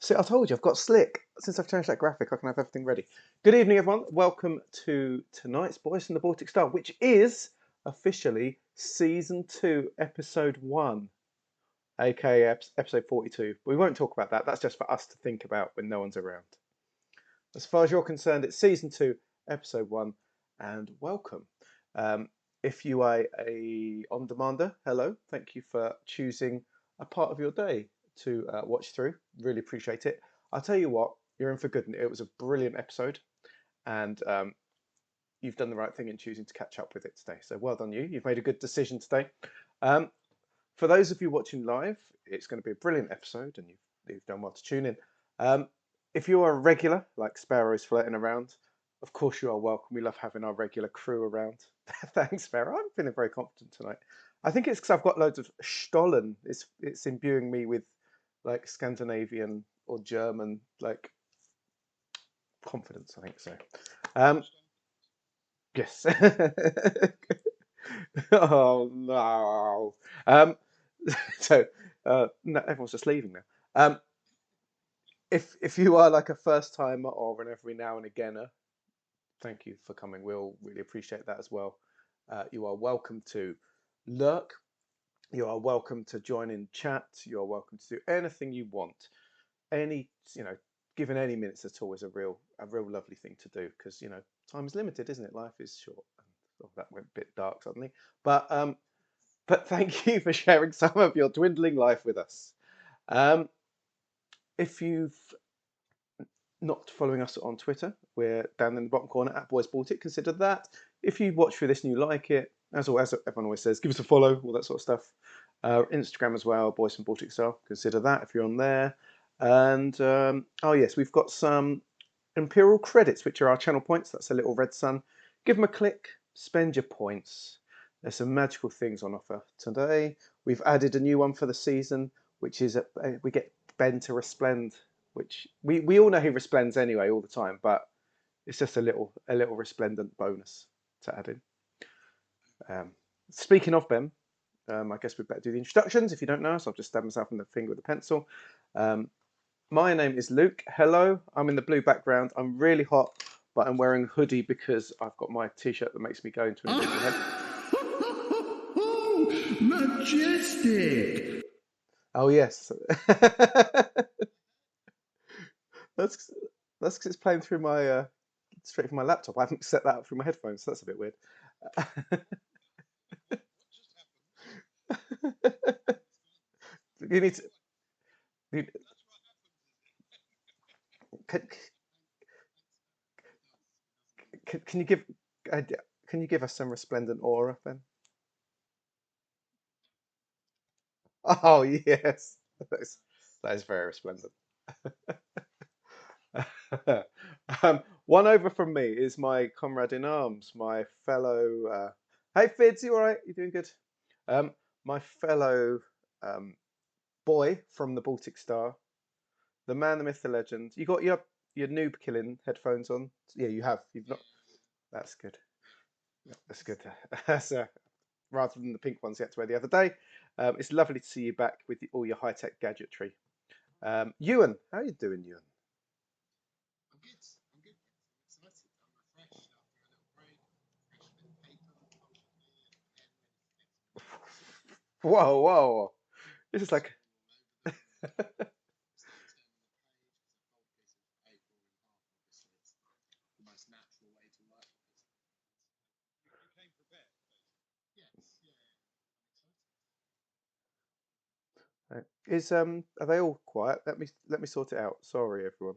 See, I told you, I've got slick. Since I've changed that graphic, I can have everything ready. Good evening, everyone. Welcome to tonight's Boys from the Baltic Star, which is officially Season 2, Episode 1, aka Episode 42. But we won't talk about that. That's just for us to think about when no one's around. As far as you're concerned, it's Season 2, Episode 1, and welcome. If you are a on-demander, hello. Thank you for choosing a part of your day to watch through. Really appreciate it. I'll tell you what, you're in for good. It was a brilliant episode, and you've done the right thing in choosing to catch up with it today. So well done you. You've made a good decision today. For those of you watching live, it's going to be a brilliant episode, and you've done well to tune in. If you are a regular, like sparrows floating around, of course you are welcome. We love having our regular crew around. Thanks, Sparrow. I'm feeling very confident tonight. I think it's because I've got loads of Stollen. It's imbuing me with like Scandinavian or German like confidence. I think so. Yes. Oh no. So no, everyone's just leaving now. If you are like a first timer or an every now and againer, thank you for coming. We'll really appreciate that as well. You are welcome to lurk. You are welcome to join in chat. You are welcome to do anything you want. Given any minutes at all is a real lovely thing to do because time is limited, isn't it? Life is short. Oh, that went a bit dark suddenly. But thank you for sharing some of your dwindling life with us. If you've not following us on Twitter, we're down in the bottom corner at Boys Baltic. Consider that. If you watch through this and you like it, as everyone always says, give us a follow, all that sort of stuff. Instagram as well, Boys from Baltic Star. Consider that if you're on there. And oh yes, we've got some Imperial credits, which are our channel points. That's a little red sun. Give them a click. Spend your points. There's some magical things on offer today. We've added a new one for the season, which is we get Ben to resplend, which we all know he resplends anyway all the time, but it's just a little resplendent bonus to add in. Speaking of Ben, I guess we'd better do the introductions. If you don't know us, I'll just stab myself in the finger with a pencil. My name is Luke. Hello, I'm in the blue background. I'm really hot, but I'm wearing a hoodie because I've got my t-shirt that makes me go into an invisible head. Majestic! Oh yes. That's because it's playing through my straight from my laptop. I haven't set that up through my headphones, so that's a bit weird. You need to. Can you give us some resplendent aura, Ben? Oh yes, that is very resplendent. One over from me is my comrade in arms, my fellow. Hey Fids, you all right? You doing good? My fellow boy from the Baltic Star, the man, the myth, the legend. You got your noob killing headphones on? Yeah, you have. You've not. That's good. That's good. That's rather than the pink ones you had to wear the other day. It's lovely to see you back with all your high-tech gadgetry. Ewan, how are you doing, Ewan? I'm good. I'm excited. I'm refreshed after a little break. Fresh bit of paper, Whoa. This is like. Are they all quiet? Let me sort it out. Sorry, everyone.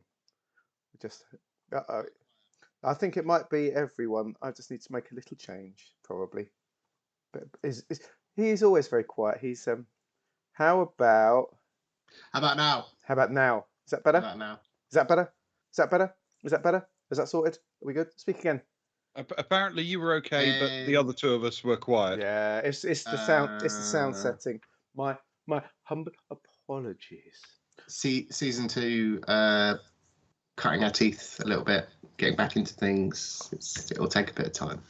Just I think it might be everyone. I just need to make a little change, probably. But he's always very quiet. He's How about now? How about now? Is that better? How about now? Is that better? Is that better? Is that better? Is that sorted? Are we good? Speak again. Apparently you were okay, but the other two of us were quiet. Yeah, it's the sound. It's the sound setting. My humble apologies. Season 2, cutting our teeth a little bit, getting back into things. It'll take a bit of time.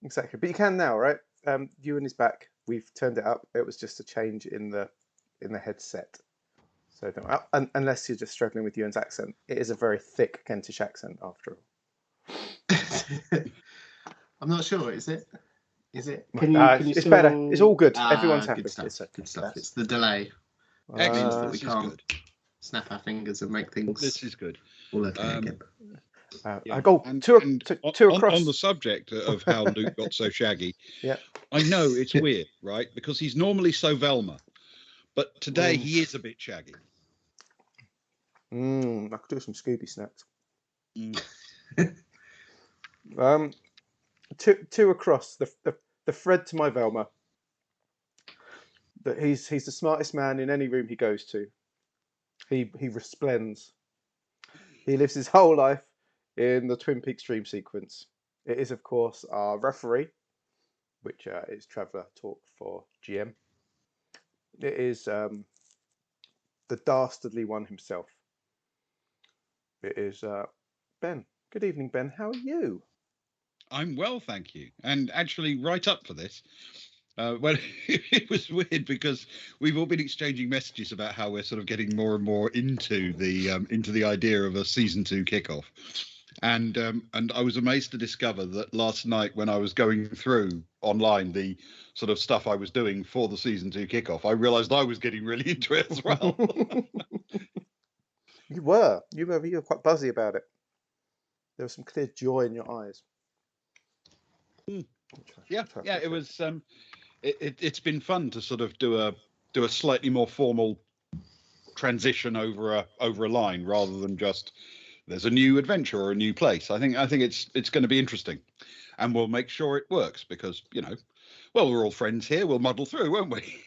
Exactly, but you can now, right? Ewan is back. We've turned it up. It was just a change in the in the headset. So unless you're just struggling with Ewan's accent, it is a very thick Kentish accent after all. I'm not sure. Is it? Is it? It's better. It's all good. Everyone's happy. Good stuff. It's okay. Good stuff. It's the delay. Excellent. That we This is can't good. snap our fingers and make things This is good. all okay again. I go And two across. On the subject of how Luke got so shaggy, Yeah. I know it's weird, right? Because he's normally so Velma, but today he is a bit shaggy. I could do some Scooby snacks. Mm. Two across. The thread to my Velma. That he's the smartest man in any room he goes to. He resplends. He lives his whole life in the Twin Peaks dream sequence. It is, of course, our referee, which is Traveller Talk for GM. It is the dastardly one himself. It is Ben. Good evening, Ben. How are you? I'm well, thank you. And actually, right up for this. Well, it was weird because we've all been exchanging messages about how we're sort of getting more and more into the idea of a season 2 kickoff, and I was amazed to discover that last night when I was going through online the sort of stuff I was doing for the season 2 kickoff, I realised I was getting really into it as well. You were quite buzzy about it. There was some clear joy in your eyes. Yeah, it was. It's been fun to sort of do a slightly more formal transition over a line rather than just there's a new adventure or a new place. I think it's going to be interesting, and we'll make sure it works because we're all friends here. We'll muddle through, won't we?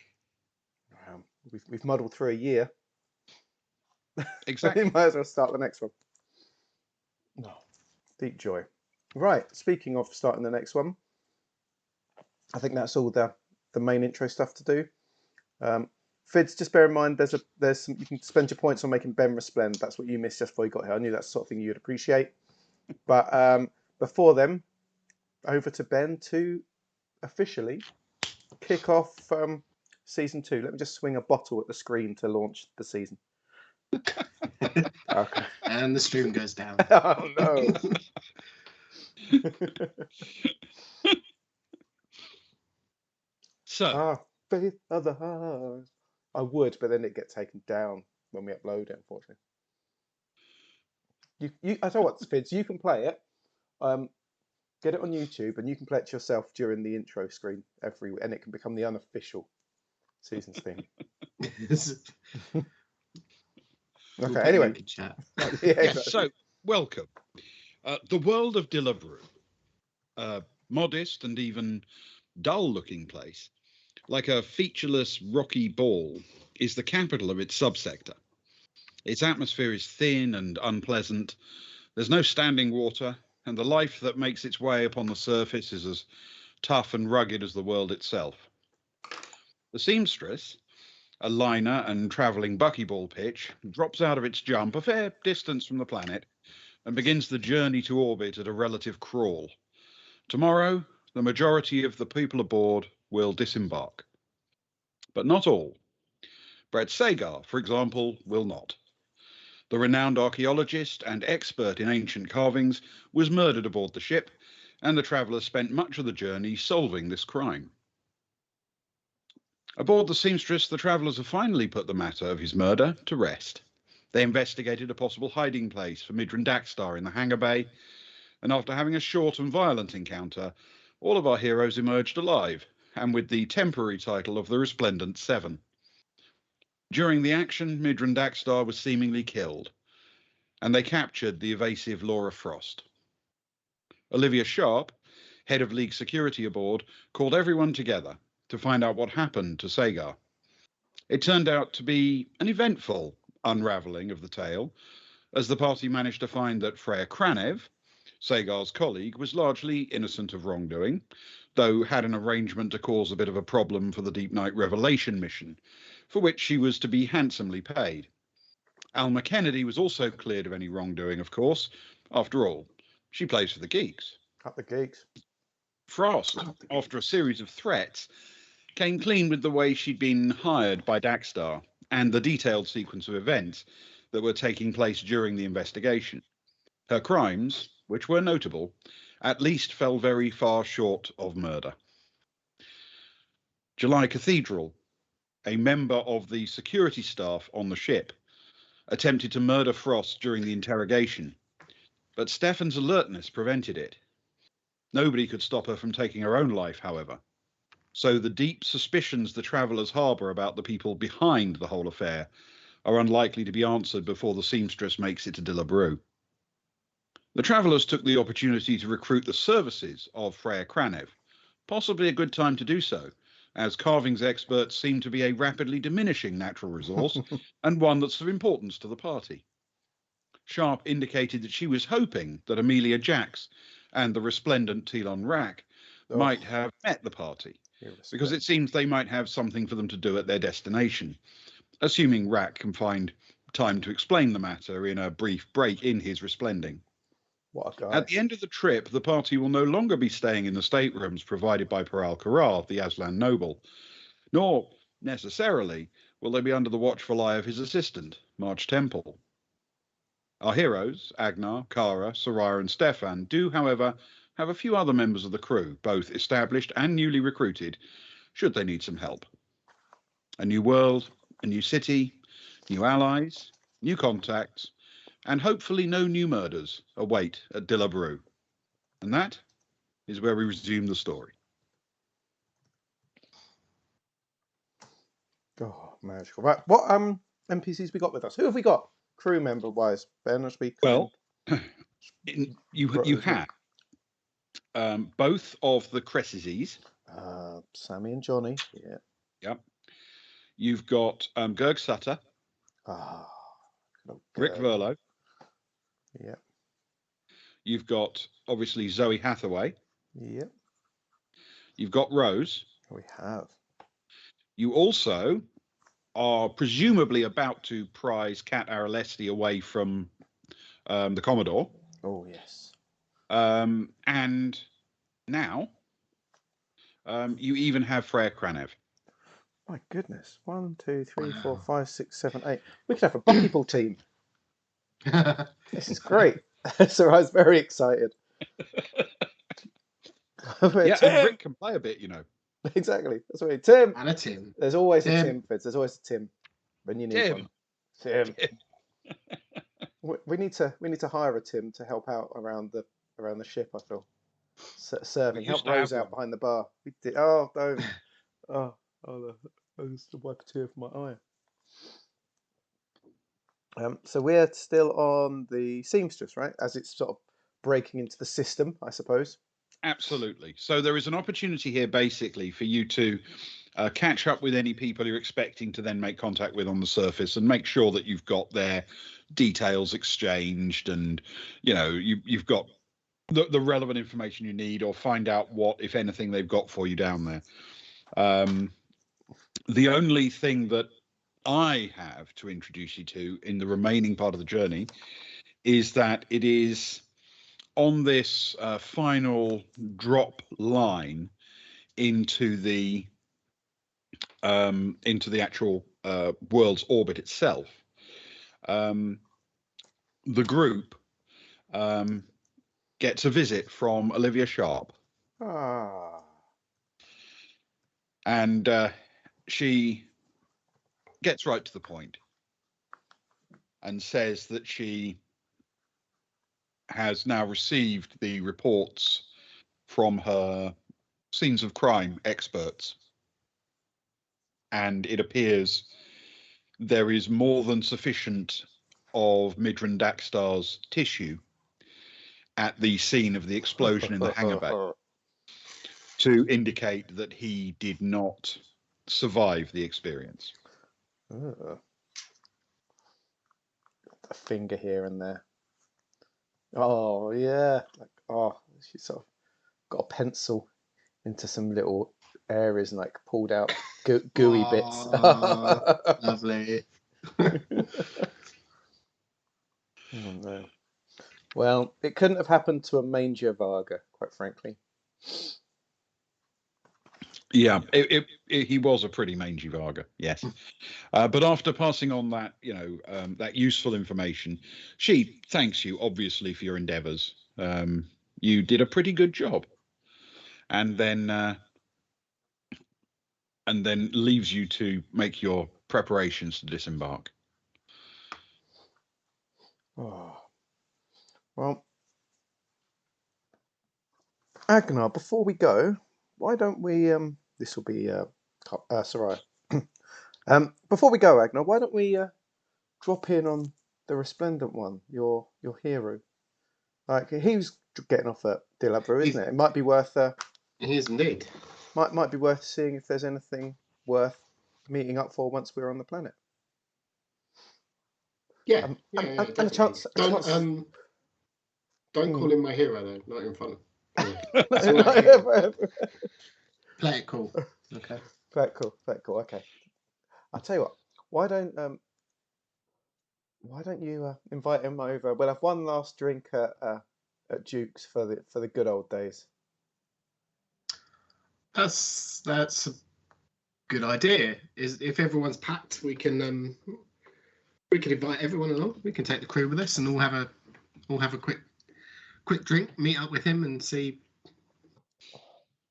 We've muddled through a year. Exactly. You might as well start the next one. No, deep joy. Right. Speaking of starting the next one, I think that's all the main intro stuff to do. Fids, just bear in mind there's some, you can spend your points on making Ben resplend. That's what you missed just before you got here. I knew that's the sort of thing you'd appreciate. But before then, over to Ben to officially kick off season 2. Let me just swing a bottle at the screen to launch the season. Okay. And the stream goes down. Oh no. So, faith of the heart. I would, but then it gets taken down when we upload it, unfortunately. I tell you what, Fids, you can play it. Get it on YouTube, and you can play it to yourself during the intro screen and it can become the unofficial season's theme. Okay. Anyway. Chat. Yeah, exactly. So welcome. The world of Dilub Rou, a modest and even dull-looking place, like a featureless rocky ball, is the capital of its subsector. Its atmosphere is thin and unpleasant. There's no standing water, and the life that makes its way upon the surface is as tough and rugged as the world itself. The seamstress, a liner and travelling buckyball pitch, drops out of its jump a fair distance from the planet and begins the journey to orbit at a relative crawl. Tomorrow, the majority of the people aboard will disembark. But not all. Brett Sagar, for example, will not. The renowned archaeologist and expert in ancient carvings was murdered aboard the ship, and the travellers spent much of the journey solving this crime. Aboard the seamstress, the travellers have finally put the matter of his murder to rest. They investigated a possible hiding place for Midran Dakstar in the hangar bay, and after having a short and violent encounter, all of our heroes emerged alive, and with the temporary title of the Resplendent Seven. During the action, Midran Dakstar was seemingly killed, and they captured the evasive Laura Frost. Olivia Sharp, head of League security aboard, called everyone together to find out what happened to Sagar. It turned out to be an eventful unravelling of the tale, as the party managed to find that Freya Kranev, Sagar's colleague, was largely innocent of wrongdoing, though had an arrangement to cause a bit of a problem for the Deep Night Revelation mission, for which she was to be handsomely paid. Alma Kennedy was also cleared of any wrongdoing, of course. After all, she plays for the Geeks. Up the geeks. Frost, after a series of threats, came clean with the way she'd been hired by Daxstar and the detailed sequence of events that were taking place during the investigation. Her crimes, which were notable, at least fell very far short of murder. July Cathedral, a member of the security staff on the ship, attempted to murder Frost during the interrogation, but Stefan's alertness prevented it. Nobody could stop her from taking her own life, however. So the deep suspicions the travellers harbour about the people behind the whole affair are unlikely to be answered before the seamstress makes it to Dilub Rou. The travellers took the opportunity to recruit the services of Freya Kranev, possibly a good time to do so, as carvings experts seem to be a rapidly diminishing natural resource and one that's of importance to the party. Sharp indicated that she was hoping that Amelia Jax and the resplendent Telon Rack might have met the party, because it seems they might have something for them to do at their destination, assuming Rack can find time to explain the matter in a brief break in his resplending. What a guy. At the end of the trip, the party will no longer be staying in the staterooms provided by Paral Karar, the Aslan noble, nor necessarily will they be under the watchful eye of his assistant, March Temple. Our heroes, Agnar, Kara, Soraya, and Stefan, do, however, have a few other members of the crew, both established and newly recruited, should they need some help. A new world, a new city, new allies, new contacts, and hopefully no new murders await at Dilub Rou. And that is where we resume the story. Oh, magical. Right, what NPCs we got with us? Who have we got? Crew member wise, Ben, as we Well, you have both of the Cressises. Sammy and Johnny. Yeah. Yep. You've got Gerg Sutter. Rick Verlo. Yeah. You've got obviously Zoe Hathaway. Yeah. You've got Rose. We have. You also are presumably about to prize Kat Aralesti away from the Commodore. Oh, yes. And now you even have Freya Kranev. My goodness. 1, 2, 3, 4, 5, 6, 7, 8. We could have a buckyball team. This is great. So I was very excited. Yeah, and Rick can play a bit, you know. Exactly. That's right. Tim. And a Tim. There's always a Tim, Fitz. There's always a Tim when you need one. Tim. We need to hire a Tim to help out around the ship. I feel serving. Help Rose out behind the bar. We did. Oh, don't. I just wipe a tear from my eye. So we're still on the seamstress, right? As it's sort of breaking into the system, I suppose. Absolutely. So there is an opportunity here, basically, for you to catch up with any people you're expecting to then make contact with on the surface, and make sure that you've got their details exchanged, and you've got the relevant information you need, or find out what, if anything, they've got for you down there. The only thing that I have to introduce you to in the remaining part of the journey is that it is on this final drop line into the actual world's orbit itself. The group gets a visit from Olivia Sharp. And she gets right to the point and says that she has now received the reports from her scenes of crime experts, and it appears there is more than sufficient of Midran Daxtar's tissue at the scene of the explosion in the hangar bay to indicate that he did not survive the experience. A finger here and there. Oh, yeah. She sort of got a pencil into some little areas and pulled out gooey bits. Lovely. Oh, no. Well, it couldn't have happened to a mangier Varga, quite frankly. Yeah, he was a pretty mangy Varga, yes. But after passing on that, that useful information, she thanks you obviously for your endeavours. You did a pretty good job, and then leaves you to make your preparations to disembark. Oh. Well, Agnar, before we go, why don't we? This will be Sarai. Before we go, Agnar, why don't we drop in on the Resplendent one, your hero? Like he was getting off at Dilub Rou, isn't it? It might be worth. He is indeed. Might be worth seeing if there's anything worth meeting up for once we're on the planet. Yeah, and a chance. Don't call him my hero though, not in front of him. Play it cool. Okay. Play it cool. Okay. I'll tell you what. Why don't you invite him over? We'll have one last drink at Duke's for the good old days. That's a good idea. If everyone's packed, we can invite everyone along. We can take the crew with us and all have a quick drink, meet up with him, and see.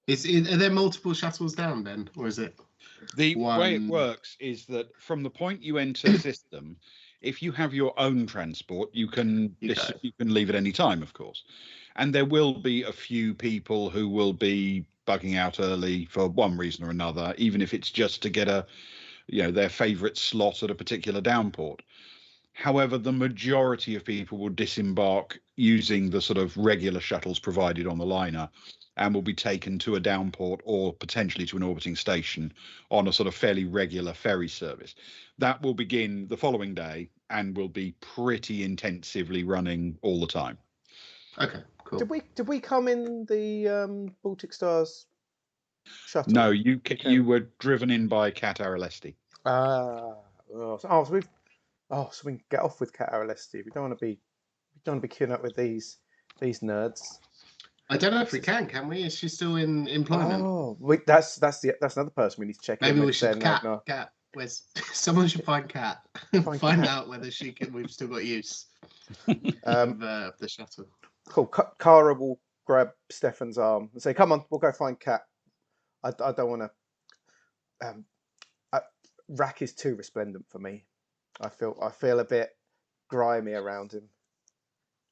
Are there multiple shuttles down then, or is it? The way it works is that from the point you enter the system, if you have your own transport, you can leave at any time, of course. And there will be a few people who will be bugging out early for one reason or another, even if it's just to get their favourite slot at a particular downport. However, the majority of people will disembark using the sort of regular shuttles provided on the liner, and will be taken to a downport or potentially to an orbiting station on a sort of fairly regular ferry service. That will begin the following day and will be pretty intensively running all the time. Okay, cool. Did we come in the Baltic Stars shuttle? No, you were driven in by Cat Aralesti. So we can get off with Cat Aralesti. We don't want to be queuing up with these nerds. I don't know if we can we? Is she still in employment? Oh, that's another person we need to check. Maybe we should. Cat. Where's someone should find Cat. Find out whether she can. We've still got use of the shuttle. Cool. Kara will grab Stefan's arm and say, "Come on, we'll go find Cat." I don't want to. Rack is too resplendent for me. I feel a bit grimy around him.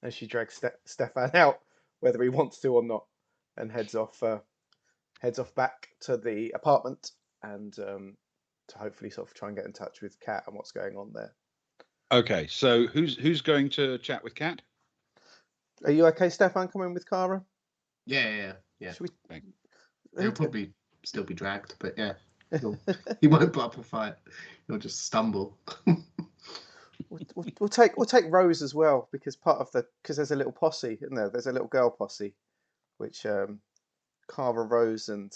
And she drags Stefan out, whether he wants to or not, and heads off back to the apartment and to hopefully sort of try and get in touch with Kat and what's going on there. Okay, so who's going to chat with Kat? Are you okay, Stefan? Come in with Kara? Yeah. Should we... He'll probably still be dragged, but yeah, he won't put up a fight. He'll just stumble. We'll take Rose as well, because there's a little posse, isn't there? There's a little girl posse, which Kara Rose and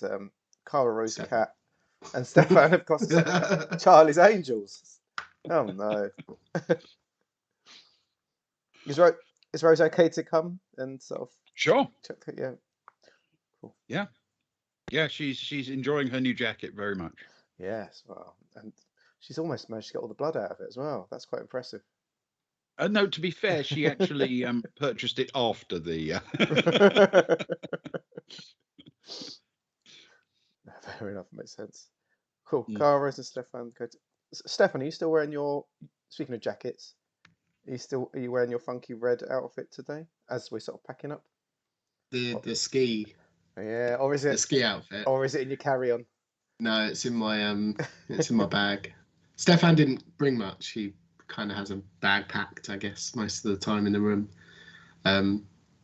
Cat and Stefan, of course, Charlie's Angels. Oh no! Is Rose okay to come and sort of? Sure. Check that, yeah. Cool. Yeah. She's enjoying her new jacket very much. Yes, well, and she's almost managed to get all the blood out of it as well. That's quite impressive. No, to be fair, she actually purchased it after the. Fair enough, makes sense. Cool. Kara and Stefan go to... Stefan, are you still wearing your? Speaking of jackets, are you wearing your funky red outfit today as we're sort of packing up? The ski. Yeah, or is it the ski outfit? Or is it in your carry-on? No, it's in my bag. Stefan didn't bring much. He kind of has a bag packed, I guess, most of the time in the room.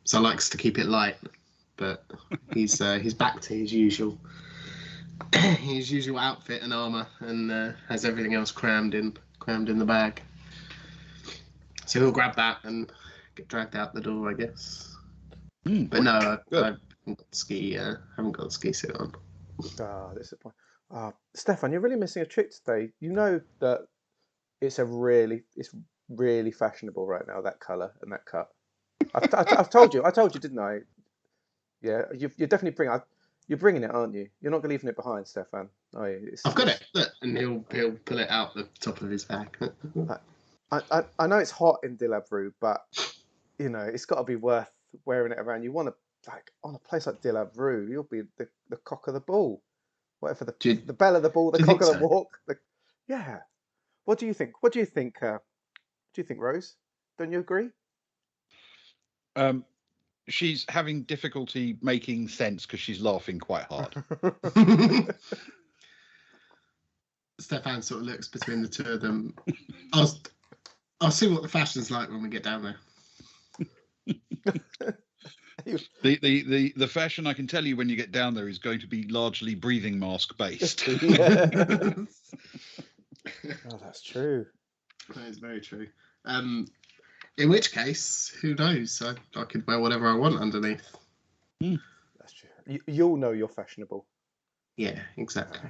So likes to keep it light, but he's back to his usual outfit and armor, and has everything else crammed in the bag. So he'll grab that and get dragged out the door, I guess. But no, I haven't got the ski suit on. Disappointing. Stefan, you're really missing a trick today. You know that it's really fashionable right now, that colour and that cut. I've told you, didn't I? Yeah, you're definitely bringing. You're bringing it, aren't you? You're not leaving it behind, Stefan, are you? I've got it. Look, and he'll pull it out the top of his bag. I know it's hot in Dilub Rou, but you know it's got to be worth wearing it around. You want to on a place like Dilub Rou, you'll be the cock of the ball, whatever the bell of the ball, the cock of the walk. Yeah. What do you think? What do you think? Rose? Don't you agree? She's having difficulty making sense because she's laughing quite hard. Stefan sort of looks between the two of them. I'll see what the fashion's like when we get down there. The fashion, I can tell you when you get down there, is going to be largely breathing mask based. Oh, that's true. That is very true. In which case, who knows? I could wear whatever I want underneath. That's true. You'll know you're fashionable. Yeah, exactly.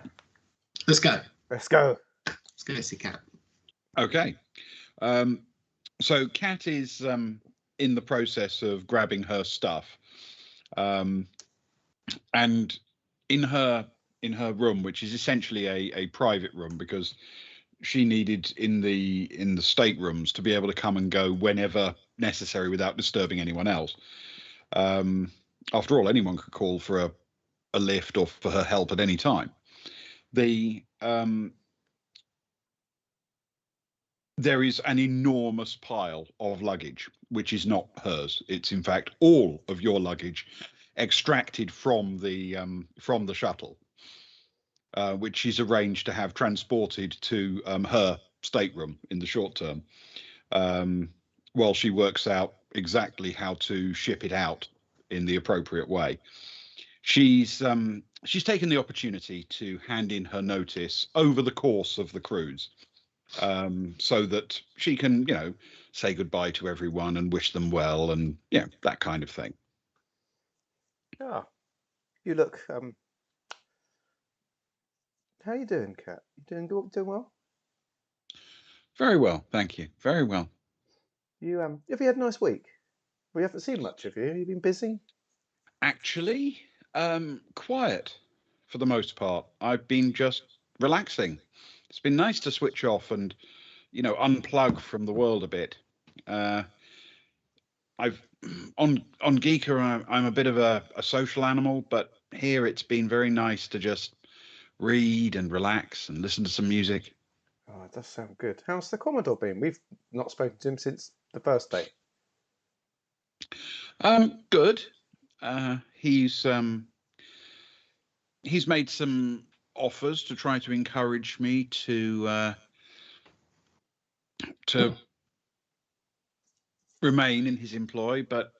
Let's go. Let's go. Let's go see Kat. Okay. So Kat is in the process of grabbing her stuff, and in her room, which is essentially a private room, because she needed in the staterooms to be able to come and go whenever necessary without disturbing anyone else. After all, anyone could call for a lift or for her help at any time. There is an enormous pile of luggage, which is not hers. It's in fact all of your luggage extracted from the shuttle, which she's arranged to have transported to her stateroom in the short term, while she works out exactly how to ship it out in the appropriate way. She's taken the opportunity to hand in her notice over the course of the cruise, so that she can, say goodbye to everyone and wish them well, and that kind of thing. Ah, you look. How you doing, Kat? You doing well? Very well, thank you. Very well. You have you had a nice week? We haven't seen much of you. Have you been busy? Actually, quiet for the most part. I've been just relaxing. It's been nice to switch off and, unplug from the world a bit. I've on Geeker, I'm a bit of a social animal, but here it's been very nice to just read and relax and listen to some music. Oh, it does sound good. How's the Commodore been? We've not spoken to him since the first day. Good. He's made some offers to try to encourage me to remain in his employ, but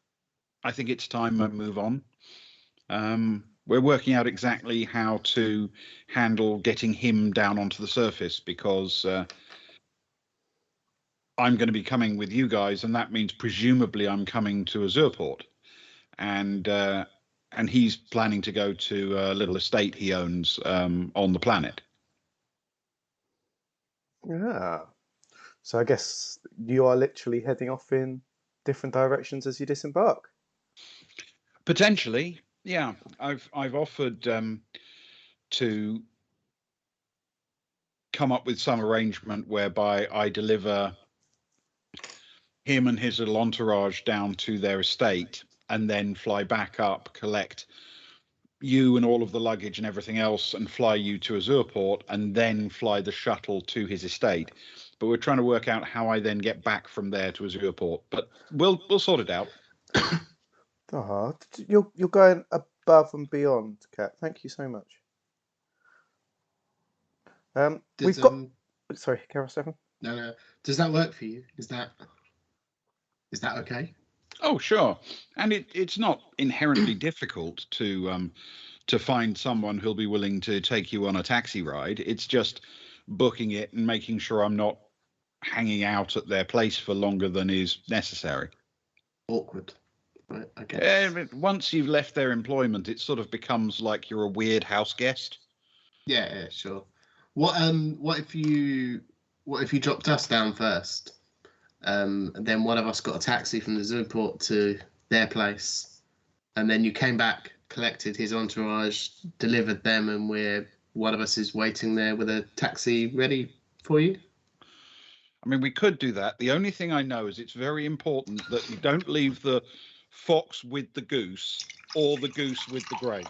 I think it's time I move on. We're working out exactly how to handle getting him down onto the surface, because I'm going to be coming with you guys, and that means presumably I'm coming to Azurport, and he's planning to go to a little estate he owns on the planet. Yeah. So I guess you are literally heading off in different directions as you disembark. Potentially, yeah. I've offered to come up with some arrangement whereby I deliver him and his little entourage down to their estate, and then fly back up, collect you and all of the luggage and everything else, and fly you to Azurport, and then fly the shuttle to his estate. But we're trying to work out how I then get back from there to Azurport. But we'll sort it out. You're going above and beyond, Kat. Thank you so much. We've got. Sorry, Carol, Stefan. No. Does that work for you? Is that okay? Oh, sure. And it's not inherently difficult to find someone who'll be willing to take you on a taxi ride. It's just booking it and making sure I'm not hanging out at their place for longer than is necessary. Awkward. Right, I guess. Once you've left their employment, it sort of becomes like you're a weird house guest. Yeah, sure. What if you dropped us down first? And then one of us got a taxi from the Azurport to their place, and then you came back, collected his entourage, delivered them, and one of us is waiting there with a taxi ready for you? I mean, we could do that. The only thing I know is it's very important that you don't leave the fox with the goose or the goose with the grape.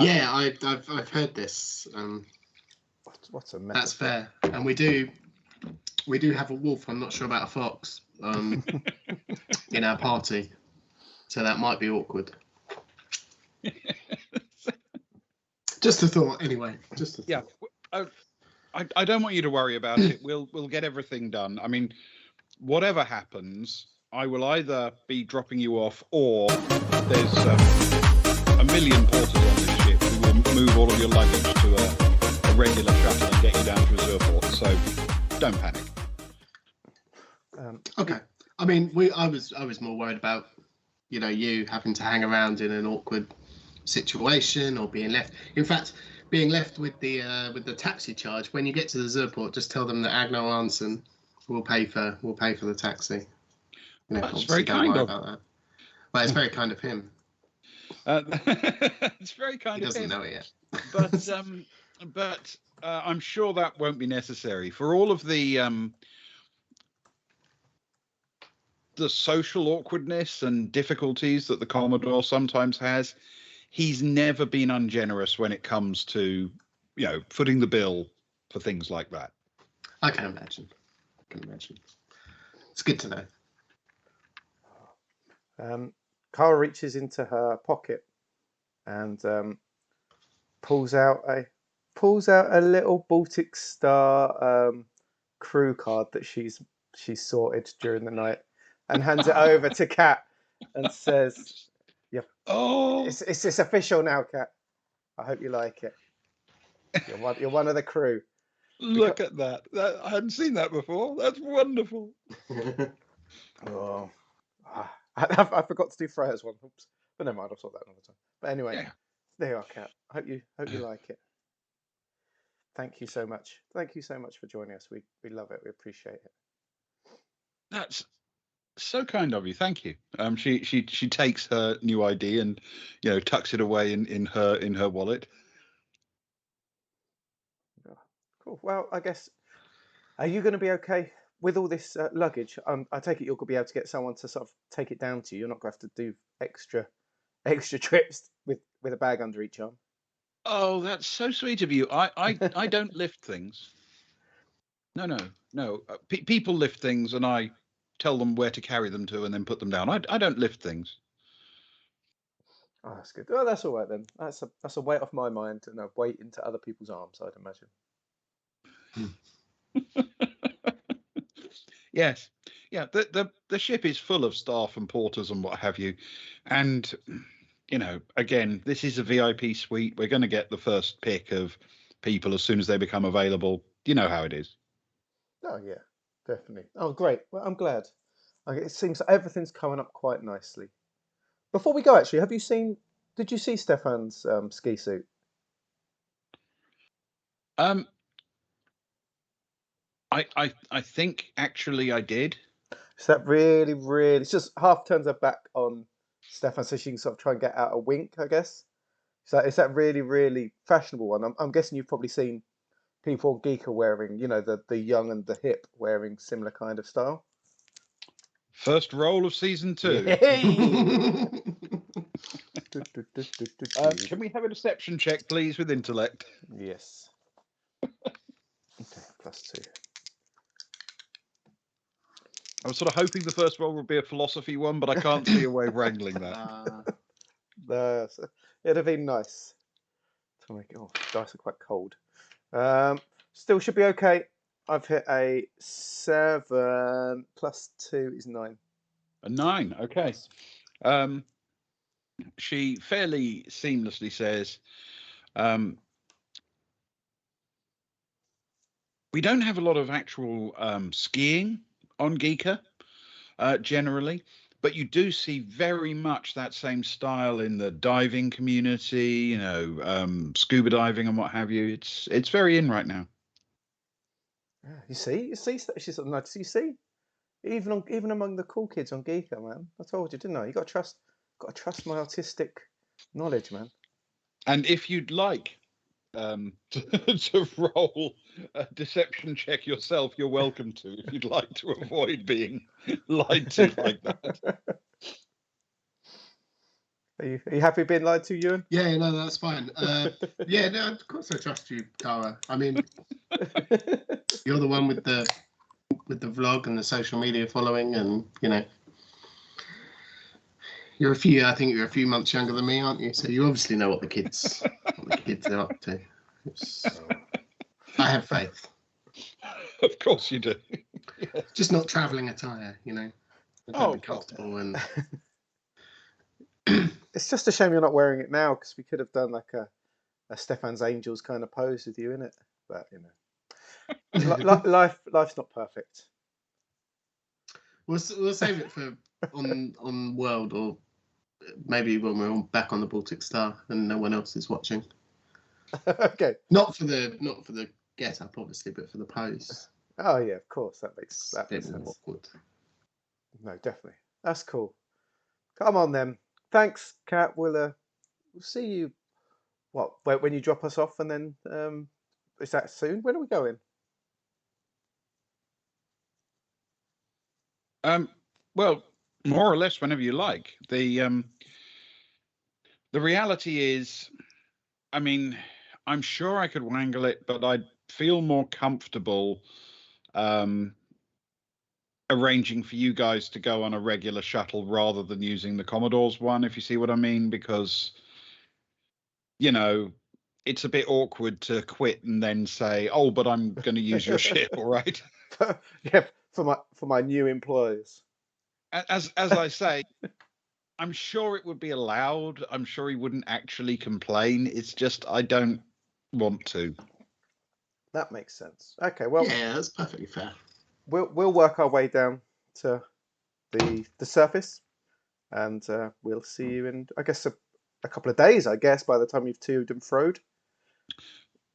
Yeah, I've heard this. What's a metaphor? That's fair. And we do have a wolf. I'm not sure about a fox. In our party, so that might be awkward. Just a thought, anyway. Just a thought. Yeah. I don't want you to worry about it. We'll get everything done. I mean, whatever happens, I will either be dropping you off, or there's a million porters on this ship who will move all of your luggage to a regular shuttle and get you down to reserve port. So don't panic. Okay. I mean, I was more worried about, you having to hang around in an awkward situation or being left. In fact, being left with the taxi charge. When you get to the Zerport, just tell them that Agno Arnson will pay for the taxi. That's very kind of. About that. Well, it's very kind of him. It's very kind of him. He doesn't know it yet. But I'm sure that won't be necessary for all of the social awkwardness and difficulties that the Commodore sometimes has. He's never been ungenerous when it comes to, footing the bill for things like that. I can imagine. It's good to know. Cara reaches into her pocket and pulls out a little Baltic Star crew card that she's sorted during the night, and hands it over to Kat and says, Oh, it's official now, Kat. I hope you like it. You're one of the crew. Look at that. I hadn't seen that before. That's wonderful. Oh, I forgot to do Freya's one. Oops. But never mind, I'll sort that another time. But anyway, There you are, Kat. Hope you like it. Thank you so much. Thank you so much for joining us. We love it. We appreciate it. That's so kind of you. Thank you. She takes her new ID and tucks it away in her wallet. Cool. Well, I guess, are you going to be okay with all this luggage? I take it you're going to be able to get someone to sort of take it down to you. You're not going to have to do extra trips with a bag under each arm. Oh, that's so sweet of you. I don't lift things. No. People lift things, and I tell them where to carry them to and then put them down. I don't lift things. Oh, that's good. Oh, that's all right then. That's a weight off my mind and a weight into other people's arms, I'd imagine. Yes. Yeah, the ship is full of staff and porters and what have you. And, again, this is a VIP suite. We're going to get the first pick of people as soon as they become available. You know how it is. Oh, yeah, definitely. Oh, great. Well, I'm glad. It seems that everything's coming up quite nicely. Before we go, actually, did you see Stefan's ski suit? I think actually I did. Is that really, really? It's just half turns her back on Stefan so she can sort of try and get out a wink, I guess. So is that really, really fashionable one? I'm guessing you've probably seen people on Geek are wearing, the young and the hip wearing similar kind of style. First roll of season 2. Can we have a deception check, please, with intellect? Yes. Okay, +2. I was sort of hoping the first roll would be a philosophy one, but I can't see a way of wrangling that. It'd have been nice to make it. Oh, dice are quite cold. Still should be okay. I've hit a 7 +2 is 9. A 9, okay. She fairly seamlessly says, we don't have a lot of actual skiing on Geeka generally, but you do see very much that same style in the diving community, scuba diving and what have you. It's very in right now. You see, she's sort of nice. You see, even among the cool kids on Geeka, man. I told you, didn't I? You got to Got to trust my artistic knowledge, man. And if you'd like to roll a deception check yourself, you're welcome to. If you'd like to avoid being lied to like that. Are you happy being lied to, Ewan? Yeah, no, that's fine. Yeah, no, of course I trust you, Cara. I mean, you're the one with the vlog and the social media following, and you know, I think you're a few months younger than me, aren't you? So you obviously know what the kids are up to. I have faith. Of course you do. Just not travelling attire, you know. Be comfortable and. It's just a shame you're not wearing it now, because we could have done like a Stefan's Angels kind of pose with you in it. But you know, life's not perfect. We'll save it for on World, or maybe when we're back on the Baltic Star and no one else is watching. Okay. Not for the get up, obviously, but for the pose. Oh yeah, of course. That makes More sense. awkward. No, definitely. That's cool. Come on then. Thanks, Kat. We'll see you. What? When you drop us off, and then is that soon? When are we going? Well, more or less whenever you like. The reality is, I mean, I'm sure I could wangle it, but I'd feel more comfortable arranging for you guys to go on a regular shuttle rather than using the Commodore's one, if you see what I mean, because, you know, it's a bit awkward to quit and then say, oh, but I'm going to use your ship, all right? Yeah, for my new employers. As I say, I'm sure it would be allowed. I'm sure he wouldn't actually complain. It's just I don't want to. That makes sense. Okay, well, yeah, that's perfectly fair. We'll work our way down to the surface, and we'll see you in, I guess, a couple of days. I guess by the time you've to'd and froed.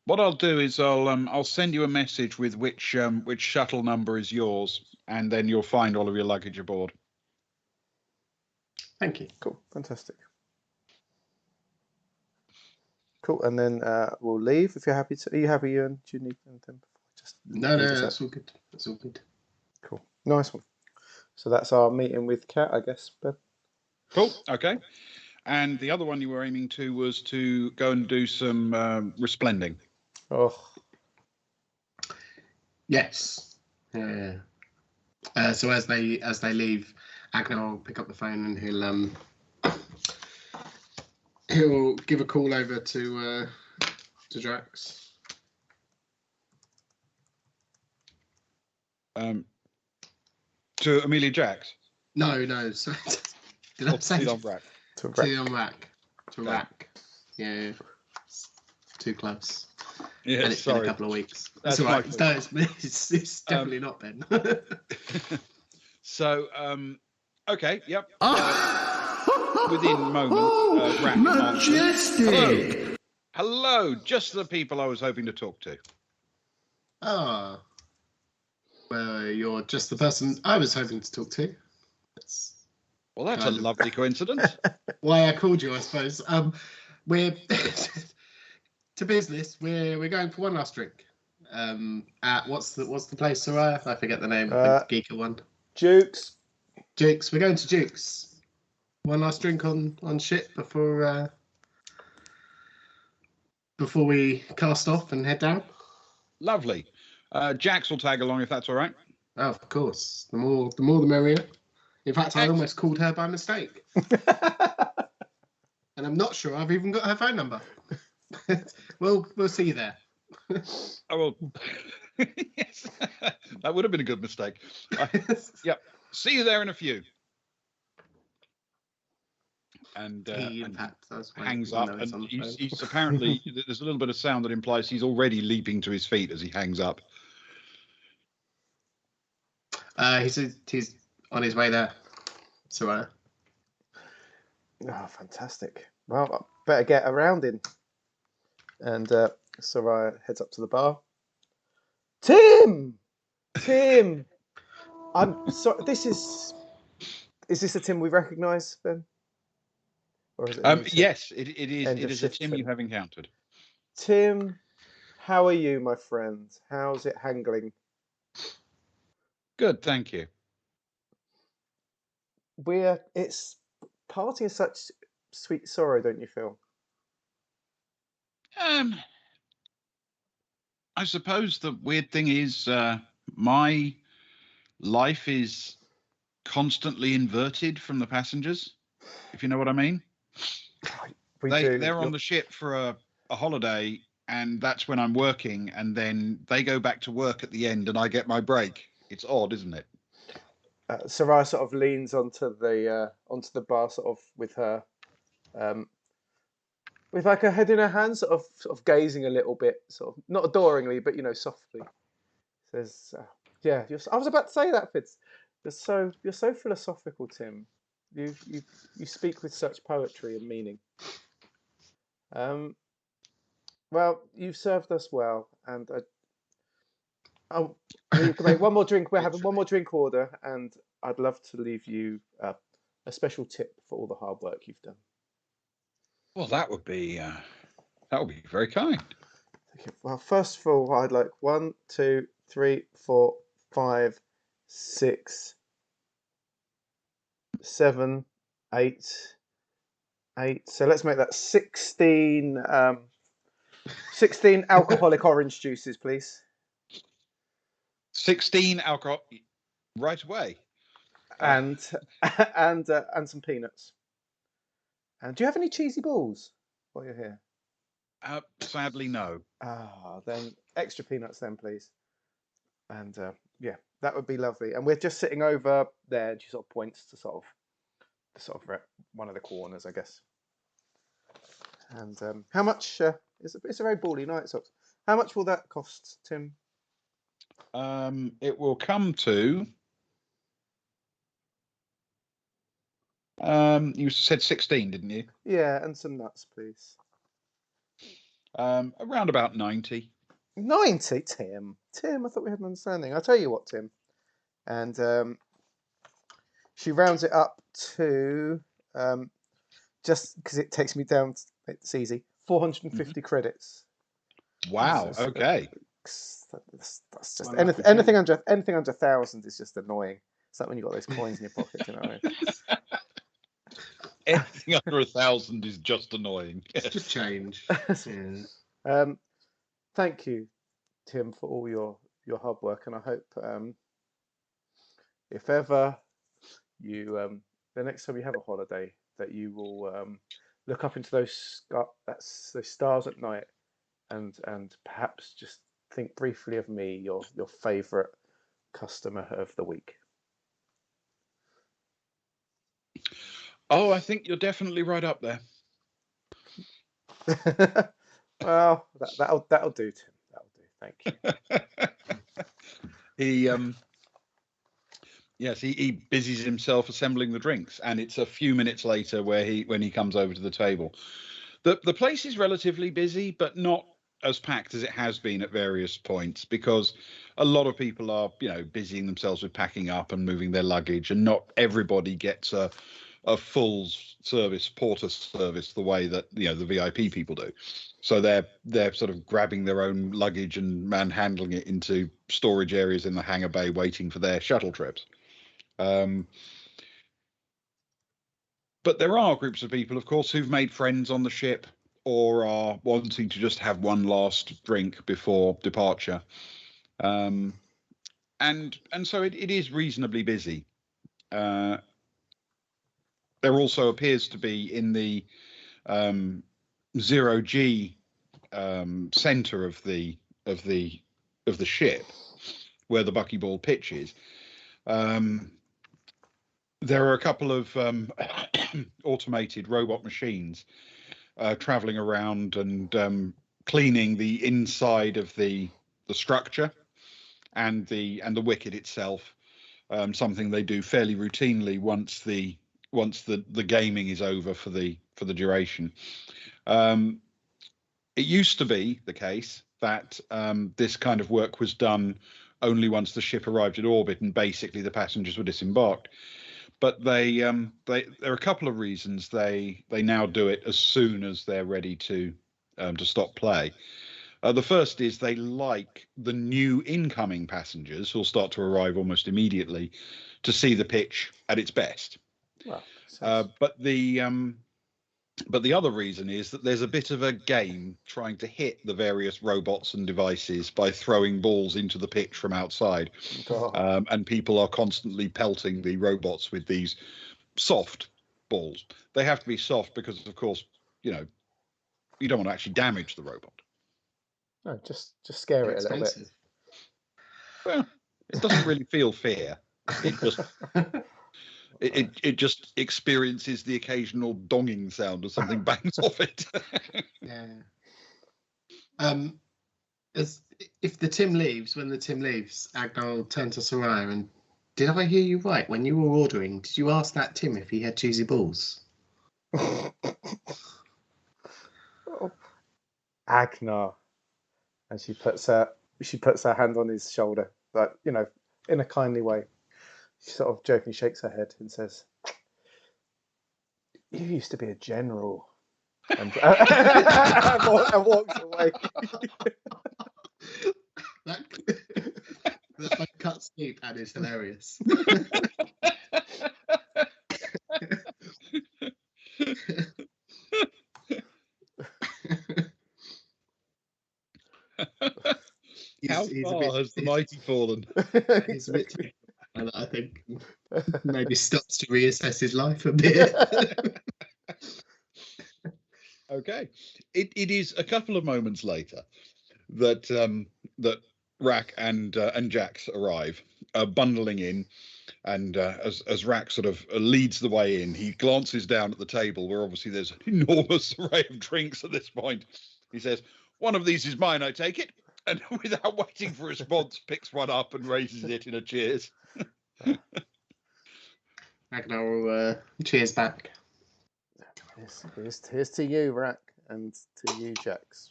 What I'll do is I'll send you a message with which shuttle number is yours, and then you'll find all of your luggage aboard. Thank you. Cool, fantastic. Cool, and then we'll leave if you're happy to. Are you happy, Ewan? Do you need anything? No, that's all good. That's all good. Cool, nice one. So that's our meeting with Kat, I guess, Ben. Cool. Okay. And the other one you were aiming to was to go and do some resplending. Oh. Yes. Yeah. So as they leave, Agnar will pick up the phone and he'll give a call over to Drax. To Amelia Jax? No. So, did I say on rack? To rack. Yeah. Too close. Yeah, and it's been a couple of weeks. That's all right. No, it's definitely not Ben. So, okay, yep. Within moments, Rack Majestic. Hello, just the people I was hoping to talk to. Oh. Well, you're just the person I was hoping to talk to. Well, that's a lovely coincidence. Why I called you, I suppose. We're to business. We're going for one last drink. At what's the place, Soraya? I forget the name. The geeker one. Jukes. We're going to Jukes. One last drink on ship before we cast off and head down. Lovely. Jax will tag along if that's all right. Oh, of course. The more the merrier. In fact, I almost called her by mistake. And I'm not sure I've even got her phone number. We'll see you there. Oh, well, yes. That would have been a good mistake. Yep. See you there in a few. And, hangs up. And he's apparently, there's a little bit of sound that implies he's already leaping to his feet as he hangs up. He's on his way there. So, Oh, fantastic. Well, I better get around in. And Soraya heads up to the bar. Tim! I'm sorry. Is this a Tim we recognise, Ben? Or is it a new Tim? Yes, it is. End It of is a shift Tim Tim. you have encountered. Tim, how are you, my friend? How's it hangling? Good, thank you. It's parting is such sweet sorrow, don't you feel? I suppose the weird thing is my life is constantly inverted from the passengers, if you know what I mean. We do. They're on the ship for a holiday, and that's when I'm working, and then they go back to work at the end, and I get my break. It's odd, isn't it? Sarai sort of leans onto the bar, sort of with her, with like her head in her hands, sort of gazing a little bit, sort of not adoringly, but softly. Says, "Yeah, I was about to say that, Fitz. You're so philosophical, Tim. You speak with such poetry and meaning. Well, you've served us well, and we can make one more drink. We're having one more drink order, and I'd love to leave you a special tip for all the hard work you've done." Well, that would be very kind. Okay, well, first of all, I'd like 1, 2, 3, 4, 5, 6, 7, 8. So let's make that 16. 16 alcoholic orange juices, please. 16 alcohol right away. And and some peanuts. And do you have any cheesy balls while you're here? Sadly, no. Then extra peanuts then, please. And yeah, that would be lovely. And we're just sitting over there, and she sort of points to sort of one of the corners, I guess. And how much? It's a very bally night, so how much will that cost, Tim? It will come to. You said 16, didn't you? Yeah, and some nuts, please. Around about 90. 90, Tim. Tim, I thought we had an understanding. I'll tell you what, Tim. And she rounds it up to just because it takes me down. It's easy. 450 credits. Wow. Okay. That's just anything under 1,000 is just annoying. It's like when you got those coins in your pocket, you know. Anything under 1,000 is just annoying. It's just change. Yeah. Thank you, Tim, for all your hard work, and I hope if ever you the next time you have a holiday that you will look up into those stars at night and perhaps just think briefly of me, your favourite customer of the week. Oh, I think you're definitely right up there. Well, that'll do, Tim. That'll do. Thank you. He busies himself assembling the drinks, and it's a few minutes later when he comes over to the table. The place is relatively busy, but not as packed as it has been at various points, because a lot of people are, busying themselves with packing up and moving their luggage, and not everybody gets a full service porter service the way that the VIP people do. So they're sort of grabbing their own luggage and manhandling it into storage areas in the hangar bay, waiting for their shuttle trips. But there are groups of people, of course, who've made friends on the ship or are wanting to just have one last drink before departure. And so it is reasonably busy. There also appears to be in the 0G center of the ship, where the buckyball pitch is. There are a couple of automated robot machines traveling around and cleaning the inside of the structure and the wicket itself. Something they do fairly routinely once the gaming is over for the duration. It used to be the case that this kind of work was done only once the ship arrived at orbit and basically the passengers were disembarked. But there are a couple of reasons they now do it as soon as they're ready to stop play. The first is they like the new incoming passengers who'll start to arrive almost immediately to see the pitch at its best. Well, But the other reason is that there's a bit of a game trying to hit the various robots and devices by throwing balls into the pitch from outside. And people are constantly pelting the robots with these soft balls. They have to be soft because, of course, you don't want to actually damage the robot. No, just scare it a little bit. Well, it doesn't really feel fair. It just it just experiences the occasional donging sound as something bangs off it. Yeah. If the Tim leaves, when the Tim leaves, Agnar will turn to Soraya and, did I hear you right? When you were ordering, did you ask that Tim if he had cheesy balls? Agnar. And she puts her hand on his shoulder, like, in a kindly way. She sort of jokingly shakes her head and says, "You used to be a general," and walks away. That like cut sleep and is hilarious. How far has the mighty fallen? He's a bit, and I think maybe stops to reassess his life a bit. Okay, it is a couple of moments later that that Rack and Jax arrive, bundling in, and as Rack sort of leads the way in, he glances down at the table where obviously there's an enormous array of drinks at this point. He says, "One of these is mine, I take it," and without waiting for a response, picks one up and raises it in a cheers. Agnar will cheers back. Here's to you, Rack, and to you, Jax.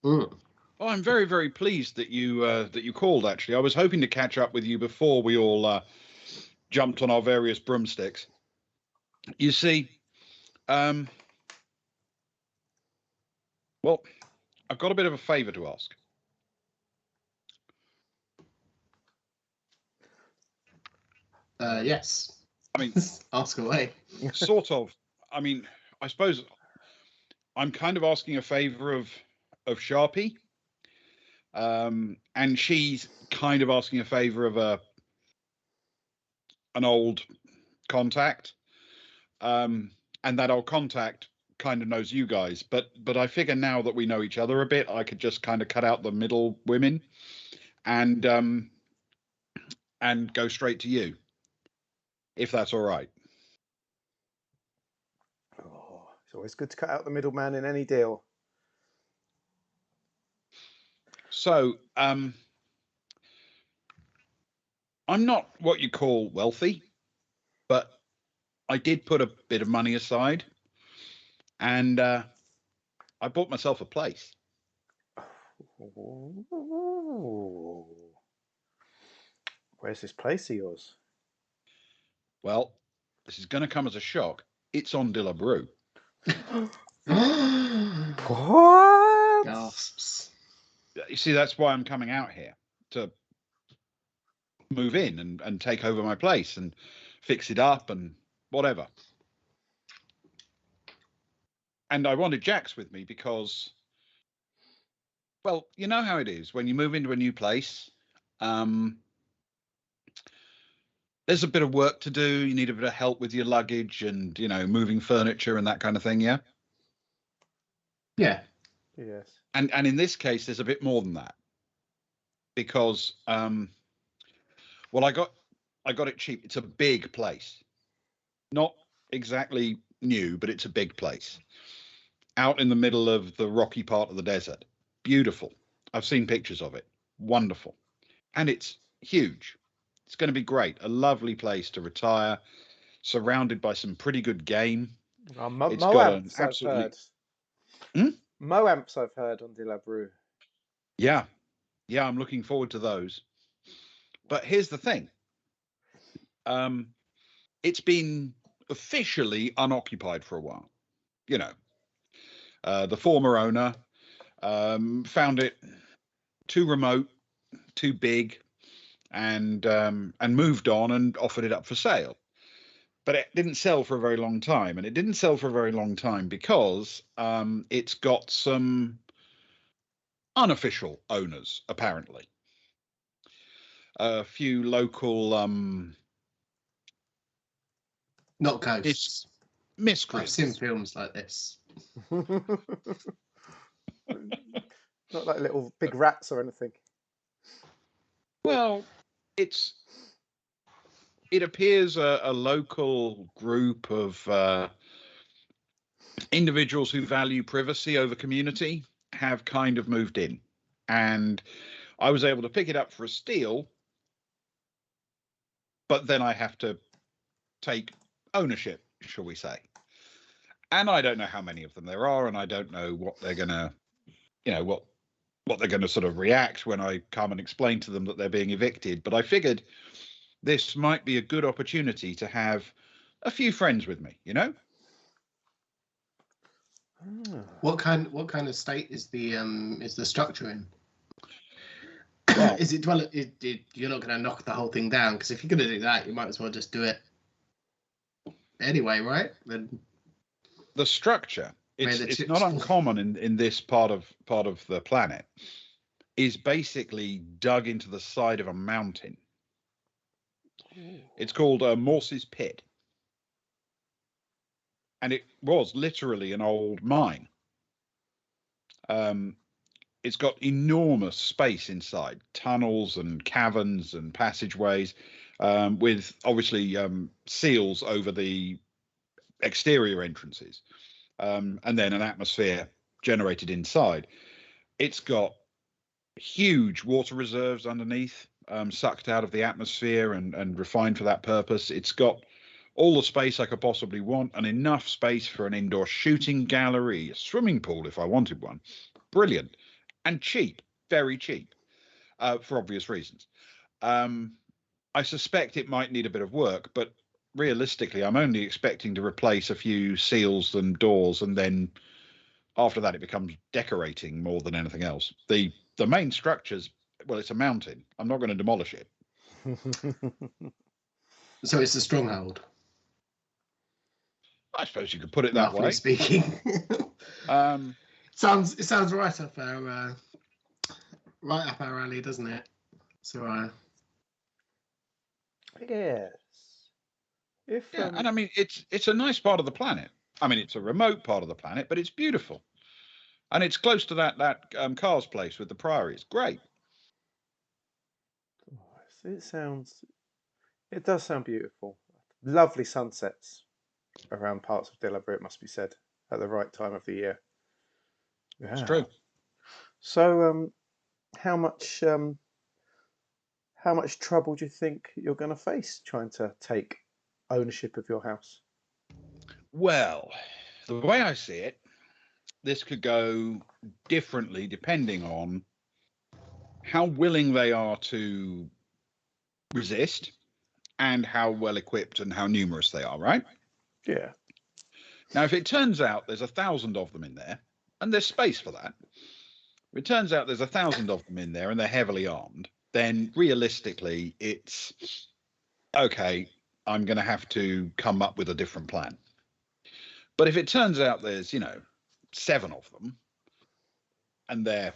Mm. Well, I'm very, very pleased that you called. Actually, I was hoping to catch up with you before we all jumped on our various broomsticks. You see, well, I've got a bit of a favour to ask. Yes. I mean, ask away. Sort of. I mean, I suppose I'm kind of asking a favour of Sharpie, and she's kind of asking a favour of an old contact, and that old contact kind of knows you guys. But I figure now that we know each other a bit, I could just kind of cut out the middle women, and go straight to you, if that's all right. Oh, it's always good to cut out the middleman in any deal. So, I'm not what you call wealthy, but I did put a bit of money aside, and I bought myself a place. Ooh. Where's this place of yours? Well, this is going to come as a shock. It's on Dilub Rou. What? Gasps. You see, that's why I'm coming out here, to move in and take over my place and fix it up and whatever. And I wanted Jax with me because, well, you know how it is when you move into a new place. There's a bit of work to do. You need a bit of help with your luggage and, moving furniture and that kind of thing. Yeah. Yeah. Yes. And in this case, there's a bit more than that, because, well, I got it cheap. It's a big place, not exactly new, but it's a big place out in the middle of the rocky part of the desert. Beautiful. I've seen pictures of it. Wonderful. And it's huge. It's going to be great. A lovely place to retire, surrounded by some pretty good game. It's got an Moamps, I've absolutely. heard. Moamps, I've heard on Dilub Rou. Yeah, I'm looking forward to those. But here's the thing. it's been officially unoccupied for a while. You know, the former owner found it too remote, too big, and moved on and offered it up for sale. But it didn't sell for a very long time, and it didn't sell for a very long time because it's got some unofficial owners, apparently. A few local Not ghosts. I've miscreants. seen films like this. Not like little big rats or anything. Well, it appears a local group of individuals who value privacy over community have kind of moved in, and I was able to pick it up for a steal, but then I have to take ownership, shall we say. And I don't know how many of them there are, and I don't know what they're gonna, what they're gonna sort of react when I come and explain to them that they're being evicted. But I figured this might be a good opportunity to have a few friends with me, you know? What kind of state is the structure in? Well, Is it you're not going to knock the whole thing down? Because if you're going to do that, you might as well just do it anyway, right? Then the structure, it's not uncommon in this part of the planet, is basically dug into the side of a mountain. It's called Morse's Pit, and it was literally an old mine. It's got enormous space inside, tunnels and caverns and passageways, with obviously seals over the exterior entrances, and then an atmosphere generated inside. It's got huge water reserves underneath, sucked out of the atmosphere and refined for that purpose. It's got all the space I could possibly want, and enough space for an indoor shooting gallery, a swimming pool if I wanted one. Brilliant. And cheap, very cheap, for obvious reasons. I suspect it might need a bit of work, but realistically, I'm only expecting to replace a few seals and doors, and then after that, it becomes decorating more than anything else. The main structure's, well, it's a mountain. I'm not going to demolish it. So it's a stronghold. I suppose you could put it that Roughly way. speaking. It sounds right up our alley, doesn't it? So Yes. And I mean, it's a nice part of the planet. I mean, it's a remote part of the planet, but it's beautiful, and it's close to that Car's place with the Priory. It's great. It does sound beautiful. Lovely sunsets around parts of Dilub Rou, it must be said, at the right time of the year. Yeah. It's true. So, how much trouble do you think you're going to face trying to take ownership of your house? Well, the way I see it, this could go differently depending on how willing they are to resist and how well equipped and how numerous they are, right? Yeah. Now, if it turns out there's 1,000 of them in there, and there's space for that, if it turns out there's 1,000 of them in there and they're heavily armed, then realistically, it's okay, I'm going to have to come up with a different plan. But if it turns out there's, 7 of them and they're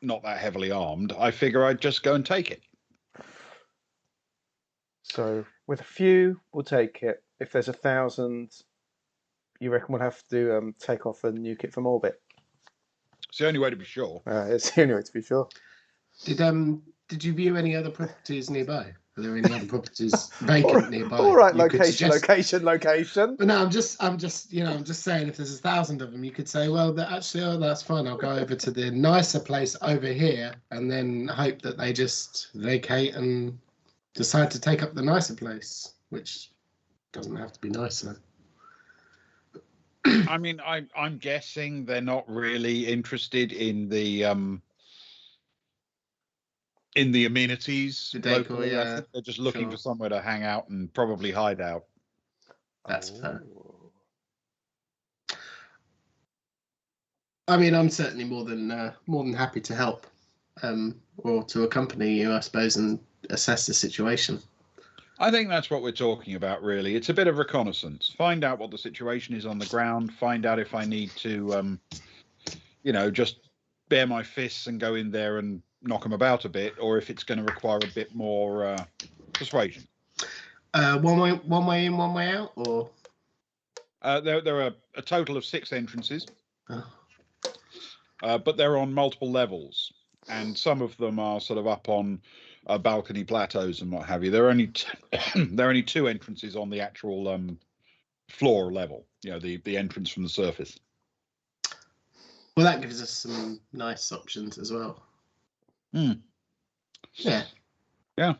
not that heavily armed, I figure I'd just go and take it. So with a few, we'll take it. If there's 1,000, you reckon we'll have to take off and nuke it from orbit? It's the only way to be sure. It's the only way to be sure. Did you view any other properties nearby? Are there any other properties vacant nearby? All right, location. But no, I'm just saying, if there's 1,000 of them, you could say, well, that's fine. I'll go over to the nicer place over here, and then hope that they just vacate and decide to take up the nicer place, which doesn't have to be nicer. I mean, I'm guessing they're not really interested in the amenities. The decor, locally. yeah. I think they're just looking Sure. for somewhere to hang out and probably hide out. That's fair. Oh. I mean, I'm certainly more than happy to help, or to accompany you, I suppose, and assess the situation. I think that's what we're talking about, really. It's a bit of reconnaissance. Find out what the situation is on the ground. Find out if I need to, just bare my fists and go in there and knock them about a bit, or if it's going to require a bit more persuasion. One way in, one way out, or There are a total of 6 entrances, oh, but they're on multiple levels, and some of them are sort of up on balcony plateaus and what have you. There are only there are only 2 entrances on the actual floor level. The entrance from the surface. well, that gives us some nice options as well. Mm. Yeah. Yeah.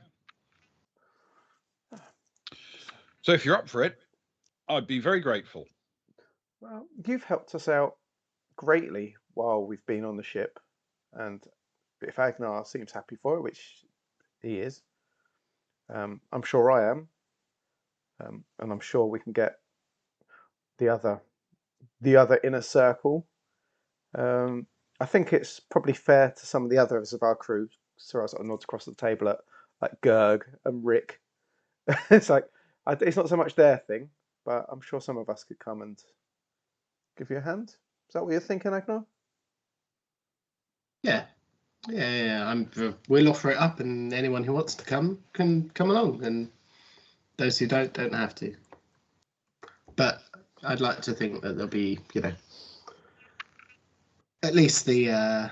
So if you're up for it, I'd be very grateful. Well, you've helped us out greatly while we've been on the ship, and if Agnar seems happy for it, which he is, I'm sure I am, and I'm sure we can get the other inner circle. I think it's probably fair to some of the others of our crew. So I sort of nods across the table at like Gerg and Rick. It's like it's not so much their thing, but I'm sure some of us could come and give you a hand. Is that what you're thinking, Agnar? Yeah. We'll offer it up, and anyone who wants to come can come along, and those who don't have to. But I'd like to think that there'll be, at least the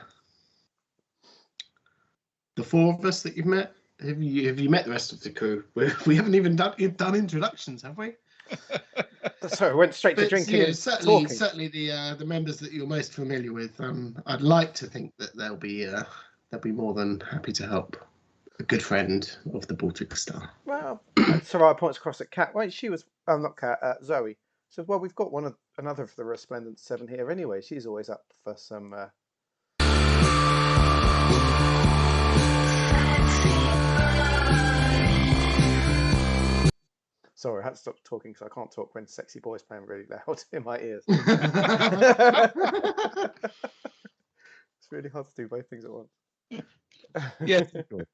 4 of us that you've met. Have you met the rest of the crew? We haven't even done introductions, have we? Sorry, I went straight to drinking and talking. Certainly the members that you're most familiar with. I'd like to think that they'll be more than happy to help. A good friend of the Baltic Star. Well, Sarai points across at Kat. Wait, she was not Kat, Zoe. Says, well, we've got another of the Resplendent 7 here anyway. She's always up for some. Sorry, I had to stop talking because I can't talk when Sexy Boy's playing really loud in my ears. It's really hard to do both things at once. Yes, sure.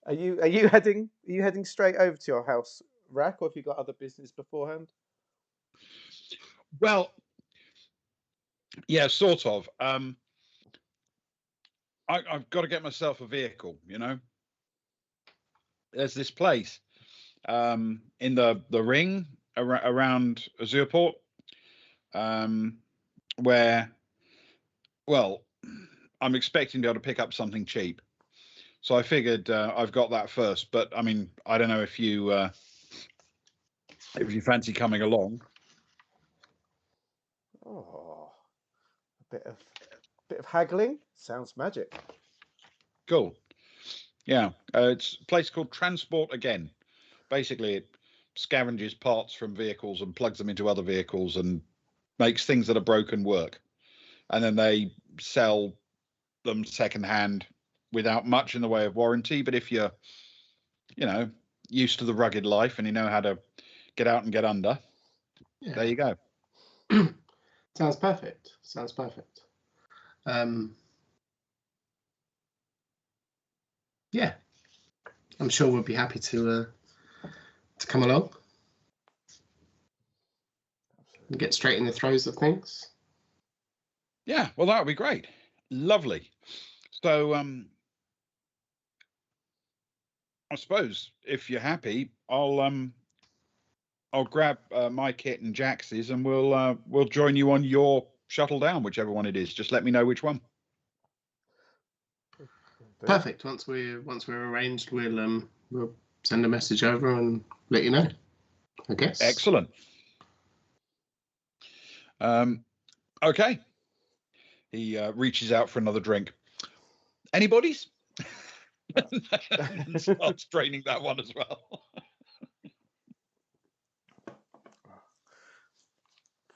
Are you heading straight over to your house, Rack, or have you got other business beforehand? Well, yeah, sort of. I've got to get myself a vehicle. There's this place in the ring around Azurport, where, well, I'm expecting to be able to pick up something cheap. So I figured I've got that first. But I mean, I don't know if you fancy coming along. Oh, a bit of haggling sounds magic. Cool. Yeah, it's a place called Transport Again. Basically, it scavenges parts from vehicles and plugs them into other vehicles and makes things that are broken work. And then they sell them secondhand without much in the way of warranty. But if you're, used to the rugged life and you know how to get out and get under, There you go. Sounds perfect. Yeah, I'm sure we'll be happy to come along and get straight in the throes of things. Yeah, well, that would be great. Lovely. So, I suppose if you're happy, I'll grab my kit and Jax's, and we'll join you on your shuttle down, whichever one it is. Just let me know which one. Perfect. Once we're arranged, we'll send a message over and let you know, I guess. Excellent. Okay. He reaches out for another drink. Anybody's? And starts draining that one as well.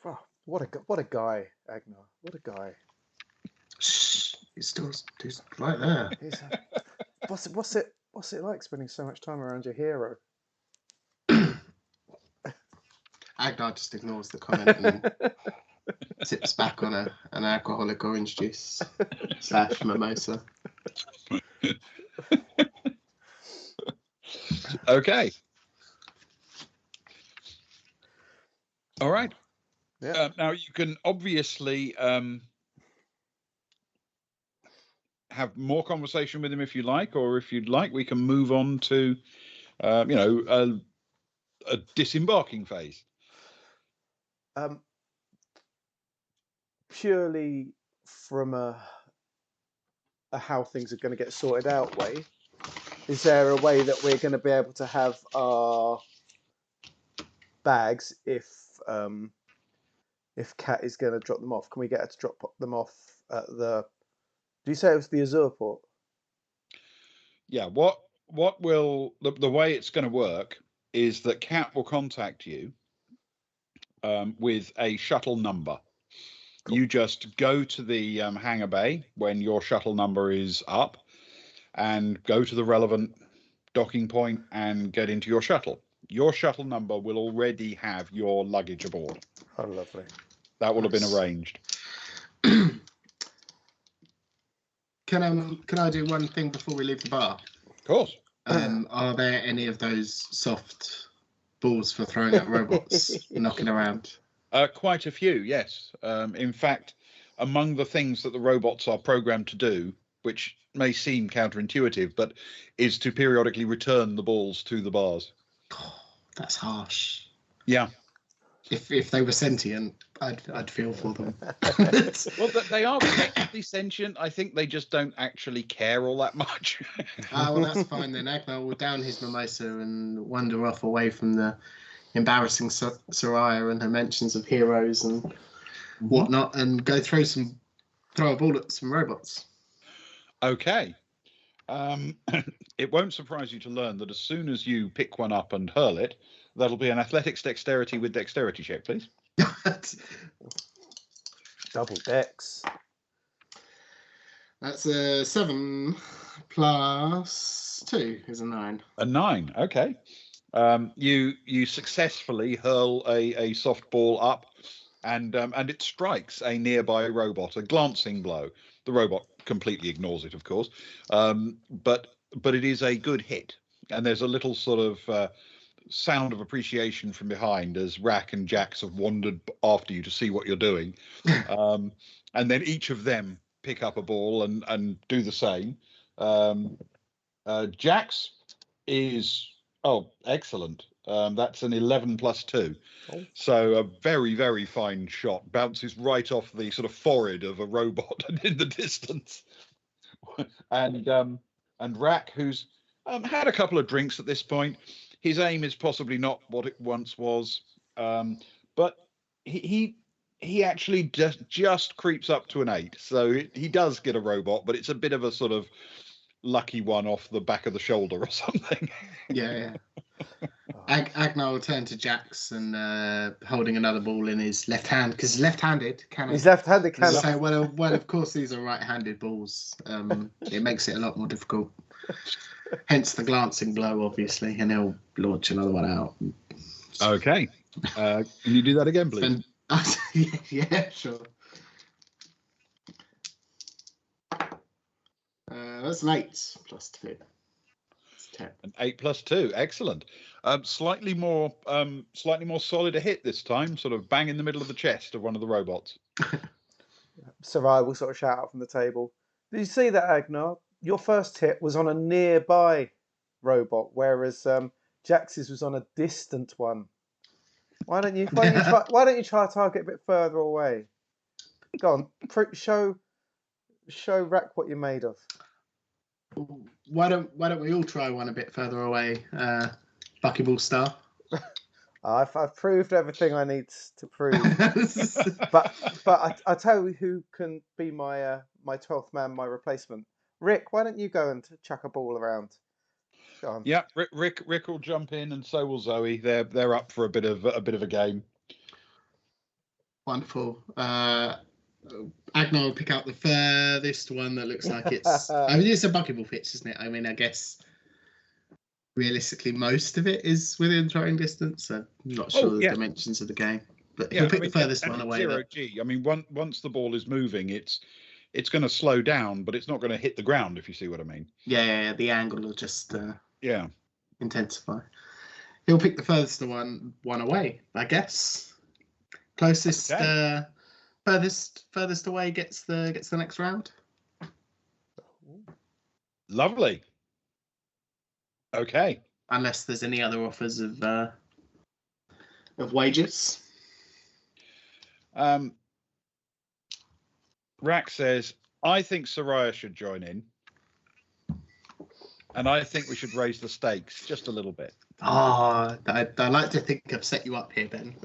Oh, What a guy, Agnar. What a guy. Shh, he's still right there. What's it like spending so much time around your hero? Agnar just ignores the comment and sips back on an alcoholic orange juice / mimosa. Okay. All right. Yeah. Now you can obviously have more conversation with him if you like, or if you'd like, we can move on to, a disembarking phase. Purely from a how things are going to get sorted out way, is there a way that we're going to be able to have our bags if Kat is going to drop them off? Can we get her to drop them off at the? Do you say it was the Azure port? Yeah. What will the way it's going to work is that Kat will contact you with a shuttle number. Cool. You just go to the hangar bay when your shuttle number is up, and go to the relevant docking point and get into your shuttle. Your shuttle number will already have your luggage aboard. Oh, lovely. That will have been arranged. Can I do one thing before we leave the bar? Of course. Are there any of those soft balls for throwing at robots knocking around? Quite a few, yes. In fact, among the things that the robots are programmed to do, which may seem counterintuitive, but is to periodically return the balls to the bars. Oh, that's harsh. Yeah. If they were sentient, I'd feel for them. Well, they are technically sentient. I think they just don't actually care all that much. Well, that's fine then. Agnar will down his mimosa and wander off away from the embarrassing Soraya and her mentions of heroes and whatnot, and go throw a ball at some robots. Okay. It won't surprise you to learn that as soon as you pick one up and hurl it, that'll be an athletics dexterity with dexterity check, please. Double dex. That's a 7 plus 2 is a 9. A 9, okay. You successfully hurl a softball up, and it strikes a nearby robot, a glancing blow. The robot completely ignores it, of course, but it is a good hit, and there's a little sort of sound of appreciation from behind as Rack and Jax have wandered after you to see what you're doing, and then each of them pick up a ball and do the same. Jax is excellent. That's an 11 plus 2. Oh. So a very, very fine shot, bounces right off the sort of forehead of a robot and in the distance. And Rack, who's had a couple of drinks at this point, his aim is possibly not what it once was, but he actually just creeps up to an 8. So he does get a robot, but it's a bit of a sort of lucky one off the back of the shoulder or something. Yeah. Agnar will turn to Jax and holding another ball in his left hand, because he's left-handed. He's left-handed. Can say, well, of course these are right-handed balls. It makes it a lot more difficult. Hence the glancing blow, obviously, and he'll launch another one out. Okay. Can you do that again, please? Yeah, sure. That's an 8 plus 2. That's 10. An 8 plus 2, excellent. Slightly more solid a hit this time, sort of bang in the middle of the chest of one of the robots. Sarai will sort of shout out from the table. Did you see that, Agnar? Your first hit was on a nearby robot, whereas Jax's was on a distant one. Why don't you try to target a bit further away? Go on, show Rack what you're made of. Why don't we all try one a bit further away, Buckyball Star? I've proved everything I need to prove, but I tell you who can be my 12th man, my replacement. Rick, why don't you go and chuck a ball around? Go on. Yeah, Rick will jump in, and so will Zoe. They're up for a bit of a game. Wonderful. Agnar will pick out the furthest one that looks like it's. I mean, it's a bucketball pitch, isn't it? I mean, I guess realistically, most of it is within throwing distance. I'm not sure the dimensions of the game, but he'll pick the furthest one away. 0G. I mean, once the ball is moving, it's going to slow down, but it's not going to hit the ground. If you see what I mean. Yeah. The angle will just intensify. He'll pick the furthest one away, I guess. Closest, furthest away gets the next round. Lovely. Okay. Unless there's any other offers of wages. Rack says, I think Soraya should join in. And I think we should raise the stakes just a little bit. I like to think I've set you up here, Ben.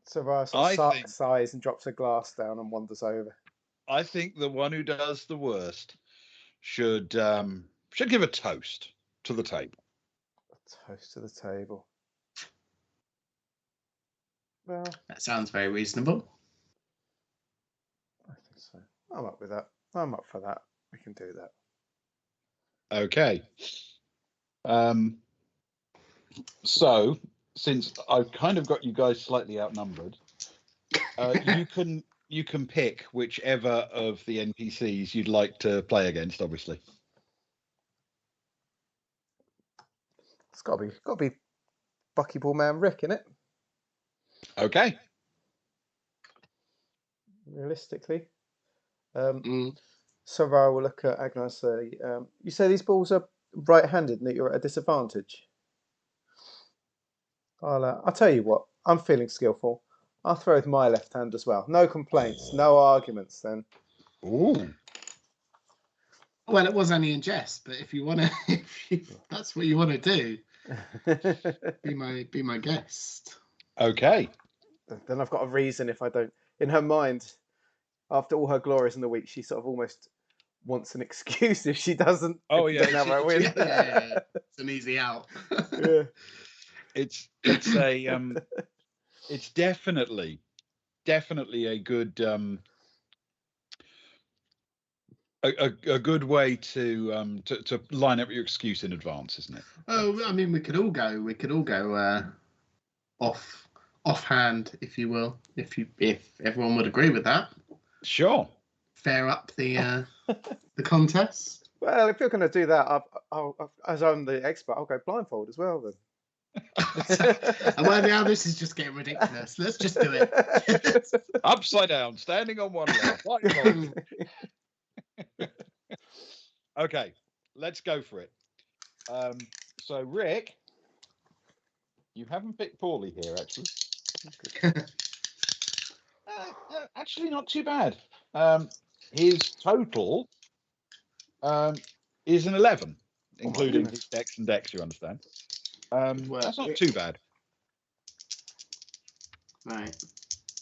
Soraya sighs and drops her glass down and wanders over. I think the one who does the worst should give a toast to the table. A toast to the table. Well, that sounds very reasonable. I think so. I'm up with that. I'm up for that. We can do that. Okay. So, since I've kind of got you guys slightly outnumbered, you can pick whichever of the NPCs you'd like to play against. Obviously, it's got to be Buckyball Man Rick, innit? Okay. Realistically, Soraya will look at Agnar and say, "You say these balls are right-handed and that you're at a disadvantage." I'll tell you what. I'm feeling skillful. I'll throw with my left hand as well. No complaints, no arguments. Then. Ooh. Well, it was only in jest, but if you want to, if that's what you want to do, be my guest. Okay. Then I've got a reason if I don't. In her mind, after all her glories in the week, she sort of almost wants an excuse if she doesn't. Oh yeah, have her win. Yeah. It's an easy out. Yeah. It's it's definitely a good a good way to line up your excuse in advance, isn't it? Oh, I mean, we could all go offhand, if you will, if everyone would agree with that. Sure. Fair up the contest. Well, if you're going to do that, I'll, as I'm the expert, I'll go blindfold as well then. Well, now this is just getting ridiculous. Let's just do it. Upside down, standing on one leg. Okay, let's go for it. So, Rick, you haven't picked poorly here, actually. Actually, not too bad. His total is an 11, including his dex and dex, you understand. That's not too bad. Right.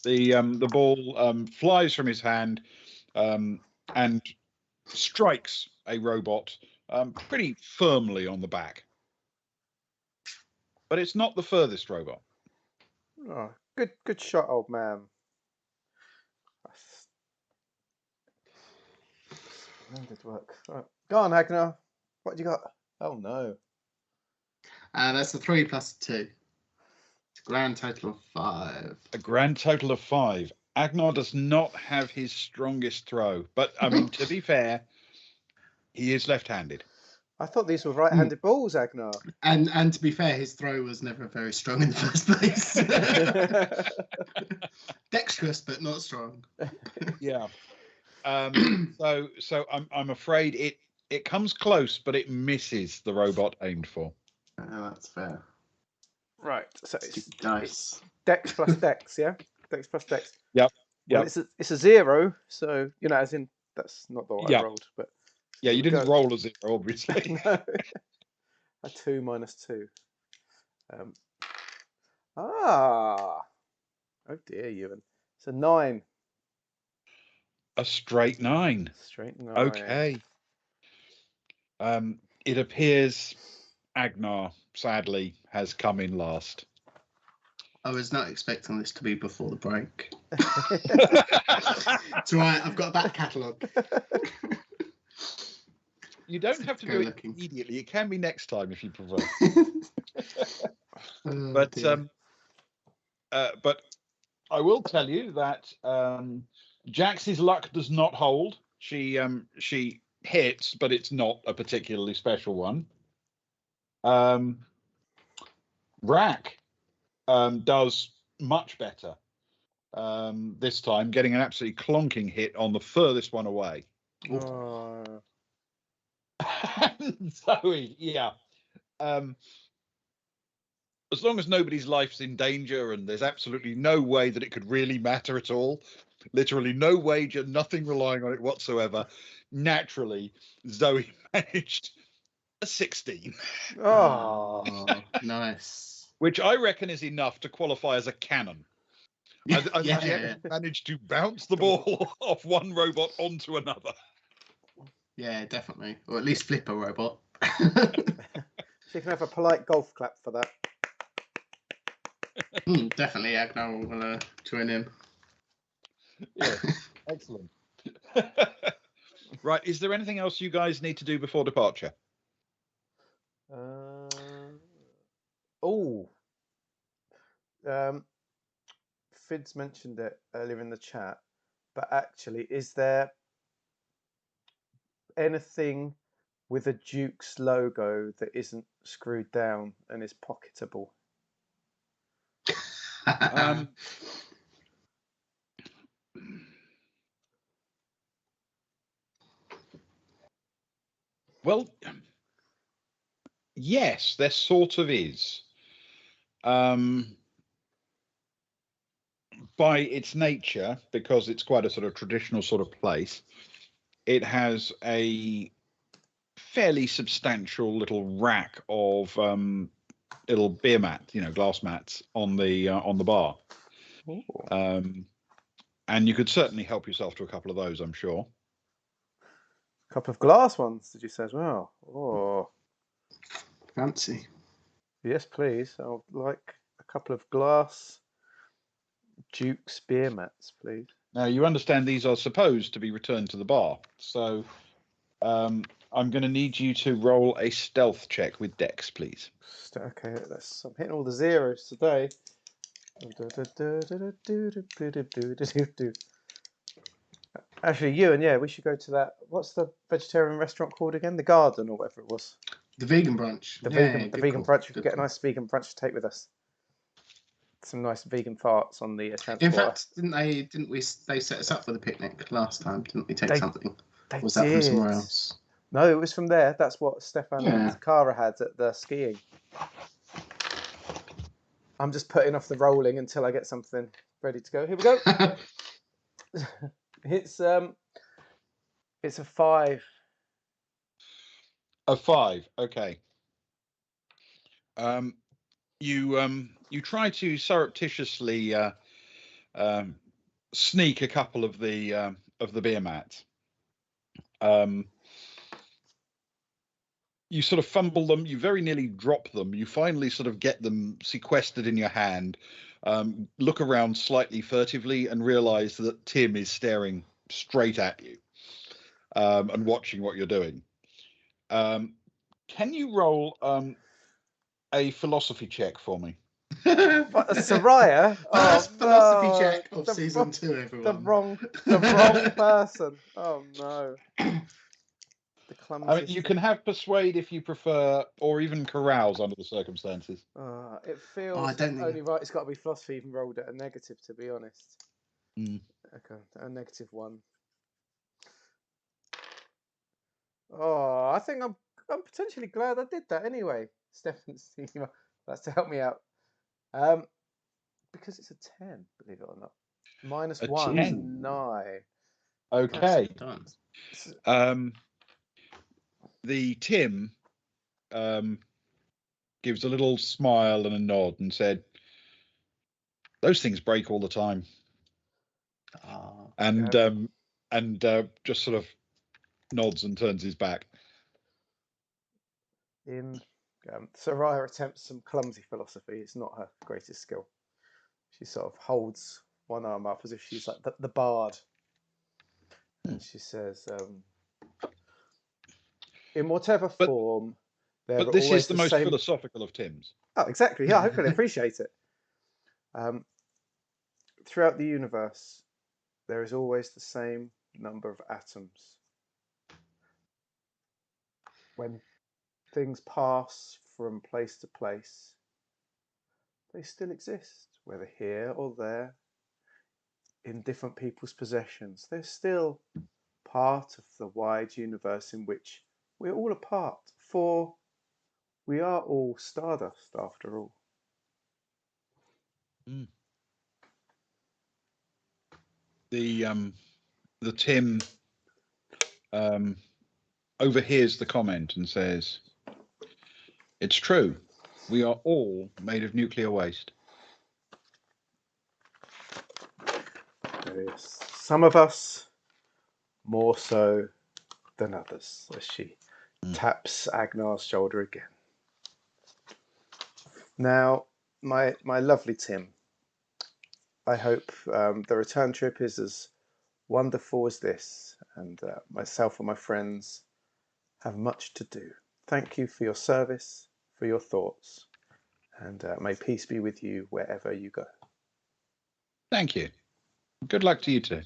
The ball flies from his hand and strikes a robot pretty firmly on the back. But it's not the furthest robot. Oh, good shot, old man. Splendid work. Right. Go on, Agnar. What do you got? Oh no. That's a 3 plus 2. It's a grand total of 5. A grand total of 5. Agnar does not have his strongest throw, but I mean, to be fair, he is left-handed. I thought these were right-handed balls, Agnar. And to be fair, his throw was never very strong in the first place. Dexterous, but not strong. Yeah. So I'm afraid it comes close, but it misses the robot aimed for. Oh, that's fair. Right. So it's dice. Dex plus Dex, yeah? Dex plus Dex. Yep. Well, it's a 0, so as in that's not the one I rolled, but yeah, you didn't roll a 0, obviously. No. A 2 minus 2. Oh dear, Ewan. It's a 9. A straight 9. Straight 9. Okay. It appears Agnar, sadly, has come in last. I was not expecting this to be before the break. It's all right. I've got a back catalogue. You don't have to Go do it looking. immediately. It can be next time if you prefer. Oh, But dear. but I will tell you that Jax's luck does not hold. She hits, but it's not a particularly special one. Rack does much better this time, getting an absolutely clonking hit on the furthest one away. Oh. Zoe, yeah. As long as nobody's life's in danger and there's absolutely no way that it could really matter at all, literally no wager, nothing relying on it whatsoever, naturally, Zoe managed a 16. Oh. Nice. Which I reckon is enough to qualify as a cannon. I Yeah. managed to bounce the ball off one robot onto another. Yeah, definitely. Or at least flip a robot. She can have a polite golf clap for that. Definitely, Agnar will join in. Yeah, excellent. Right, is there anything else you guys need to do before departure? Fid's mentioned it earlier in the chat, but actually, is there anything with a Duke's logo that isn't screwed down and is pocketable? Well, yes, there sort of is. By its nature, because it's quite a sort of traditional sort of place, it has a fairly substantial little rack of little beer mat, glass mats on the bar. And you could certainly help yourself to a couple of those, I'm sure. A couple of glass ones, did you say as well? Oh, Fancy. yes, please. I would like a couple of glass Duke's beer mats, please. Now, you understand these are supposed to be returned to the bar, so I'm going to need you to roll a stealth check with Dex, please. Okay, I'm hitting all the zeros today. Actually, Ewan, yeah, we should go to that. What's the vegetarian restaurant called again? The Garden or whatever it was. The vegan brunch. The Yeah, vegan call. brunch. We could get a nice vegan brunch to take with us. Some nice vegan farts on the transporter. In fact, they set us up with a picnic last time? Didn't we take something? They was that from somewhere else? No, it was from there. That's what Stefan and Cara had at the skiing. I'm just putting off the rolling until I get something ready to go. Here we go. It's a 5. A 5, okay. You try to surreptitiously sneak a couple of the beer mats. You sort of fumble them. You very nearly drop them. You finally sort of get them sequestered in your hand. Look around slightly furtively and realize that Tim is staring straight at you and watching what you're doing. Can you roll a philosophy check for me? What, a Soraya? First philosophy check of season 2, everyone. The wrong person. Oh no. The clumsy. I mean, you can have persuade if you prefer, or even carouse under the circumstances. It feels only right. It's got to be philosophy. Even rolled at a negative, to be honest. Okay, a -1. Oh, I think I'm potentially glad I did that anyway. Stefan's thinking that's to help me out. Because it's a 10, believe it or not. -1, 10. 9. Okay. The Tim gives a little smile and a nod and said, "Those things break all the time." And just sort of nods and turns his back. In Soraya attempts some clumsy philosophy. It's not her greatest skill. She sort of holds one arm up as if she's like the bard. And she says, in whatever form, there But are this always is the the most same... philosophical of Tims. Oh, exactly. Yeah, I hopefully appreciate it. Throughout the universe, there is always the same number of atoms. When things pass from place to place, they still exist, whether here or there, in different people's possessions. They're still part of the wide universe in which we're all a part, for we are all stardust after all. The Tim overhears the comment and says, "It's true. We are all made of nuclear waste." There is some of us more so than others, as she taps Agnar's shoulder again. Now, my lovely Tim, I hope the return trip is as wonderful as this, and myself and my friends have much to do. Thank you for your service, for your thoughts, and may peace be with you wherever you go. Thank you. Good luck to you too.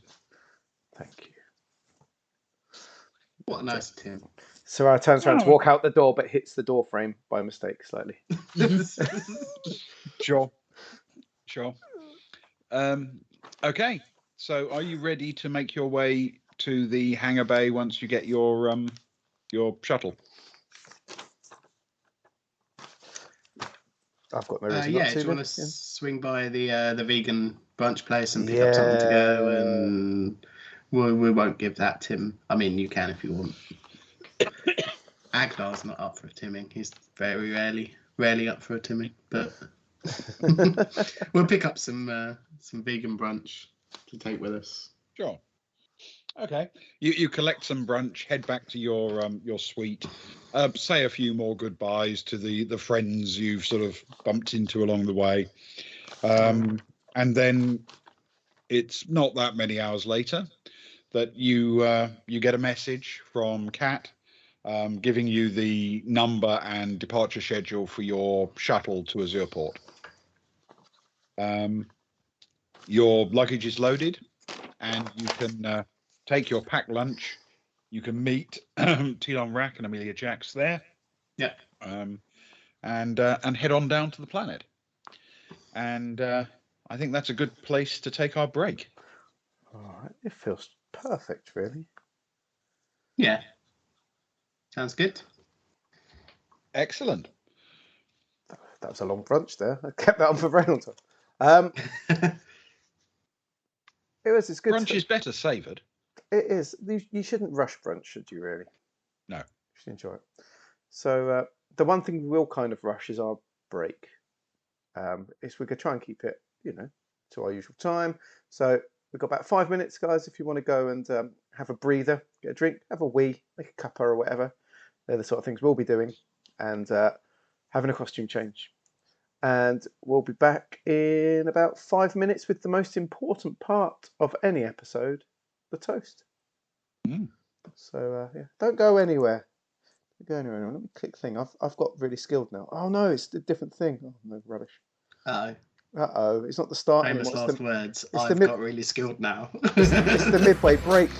Thank you. What a nice Tim. Soraya turns around to walk out the door, but hits the door frame by mistake slightly. Sure. Okay. So, are you ready to make your way to the hangar bay once you get your shuttle? I've got no reason Yeah, not to. do you want to Yeah. swing by the vegan brunch place and pick up something to go? And we won't give that Tim. I mean, you can if you want. Agnar's not up for a timming. He's very rarely up for a timming. But we'll pick up some vegan brunch to take with us. Sure. Okay. You collect some brunch, head back to your suite, say a few more goodbyes to the friends you've sort of bumped into along the way, and then it's not that many hours later that you get a message from Kat giving you the number and departure schedule for your shuttle to Azurport. Your luggage is loaded, and you can take your packed lunch. You can meet Tilon Rack and Amelia Jax there. Yeah. And head on down to the planet. And I think that's a good place to take our break. All right. It feels perfect, really. Yeah. Sounds good. Excellent. That was a long brunch there. I kept that on for a very long time. It's good. Brunch is better savoured. It is. You shouldn't rush brunch, should you, really? No. You should enjoy it. So the one thing we will kind of rush is our break. We could try and keep it, to our usual time. So we've got about 5 minutes, guys, if you want to go and have a breather, get a drink, have a wee, make a cuppa or whatever. They're the sort of things we'll be doing. And having a costume change. And we'll be back in about 5 minutes with the most important part of any episode, the toast. So don't go anywhere. Let me click thing. I've got really skilled now. Oh no, it's a different thing. Oh no, rubbish. Uh-oh, it's not the start. Famous last words. It's I've got really skilled now. It's the midway break.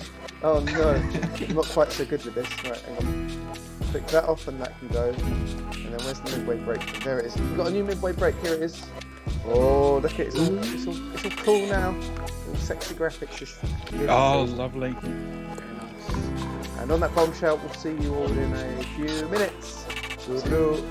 Oh no, I'm not quite so good with this. Right, hang on. Click that off and that can go. And then where's the midway break? There it is. We've got a new midway break. Here it is. Oh, look at it. It's all cool now. All sexy graphics. Just lovely. And on that bombshell, we'll see you all in a few minutes. Toodaloo.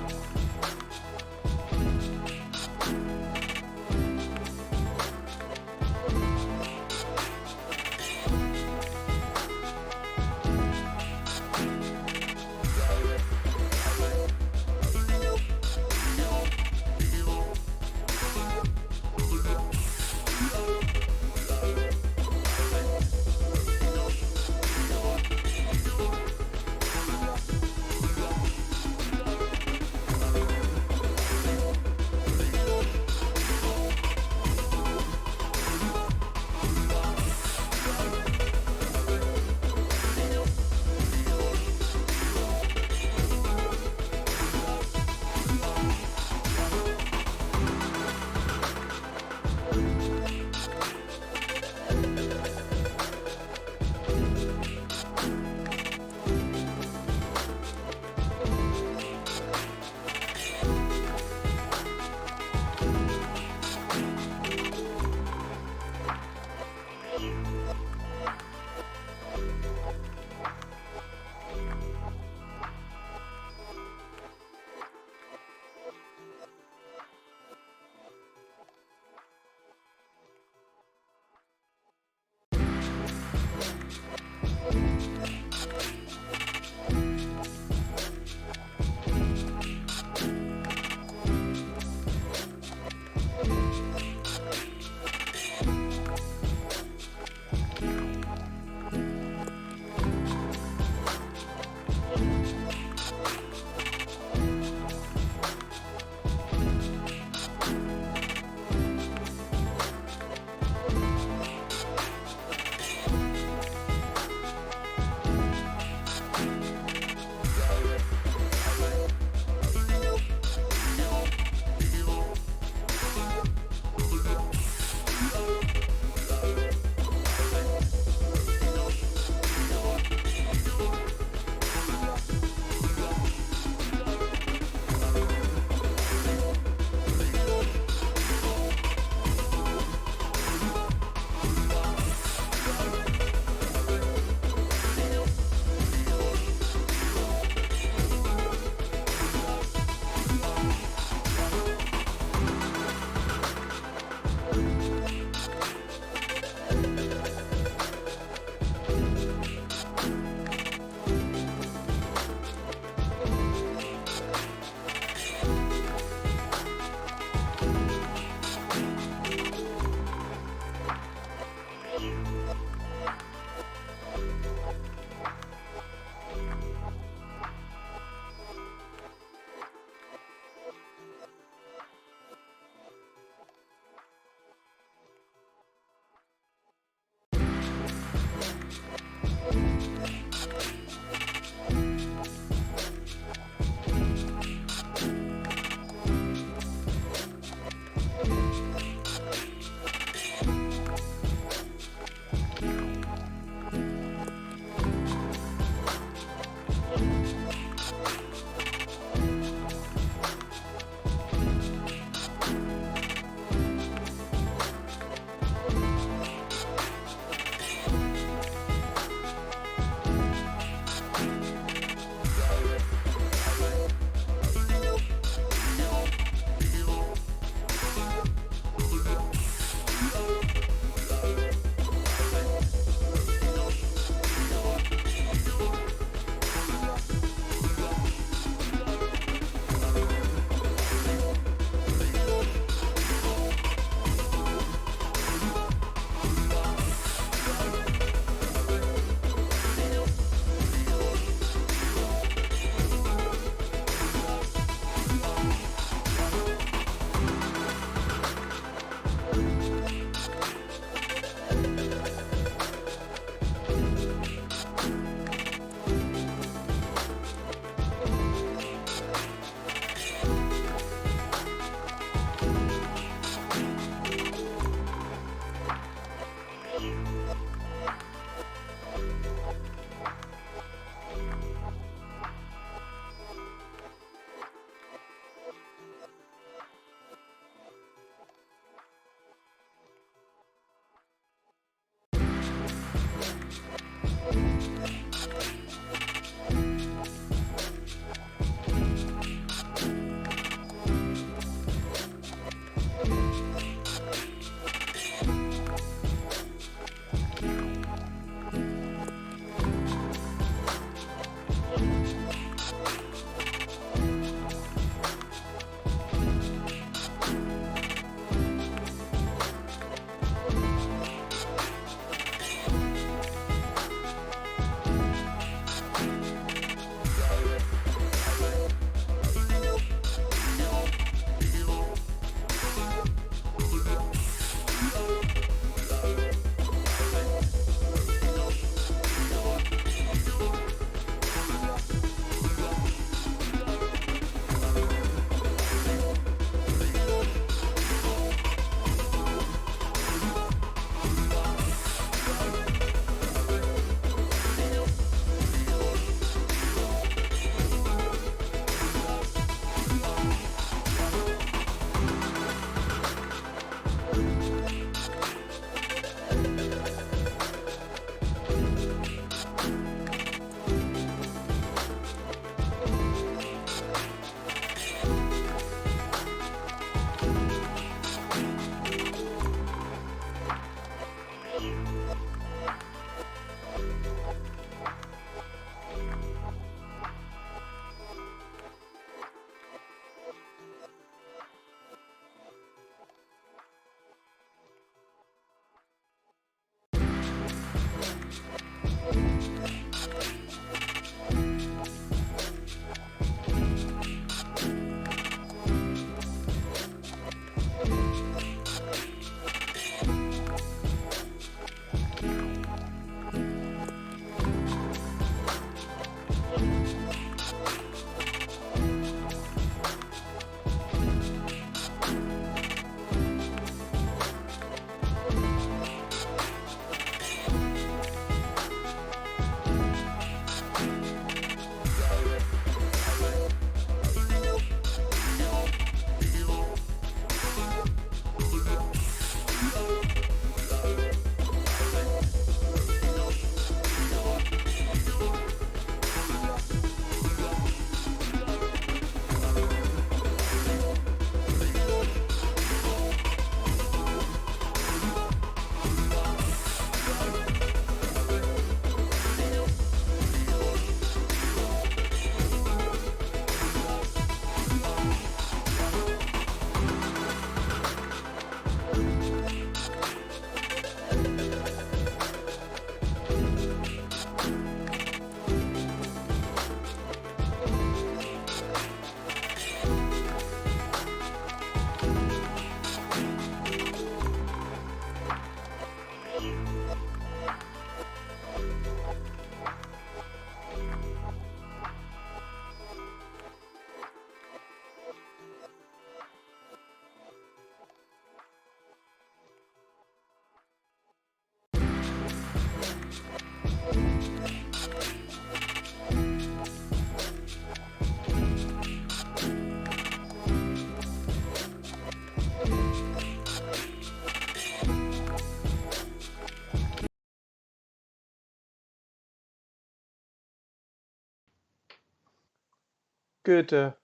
Good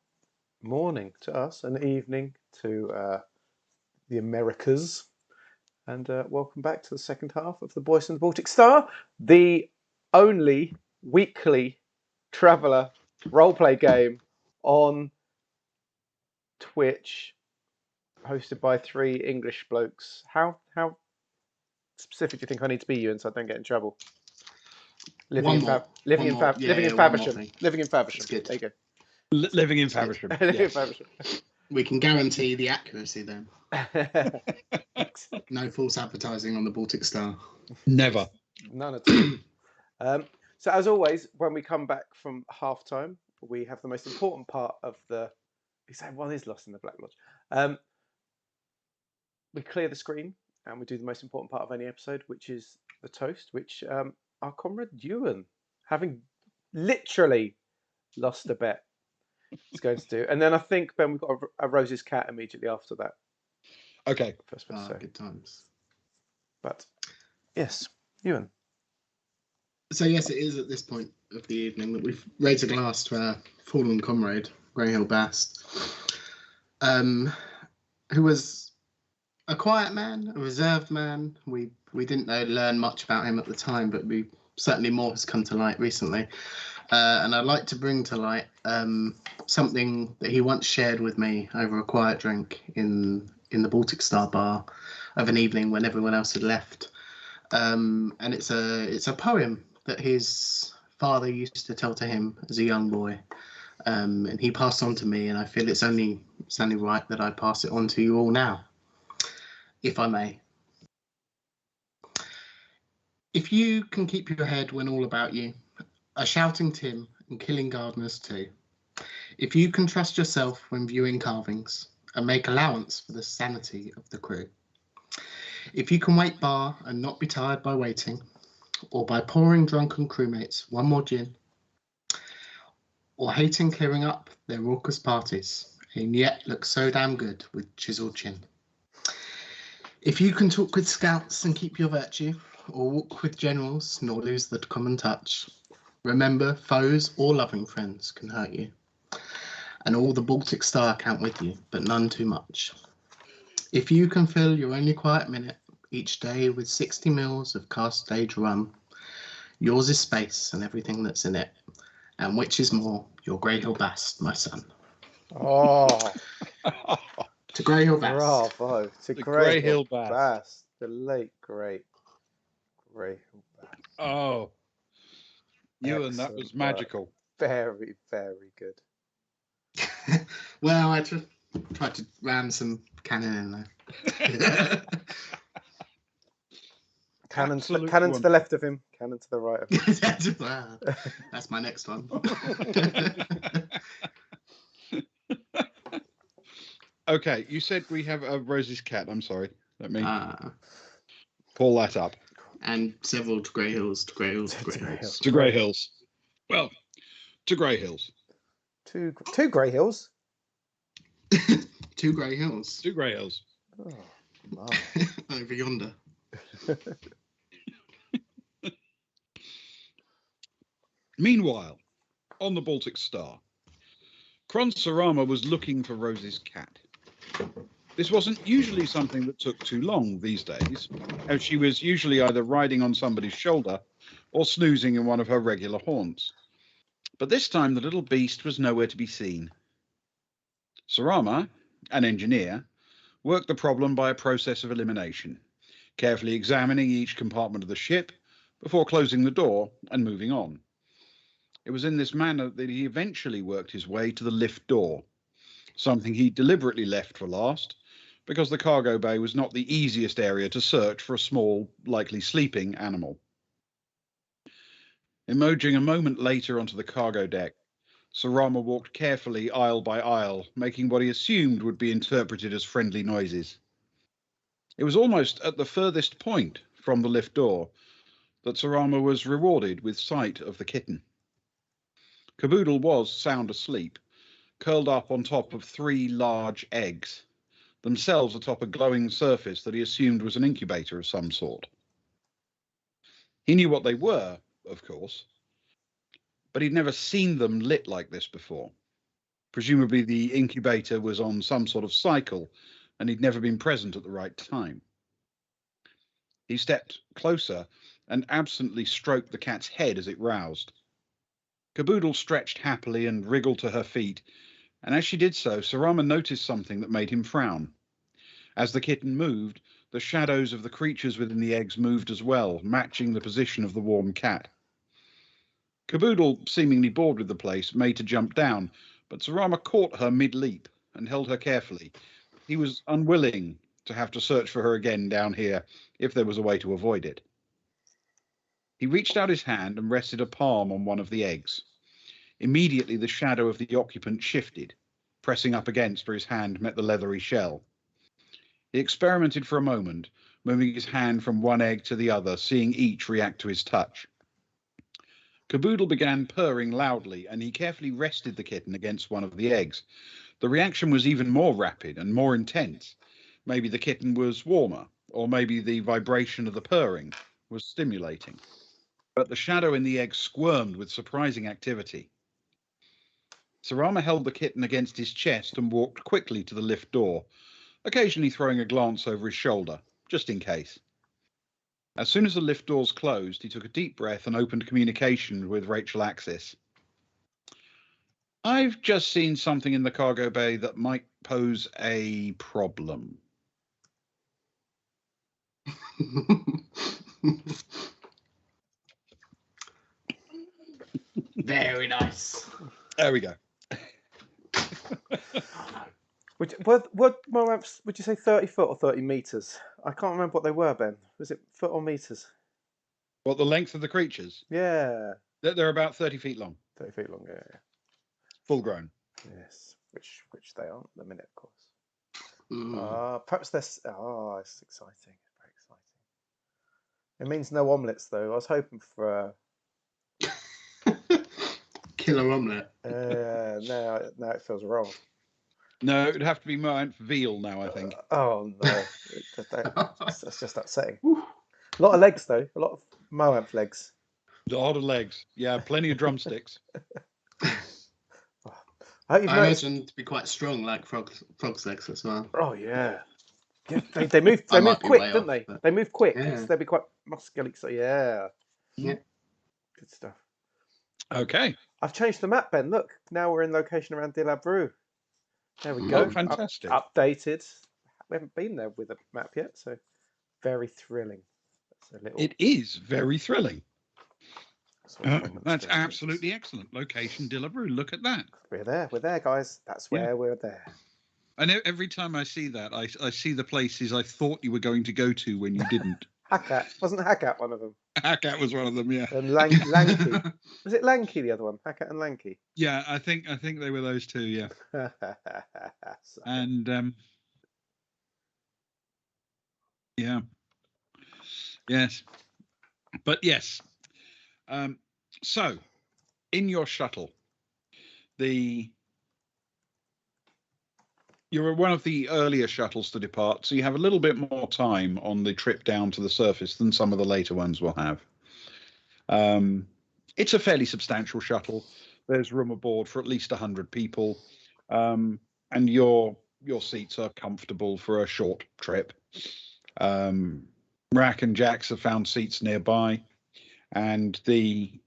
morning to us, and evening to the Americas, and welcome back to the second half of the Boys and the Baltic Star, the only weekly traveller roleplay game on Twitch, hosted by three English blokes. How specific do you think I need to be, Ewan, so I don't get in trouble? Living One in more. living in one more Faversham. thing. Living in Faversham. That's good. There you go. Living in That's good. Faversham. Living in Yes. Faversham. We can guarantee the accuracy then. No false advertising on the Baltic Star. Never. None at all. So as always, when we come back from halftime, we have the most important part of the. One is lost in the Black Lodge. We clear the screen and we do the most important part of any episode, which is the toast, which our comrade Ewan, having literally lost a bet, is going to do. And then I think, Ben, we've got a Rose's cat immediately after that. Okay. First bit to say. Good times. But yes, Ewan. So yes, it is at this point of the evening that we've raised a glass to our fallen comrade, Greyhill Bast, who was a quiet man, a reserved man. We didn't learn much about him at the time, but certainly more has come to light recently. And I'd like to bring to light something that he once shared with me over a quiet drink in the Baltic Star bar of an evening when everyone else had left. And it's a poem that his father used to tell to him as a young boy, and he passed on to me, and I feel it's only right that I pass it on to you all now, if I may. If you can keep your head when all about you are shouting Tim and killing gardeners too, if you can trust yourself when viewing carvings and make allowance for the sanity of the crew, if you can wait bar and not be tired by waiting, or by pouring drunken crewmates one more gin, or hating clearing up their raucous parties, and yet look so damn good with chiselled chin. If you can talk with scouts and keep your virtue, or walk with generals nor lose the common touch, remember foes or loving friends can hurt you, and all the Baltic Star count with you, but none too much. If you can fill your only quiet minute each day with 60 mils of cast stage rum, yours is space and everything that's in it, and which is more, your Greyhill Bast, my son. Oh, To Greyhill Bast. bravo to The Greyhill Greyhill Bast. Bast, the late great Greyhill Bast. Oh. Ewan, that Excellent was work. magical. Very, very good. Well, I tried to ram some cannon in there. Cannon Absolute to the wonder. left of him, cannon to the right of him. Wow, that's my next one. Okay, you said we have a Rose's cat. I'm sorry. Let me Ah, pull that up. and several to Grey Hills, to Grey Hills, to Grey Grey Hills. Hills. To Grey Hills. Well, to Grey Hills. Two Greyhills. Two Grey Hills. To Grey Hills. Oh, my. Over yonder. Meanwhile, on the Baltic Star, Kronsorama was looking for Rose's cat. This wasn't usually something that took too long these days, as she was usually either riding on somebody's shoulder or snoozing in one of her regular haunts. But this time the little beast was nowhere to be seen. Sarama, an engineer, worked the problem by a process of elimination, carefully examining each compartment of the ship before closing the door and moving on. It was in this manner that he eventually worked his way to the lift door, something he deliberately left for last, because the cargo bay was not the easiest area to search for a small, likely sleeping animal. Emerging a moment later onto the cargo deck, Sarama walked carefully aisle by aisle, making what he assumed would be interpreted as friendly noises. It was almost at the furthest point from the lift door that Sarama was rewarded with sight of the kitten. Caboodle was sound asleep, curled up on top of 3 large eggs, themselves atop a glowing surface that he assumed was an incubator of some sort. He knew what they were, of course, but he'd never seen them lit like this before. Presumably the incubator was on some sort of cycle and he'd never been present at the right time. He stepped closer and absently stroked the cat's head as it roused. Caboodle stretched happily and wriggled to her feet, and as she did so, Sarama noticed something that made him frown. As the kitten moved, the shadows of the creatures within the eggs moved as well, matching the position of the warm cat. Caboodle, seemingly bored with the place, made to jump down, but Sarama caught her mid-leap and held her carefully. He was unwilling to have to search for her again down here, if there was a way to avoid it. He reached out his hand and rested a palm on one of the eggs. Immediately, the shadow of the occupant shifted, pressing up against where his hand met the leathery shell. He experimented for a moment, moving his hand from one egg to the other, seeing each react to his touch. Caboodle began purring loudly, and he carefully rested the kitten against one of the eggs. The reaction was even more rapid and more intense. Maybe the kitten was warmer, or maybe the vibration of the purring was stimulating. But the shadow in the egg squirmed with surprising activity. Sarama held the kitten against his chest and walked quickly to the lift door, occasionally throwing a glance over his shoulder, just in case. As soon as the lift doors closed, he took a deep breath and opened communication with Rachel Axis. I've just seen something in the cargo bay that might pose a problem. Very nice. There we go. What Moabs would you say, 30 foot or 30 metres? I can't remember what they were, Ben. Was it foot or metres? What, the length of the creatures? Yeah. They're about 30 feet long. 30 feet long, yeah. Full grown. Yes, which they aren't at the minute, of course. Mm. Perhaps it's exciting. Very exciting. It means no omelettes, though. I was hoping for Killer omelette. now it feels wrong. No, it'd have to be Moant veal now, I think. Oh no, that's just upsetting. A lot of legs, though. A lot of Moab legs. A lot of legs. Yeah, plenty of drumsticks. I hope you've I noticed. imagine to be quite strong, like frog's legs as well. Oh yeah. Yeah, they move. I They might move be quick, way don't off, they? but- They move quick. Yeah. So they'll be quite muscular. So yeah. Yeah. Good stuff. Okay. I've changed the map, Ben. Look, now we're in location around Dilub Rou. There we go. Oh, fantastic. Updated. We haven't been there with a map yet, so very thrilling. That's a little. It is very thrilling. sort of That's demonstration. absolutely excellent. Location Dilub Rou. Look at that. We're there, guys. That's Yeah. where we're there. And every time I see that, I see the places I thought you were going to go to when you didn't. Hackett. Wasn't Hackett one of them? Hackett was one of them, yeah. And Lanky. Was it Lanky, the other one? Hackett and Lanky? Yeah, I think they were those two, yeah. And yeah. Yes. But yes. So in your shuttle, you're one of the earlier shuttles to depart, so you have a little bit more time on the trip down to the surface than some of the later ones will have. It's a fairly substantial shuttle. There's room aboard for at least 100 people, and your seats are comfortable for a short trip. Rack and Jax have found seats nearby, and the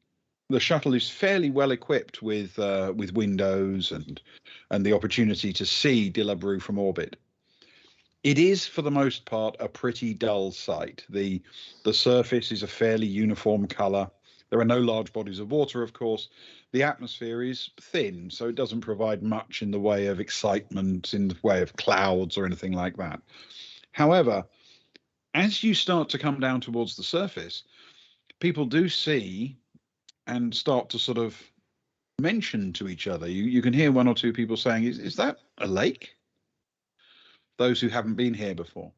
shuttle is fairly well equipped with windows and the opportunity to see Dilub Rou from orbit. It is, for the most part, a pretty dull sight. The surface is a fairly uniform colour. There are no large bodies of water, of course. The atmosphere is thin, so it doesn't provide much in the way of excitement, in the way of clouds or anything like that. However, as you start to come down towards the surface, people do see and start to sort of mention to each other. You can hear one or two people saying, is that a lake? Those who haven't been here before.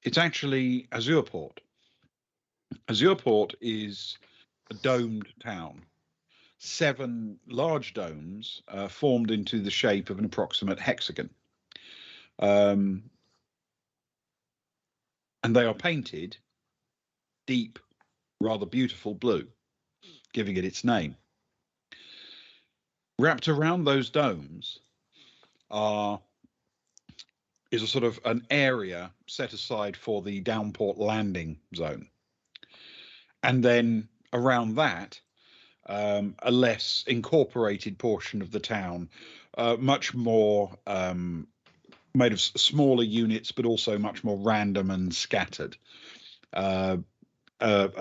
It's actually Azurport. Azurport is a domed town. 7 large domes formed into the shape of an approximate hexagon. And they are painted deep, rather beautiful blue, giving it its name. Wrapped around those domes is a sort of an area set aside for the downport landing zone. And then around that, a less incorporated portion of the town, much more made of smaller units, but also much more random and scattered. A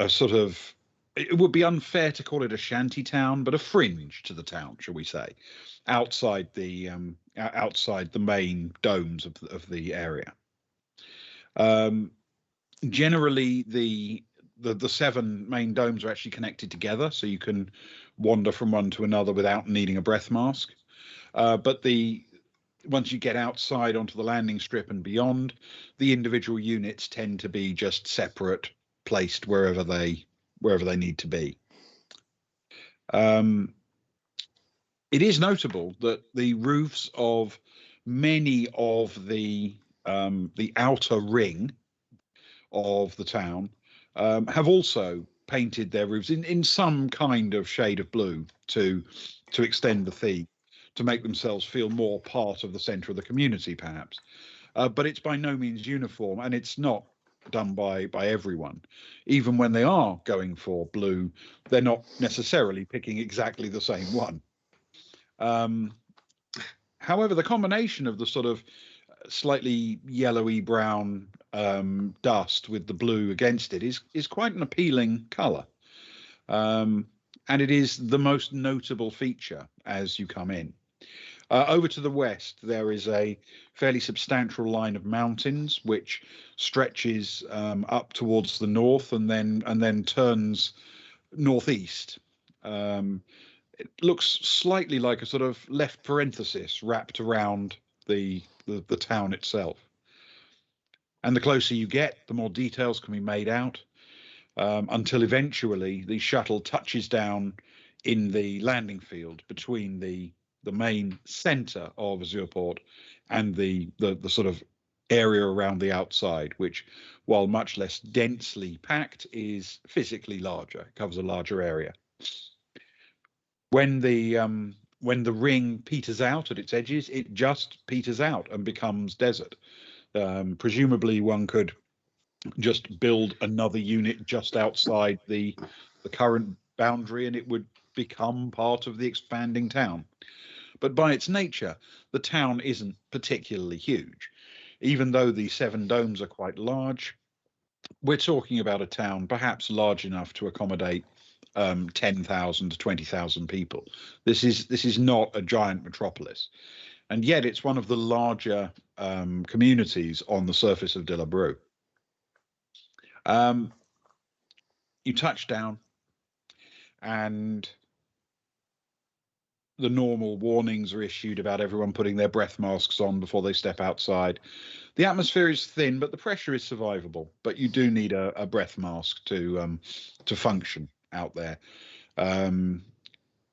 sort of, it would be unfair to call it a shanty town, but a fringe to the town, shall we say, outside the main domes of the area. Generally, the 7 main domes are actually connected together, so you can wander from one to another without needing a breath mask. But once you get outside onto the landing strip and beyond, the individual units tend to be just separate, placed wherever they need to be. It is notable that the roofs of many of the outer ring of the town have also painted their roofs in some kind of shade of blue to extend the theme, to make themselves feel more part of the centre of the community, perhaps. But it's by no means uniform, and it's not done by everyone. Even when they are going for blue, they're not necessarily picking exactly the same one. However, the combination of the sort of slightly yellowy brown dust with the blue against it is quite an appealing colour, and it is the most notable feature as you come in. Over to the west, there is a fairly substantial line of mountains which stretches up towards the north and then turns northeast. It looks slightly like a sort of left parenthesis wrapped around the town itself. And the closer you get, the more details can be made out, until eventually the shuttle touches down in the landing field between the main centre of Azureport and the sort of area around the outside, which, while much less densely packed, is physically larger. It covers a larger area. When the ring peters out at its edges, it just peters out and becomes desert. Presumably, one could just build another unit just outside the current boundary, and it would become part of the expanding town. But by its nature, the town isn't particularly huge. Even though the 7 domes are quite large, we're talking about a town perhaps large enough to accommodate 10,000 to 20,000 people. This is not a giant metropolis, and yet it's one of the larger communities on the surface of Dilub Rou. You touch down, and the normal warnings are issued about everyone putting their breath masks on before they step outside. The atmosphere is thin, but the pressure is survivable. But you do need a breath mask to function out there.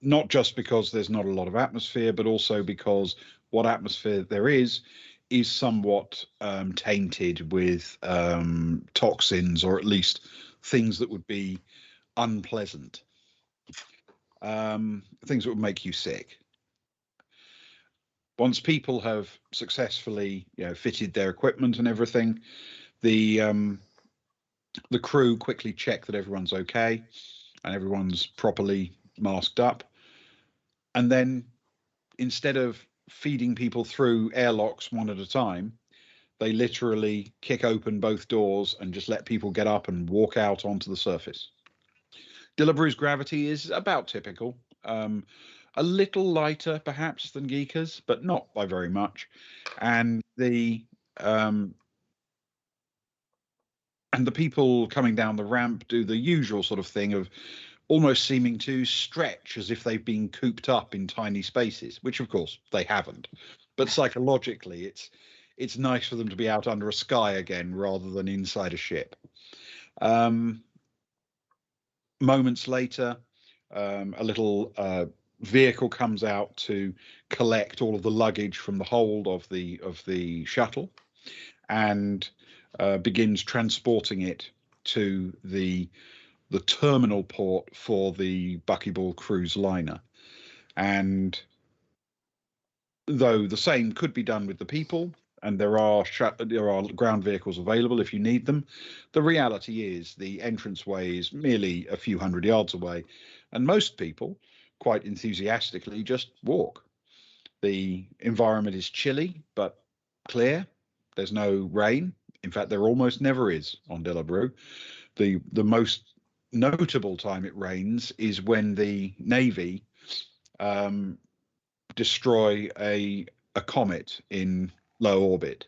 Not just because there's not a lot of atmosphere, but also because what atmosphere there is somewhat tainted with toxins, or at least things that would be unpleasant. Things that would make you sick. Once people have successfully, fitted their equipment and everything, the crew quickly check that everyone's okay and everyone's properly masked up. And then, instead of feeding people through airlocks one at a time, they literally kick open both doors and just let people get up and walk out onto the surface. Dilub Rou's gravity is about typical. A little lighter, perhaps, than Geeka's, but not by very much. And the people coming down the ramp do the usual sort of thing of almost seeming to stretch as if they've been cooped up in tiny spaces, which of course they haven't. But psychologically, it's nice for them to be out under a sky again rather than inside a ship. Moments later, a little vehicle comes out to collect all of the luggage from the hold of the shuttle, and begins transporting it to the terminal port for the Buckyball cruise liner. And though the same could be done with the people, and there are ground vehicles available if you need them. The reality is the entranceway is merely a few hundred yards away, and most people quite enthusiastically just walk. The environment is chilly but clear. There's no rain. In fact, there almost never is on Dilub Rou. The most notable time it rains is when the Navy destroy a comet in low orbit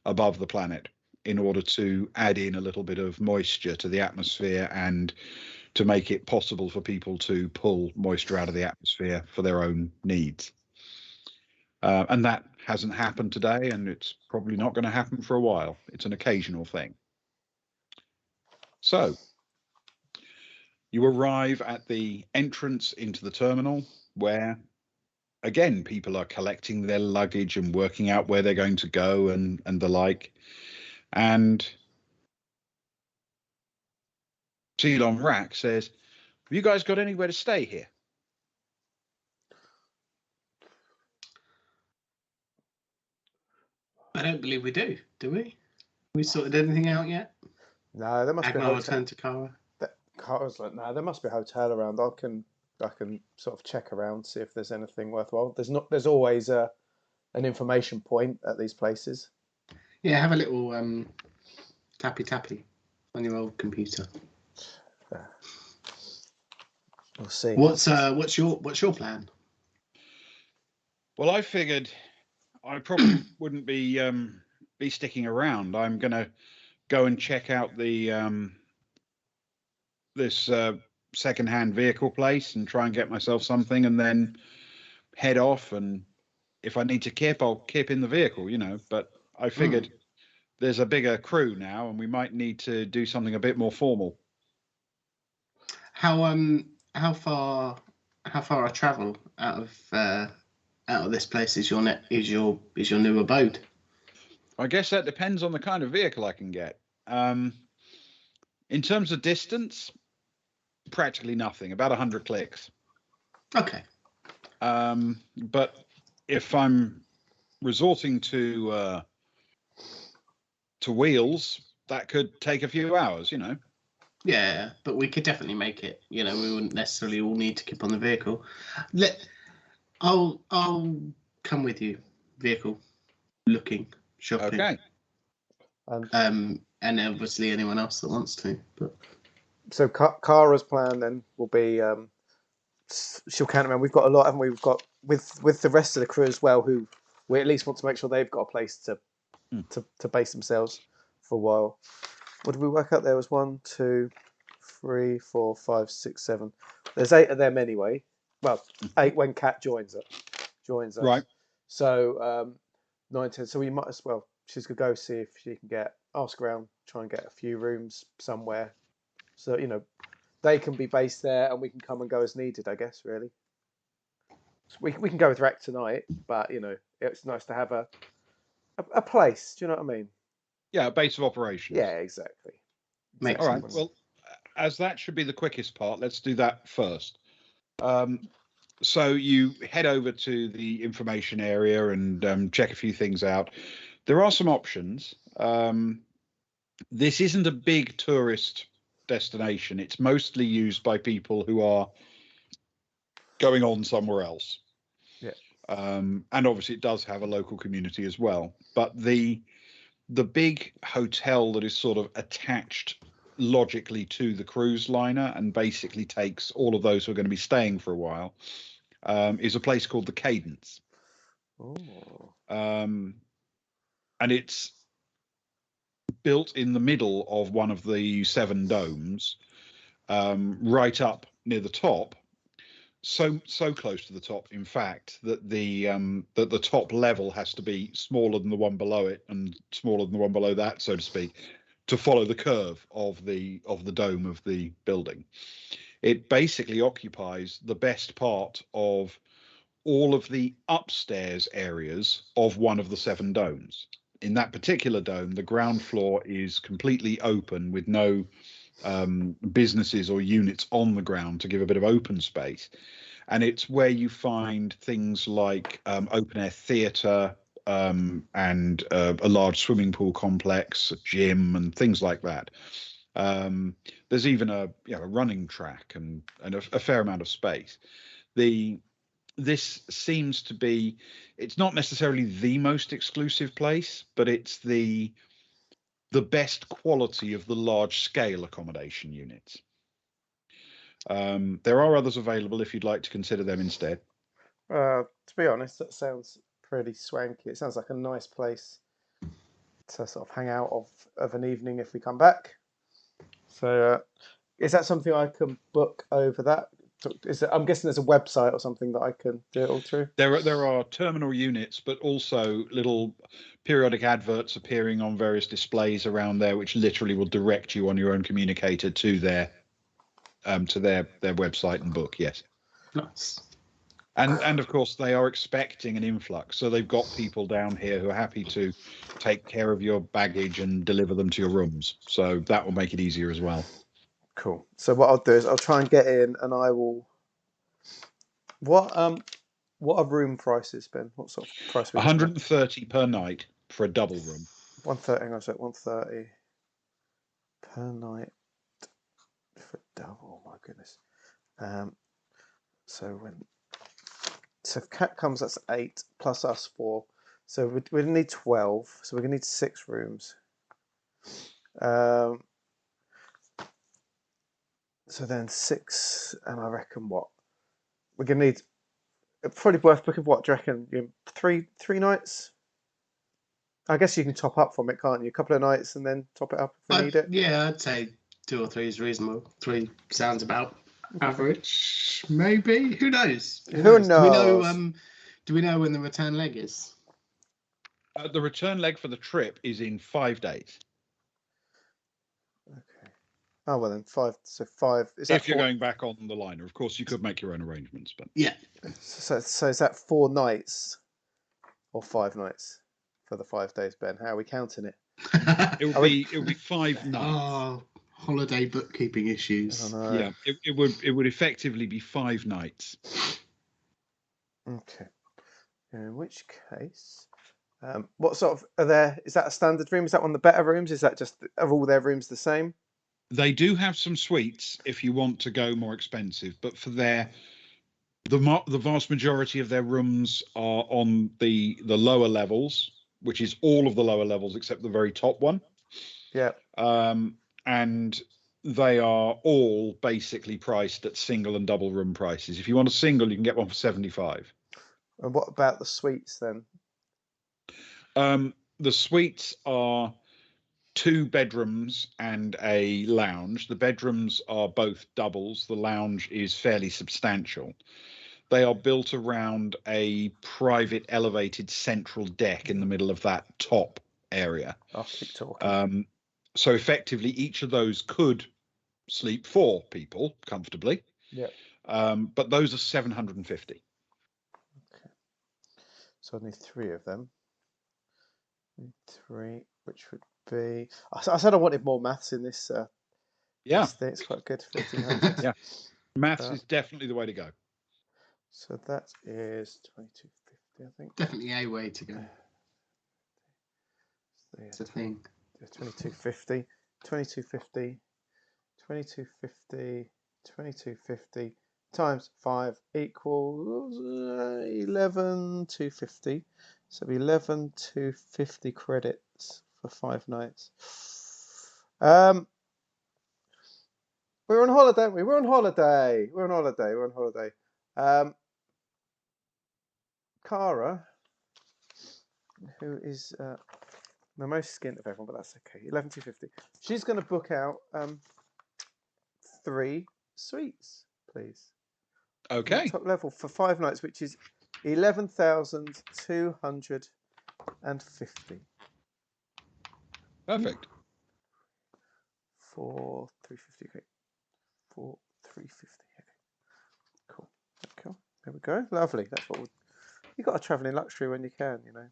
above the planet in order to add in a little bit of moisture to the atmosphere and to make it possible for people to pull moisture out of the atmosphere for their own needs. And that hasn't happened today, and it's probably not going to happen for a while. It's an occasional thing. So you arrive at the entrance into the terminal where, again, people are collecting their luggage and working out where they're going to go and the like. And Dilub Rou says, "Have you guys got anywhere to stay here?" I don't believe we do we? We sorted anything out yet? No, there must be a Agma will hotel. turn to Kara. Kara's like, no, there must be a hotel around. I can sort of check around, see if there's anything worthwhile. There's always an information point at these places. Yeah, have a little tappy on your old computer. We'll see. What's your plan? Well, I figured I probably wouldn't be sticking around. I'm going to go and check out the this second-hand vehicle place and try and get myself something, and then head off. And if I need to kip, I'll kip in the vehicle, But I figured there's a bigger crew now, and we might need to do something a bit more formal. How far a travel out of this place is your new abode? I guess that depends on the kind of vehicle I can get. In terms of distance, practically nothing, about 100 clicks. Okay. But if I'm resorting to wheels, that could take a few hours, Yeah, but we could definitely make it. We wouldn't necessarily all need to keep on the vehicle. I'll come with you. Vehicle looking, shopping. Okay. And obviously anyone else that wants to. But so Kara's plan then will be she'll count around. We've got a lot, haven't we? We've got with the rest of the crew as well, who we at least want to make sure they've got a place to base themselves for a while. What did we work out? There was 1, 2, 3, 4, 5, 6, 7. There's 8 of them anyway. Well, 8 when Kat joins us. Right. So 9, 10. So we might as well. She's gonna go see if she can ask around, try and get a few rooms somewhere, so they can be based there and we can come and go as needed. I guess really. So we can go with Rack tonight, but it's nice to have a place. Do you know what I mean? Yeah, a base of operations. Yeah, exactly. Makes All right. sense. Well, as that should be the quickest part, let's do that first. So you head over to the information area and check a few things out. There are some options. This isn't a big tourist destination. It's mostly used by people who are going on somewhere else. Yeah. And obviously it does have a local community as well. But the big hotel that is sort of attached logically to the cruise liner and basically takes all of those who are going to be staying for a while is a place called the Cadence. Oh. And it's built in the middle of one of the 7 domes, right up near the top. So close to the top, in fact, that the top level has to be smaller than the one below it and smaller than the one below that, so to speak, to follow the curve of the dome of the building. It basically occupies the best part of all of the upstairs areas of one of the 7 domes. In that particular dome, the ground floor is completely open with no businesses or units on the ground to give a bit of open space. and it's where you find things like open air theatre and a large swimming pool complex, a gym, and things like that. There's even a running track and a fair amount of space. This seems to be, it's not necessarily the most exclusive place, but it's the best quality of the large scale accommodation units. There are others available if you'd like to consider them instead. To be honest, that sounds pretty swanky. It sounds like a nice place to sort of hang out of an evening if we come back. So, is that something I can book over that? I'm guessing there's a website or something that I can do it all through. There are terminal units, but also little periodic adverts appearing on various displays around there, which literally will direct you on your own communicator to their website and book. Yes. Nice. And of course they are expecting an influx, so they've got people down here who are happy to take care of your baggage and deliver them to your rooms. So that will make it easier as well. Cool. So what I'll do is I'll try and get in, and I will. What are room prices, Ben? What sort of price? 130 per night for a double room. 130. Hang on a sec. 130 per night for double. Oh my goodness. So if Cat comes, that's 8 plus us 4. So we need 12. So we're gonna need 6 rooms. So then 6, and I reckon what we're gonna need. Probably worth booking. What do you reckon? 3 nights. I guess you can top up from it, can't you? A couple of nights and then top it up if we need it. Yeah, I'd say 2 or 3 is reasonable. 3 sounds about average, maybe. Who knows? Who knows? Do we know when the return leg is? The return leg for the trip is in 5 days. Okay. Oh well, then 5. So 5. Is that if you're going back on the liner, of course, you could make your own arrangements, but yeah. So is that 4 nights or 5 nights for the 5 days, Ben? How are we counting it? It would be 5 nights. Oh, holiday bookkeeping issues. Yeah, it would effectively be 5 nights. Okay. In which case, what sort of are there? Is that a standard room? Is that one of the better rooms? Is that just are all their rooms the same? They do have some suites if you want to go more expensive, but for the vast majority of their rooms are on the lower levels, which is all of the lower levels except the very top one. Yeah. And they are all basically priced at single and double room prices. If you want a single, you can get one for 75. And what about the suites then? The suites are 2 bedrooms and a lounge. The bedrooms are both doubles. The lounge is fairly substantial. They are built around a private elevated central deck in the middle of that top area. I'll keep talking. So effectively, each of those could sleep 4 people comfortably. Yeah. But those are 750. Okay. So I need 3 of them. 3, which would be. I said I wanted more maths in this. Yeah. This thing. It's quite good. 1500. Yeah. Maths is definitely the way to go. So that is 2250, I think. Definitely a way to go. So, It's a thing. 2250, 2250, 2250, 2250 times 5 equals 11,250. So 11,250 credits for 5 nights. We're on holiday, aren't we? We're on holiday. Cara, who is the most skint of everyone, but that's okay. 11,250. She's going to book out 3 suites, please. Okay. Top level for 5 nights, which is 11,250. Perfect. 4,350. Okay. 4,350. Okay. Cool. There we go. Lovely. That's what you got to travel in luxury when you can, you know.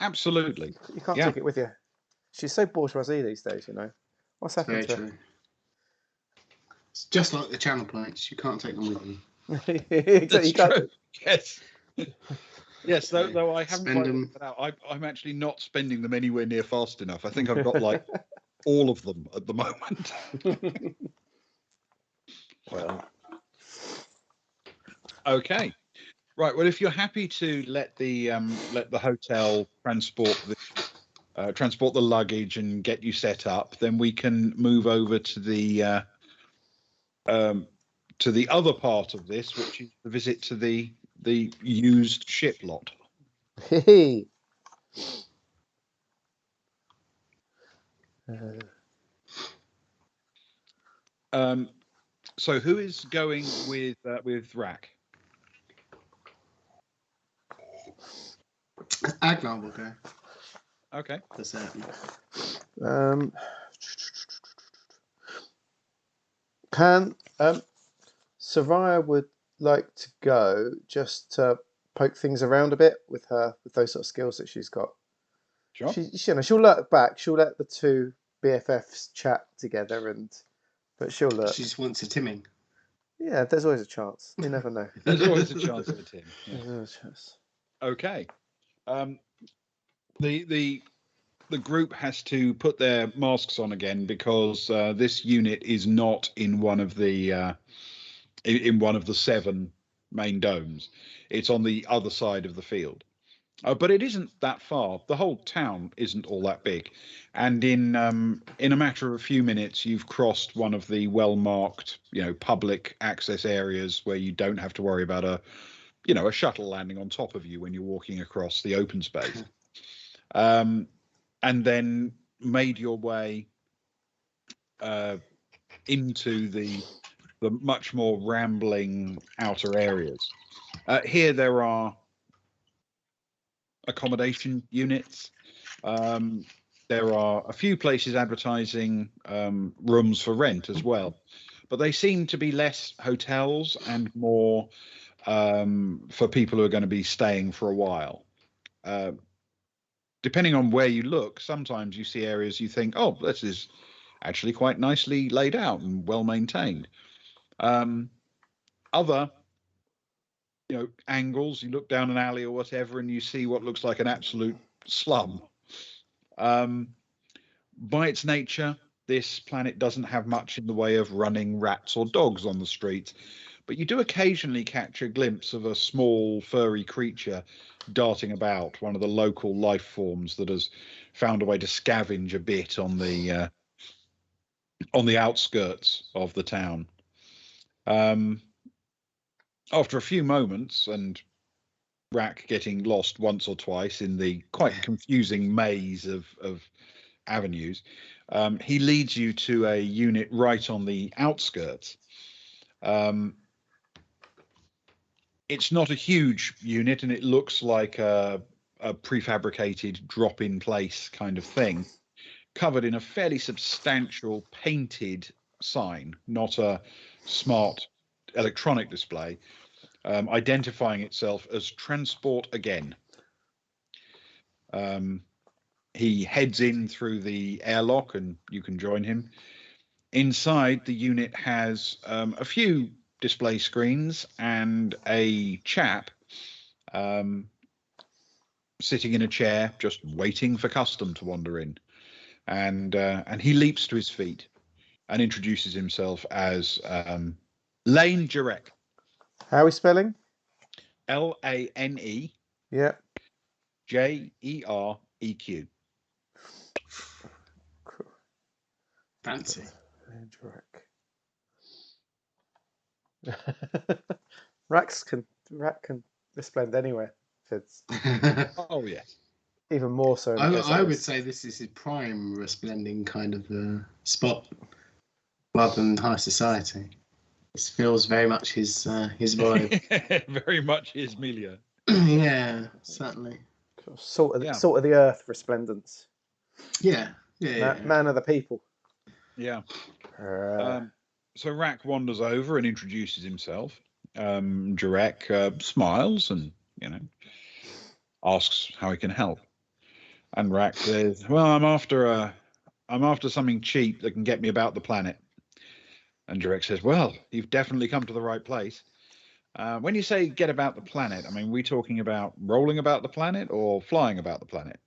Absolutely. You can't take it with you. She's so bourgeoisie these days, you know. What's happened to her? It's just like the channel plates. You can't take them with you. Exactly. That's You can't- true. Yes. Yes, though I haven't Spend quite them. worked that out. I'm actually not spending them anywhere near fast enough. I think I've got like all of them at the moment. Well, Okay. Right. Well, if you're happy to let the hotel transport the luggage and get you set up, then we can move over to the other part of this, which is the visit to the used ship lot. hey. So who is going with Rack? Agnar will go Okay. for certain. Can Soraya would like to go just to poke things around a bit with those sort of skills that she's got. Sure. She'll look back. She'll let the two BFFs chat together, but she'll look. She just wants a timming. Yeah, there's always a chance. You never know. There's always a chance of a Tim. Yeah. There's always a chance. Okay. The group has to put their masks on again because this unit is not in one of the in one of the 7 main domes. It's on the other side of the field. But it isn't that far. The whole town isn't all that big, and in a matter of a few minutes, you've crossed one of the well-marked, public access areas where you don't have to worry about a shuttle landing on top of you when you're walking across the open space. And then made your way into the much more rambling outer areas. Here there are accommodation units. There are a few places advertising rooms for rent as well, but they seem to be less hotels and more for people who are going to be staying for a while. Depending on where you look, sometimes you see areas you think, oh, this is actually quite nicely laid out and well maintained. Other angles, you look down an alley or whatever and you see what looks like an absolute slum. By its nature, this planet doesn't have much in the way of running rats or dogs on the streets, but you do occasionally catch a glimpse of a small furry creature darting about, one of the local life forms that has found a way to scavenge a bit on the outskirts of the town. After a few moments and Rack getting lost once or twice in the quite confusing maze of avenues, he leads you to a unit right on the outskirts. It's not a huge unit, and it looks like a prefabricated drop-in place kind of thing, covered in a fairly substantial painted sign, not a smart electronic display, identifying itself as Transport Again. He heads in through the airlock and you can join him. Inside, the unit has a few display screens and a chap sitting in a chair just waiting for custom to wander in. And he leaps to his feet and introduces himself as Lane Jurek. How are we spelling? Lane Yeah. Jereq. Cool. Fancy. Rack can resplend anywhere. It's Oh yes. even more so. I would say this is his prime resplending kind of spot, rather than high society. This feels very much his vibe. Very much his milieu. Yeah, certainly. Sort of the earth resplendence. Yeah. Man of the people. Yeah. So Rack wanders over and introduces himself. Jurek smiles and asks how he can help. And Rack says, "Well, I'm after something cheap that can get me about the planet." And Jurek says, "Well, you've definitely come to the right place. When you say get about the planet, I mean, we talking about rolling about the planet or flying about the planet?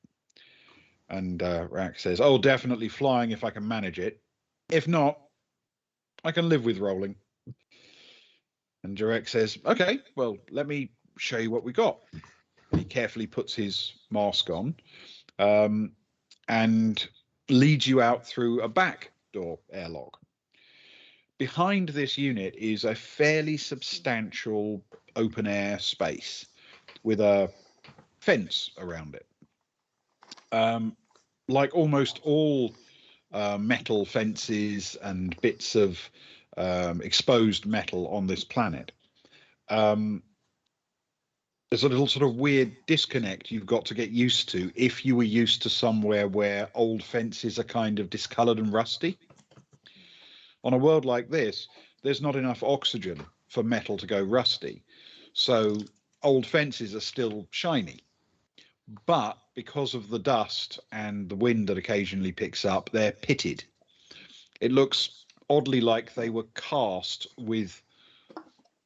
And Rack says, "Oh, definitely flying if I can manage it. If not, I can live with rolling." And Jarek says, "Okay, well, let me show you what we got." He carefully puts his mask on and leads you out through a back door airlock. Behind this unit is a fairly substantial open air space with a fence around it. Like almost all metal fences and bits of exposed metal on this planet, there's a little sort of weird disconnect you've got to get used to if you were used to somewhere where old fences are kind of discolored and rusty. On a world like this, there's not enough oxygen for metal to go rusty. So old fences are still shiny. But because of the dust and the wind that occasionally picks up, they're pitted. It looks oddly like they were cast with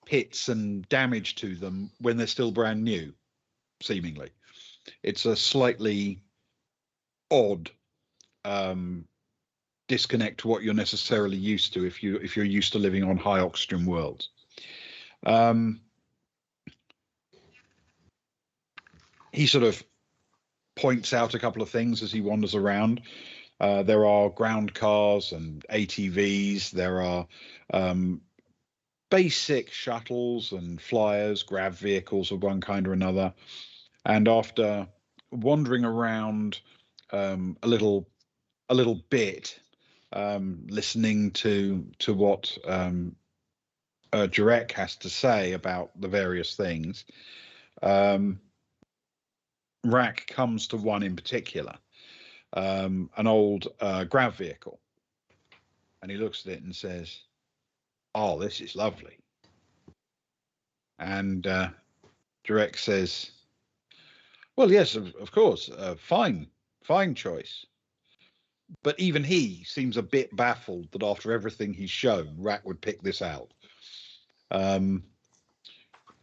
pits and damage to them when they're still brand new, seemingly. It's a slightly odd disconnect to what you're necessarily used to if you're used to living on high oxygen worlds. He sort of points out a couple of things as he wanders around. There are ground cars and ATVs. There are basic shuttles and flyers, grav vehicles of one kind or another. And after wandering around a little bit, listening to what Jarek has to say about the various things, Rack comes to one in particular, an old grav vehicle, and he looks at it and says, "Oh, this is lovely." And Jarek says, "Well, yes, of course, fine choice." But even he seems a bit baffled that after everything he's shown, Rack would pick this out.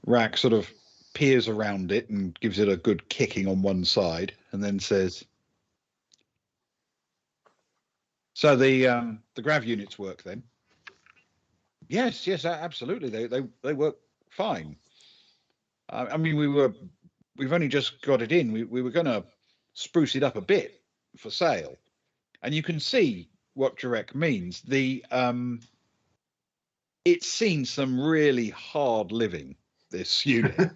Rack sort of peers around it and gives it a good kicking on one side, and then says, "So the grav units work then?" Yes, absolutely. They work fine. I mean, we've only just got it in. We were going to spruce it up a bit for sale, and you can see what Jarek means. It's seen some really hard living, this unit.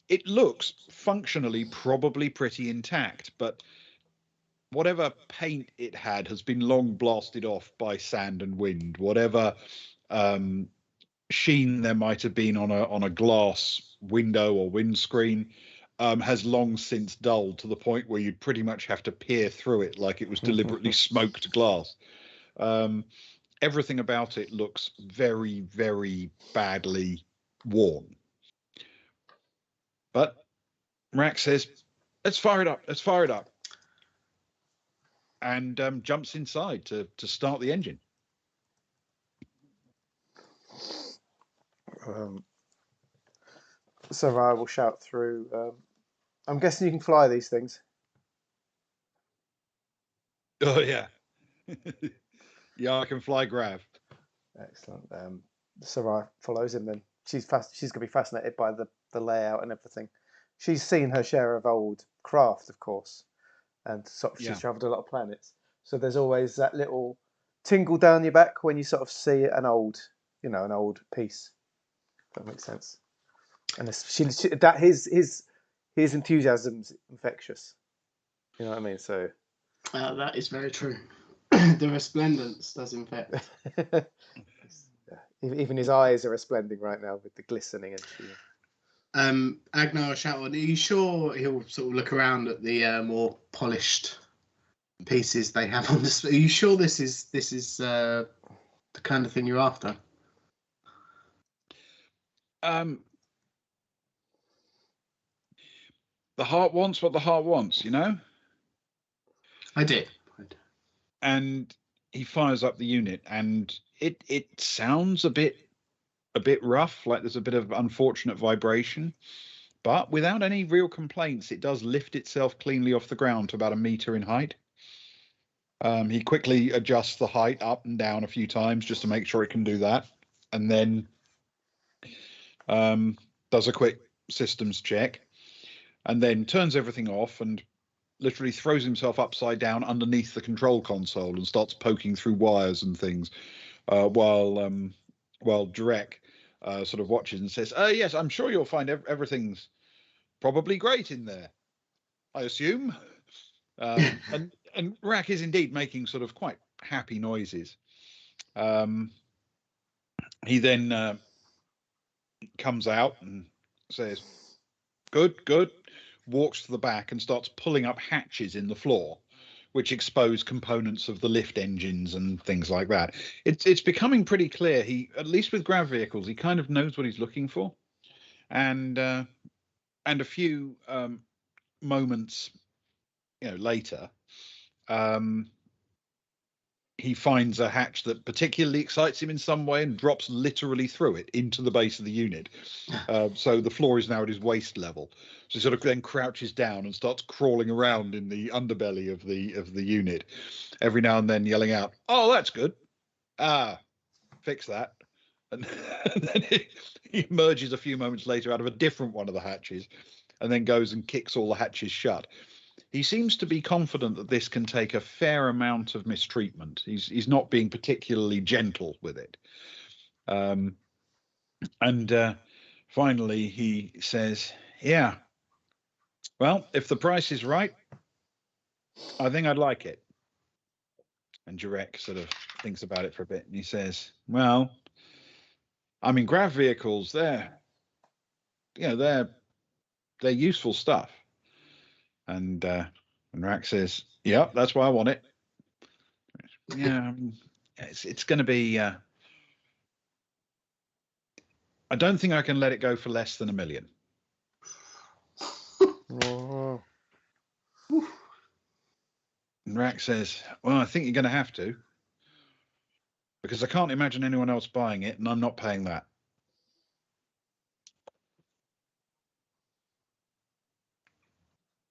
It looks functionally probably pretty intact, but whatever paint it had has been long blasted off by sand and wind. Whatever sheen there might have been on a glass window or windscreen has long since dulled to the point where you'd pretty much have to peer through it like it was deliberately smoked glass. Everything about it looks very, very badly worn. But Rack says, "Let's fire it up. Let's fire it up." And jumps inside to start the engine. So I will shout through. I'm guessing you can fly these things. Oh yeah. Yeah, I can fly grav. Excellent. Sarai follows him then. She's going to be fascinated by the layout and everything. She's seen her share of old craft, of course, and sort of she's travelled a lot of planets. So there's always that little tingle down your back when you sort of see an old piece. If that makes sense. And that his enthusiasm's infectious. You know what I mean? So that is very true. The resplendence does infect. Even his eyes are resplending right now with the glistening and Agnar will shout on, "Are you sure?" He'll sort of look around at the more polished pieces they have on display. "Are you sure this is the kind of thing you're after?" The heart wants what the heart wants, you know? I did. And he fires up the unit, and it sounds a bit a bit rough, like there's a bit of unfortunate vibration, but without any real complaints, it does lift itself cleanly off the ground to about 1 meter in height. He quickly adjusts the height up and down a few times just to make sure it can do that, and then does a quick systems check, and then turns everything off and literally throws himself upside down underneath the control console and starts poking through wires and things, while Drek sort of watches and says, yes, I'm sure you'll find everything's probably great in there, I assume. And Rack is indeed making sort of quite happy noises. He then comes out and says, good, walks to the back and starts pulling up hatches in the floor, which expose components of the lift engines and things like that. It's becoming pretty clear. He, at least with grav vehicles, he kind of knows what he's looking for. And a few moments, later, he finds a hatch that particularly excites him in some way and drops literally through it into the base of the unit. So the floor is now at his waist level. So he sort of then crouches down and starts crawling around in the underbelly of the unit, every now and then yelling out, "Oh, that's good. Fix that." And then he emerges a few moments later out of a different one of the hatches, and then goes and kicks all the hatches shut. He seems to be confident that this can take a fair amount of mistreatment. He's not being particularly gentle with it. And finally, he says, "Yeah, well, if the price is right, I think I'd like it." And Jurek sort of thinks about it for a bit, and he says, "Well, I mean, grav vehicles, they're useful stuff." And Rack says, "Yeah, that's why I want it." Yeah, it's going to be. I don't think I can let it go for less than $1 million. Oh. And Rack says, "Well, I think you're going to have to, because I can't imagine anyone else buying it, and I'm not paying that."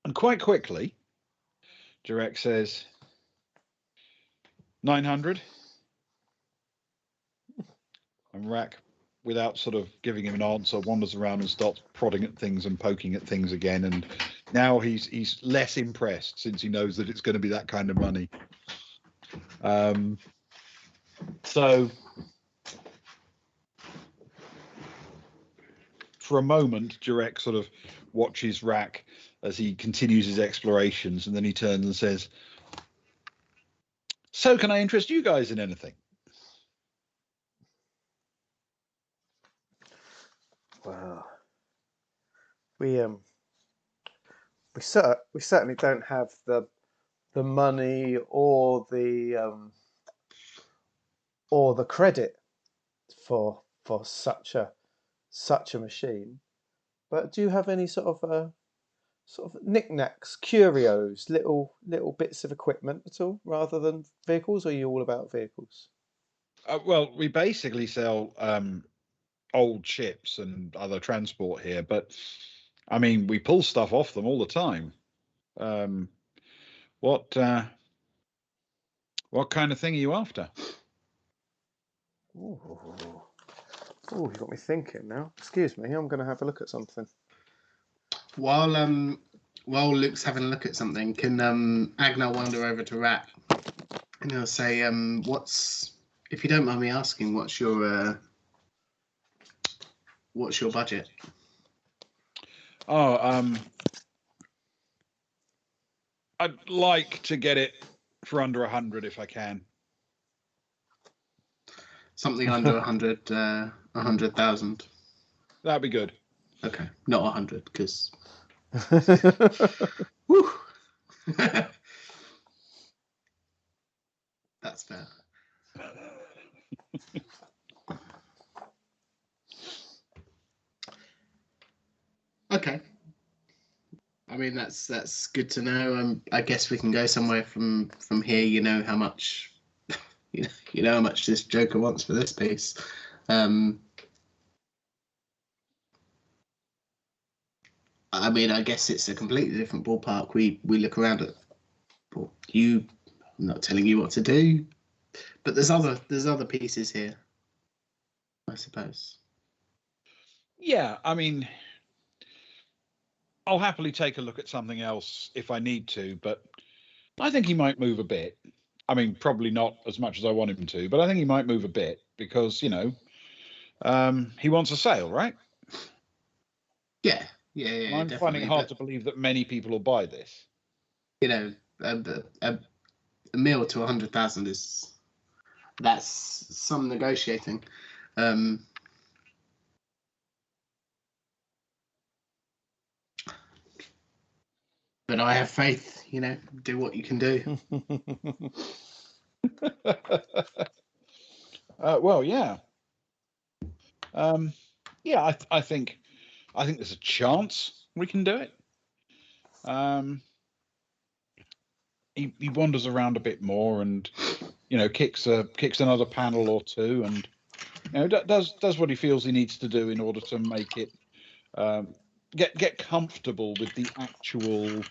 And quite quickly, Jurek says, 900. And Rack, without sort of giving him an answer, wanders around and starts prodding at things and poking at things again. And now he's less impressed, since he knows that it's going to be that kind of money. So for a moment, Jurek sort of watches Rack as he continues his explorations, and then he turns and says, "So can I interest you guys in anything?" Well, we certainly don't have the money or the credit for such a machine. But do you have any sort of knickknacks, curios, little bits of equipment at all, rather than vehicles? Or are you all about vehicles? Well, we basically sell old ships and other transport here, but I mean, we pull stuff off them all the time. What kind of thing are you after? Oh, you got me thinking now. Excuse me, I'm going to have a look at something. While Luke's having a look at something, can Agnar wander over to Rack and he'll say, if you don't mind me asking, what's your budget? Oh, I'd like to get it for under 100 if I can. Something under 100,000. That'd be good. Okay, not 100, because. That's fair. Okay. I mean, that's good to know. I guess we can go somewhere from here. You know how much, you know how much this Joker wants for this piece. I mean, I guess it's a completely different ballpark. We look around at, well, I'm not telling you what to do, but there's other pieces here, I suppose. Yeah, I mean, I'll happily take a look at something else if I need to, but I think he might move a bit. I mean, probably not as much as I want him to, but I think he might move a bit because, he wants a sale, right? Yeah, And I'm definitely. finding it hard to But believe that many people will buy this. a mil to 100,000 that's some negotiating. But I have faith. Do what you can do. Well, yeah. Yeah, I think there's a chance we can do it. He wanders around a bit more and kicks another panel or two, and does what he feels he needs to do in order to make it get comfortable with the actual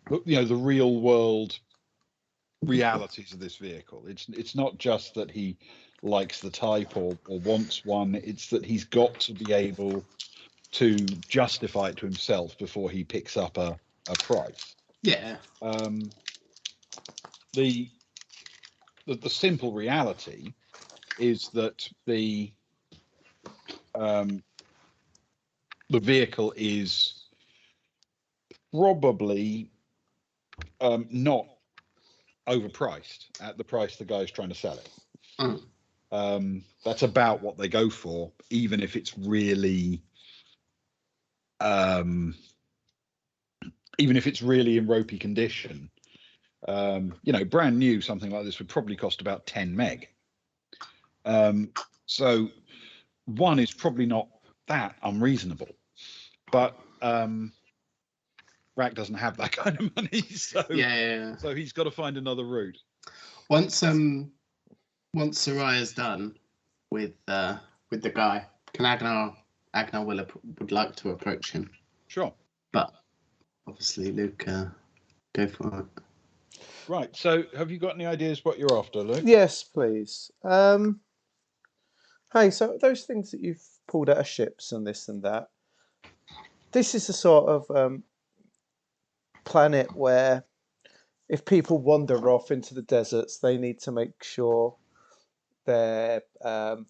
the real world realities of this vehicle. It's not just that he likes the type or wants one, it's that he's got to be able to justify it to himself before he picks up a price. Yeah. The simple reality is that the vehicle is probably not overpriced at the price the guy's trying to sell it. That's about what they go for, even if it's really in ropey condition. Brand new, something like this would probably cost about 10 meg. So one is probably not that unreasonable, but Rack doesn't have that kind of money, so so he's got to find another route. Once Soraya's done with the guy, can Agnar would like to approach him. Sure. But obviously, Luke, go for it. Right. So, have you got any ideas what you're after, Luke? Yes, please. Hey, so those things that you've pulled out of ships and this and that, this is the sort of planet where if people wander off into the deserts, they need to make sure they've got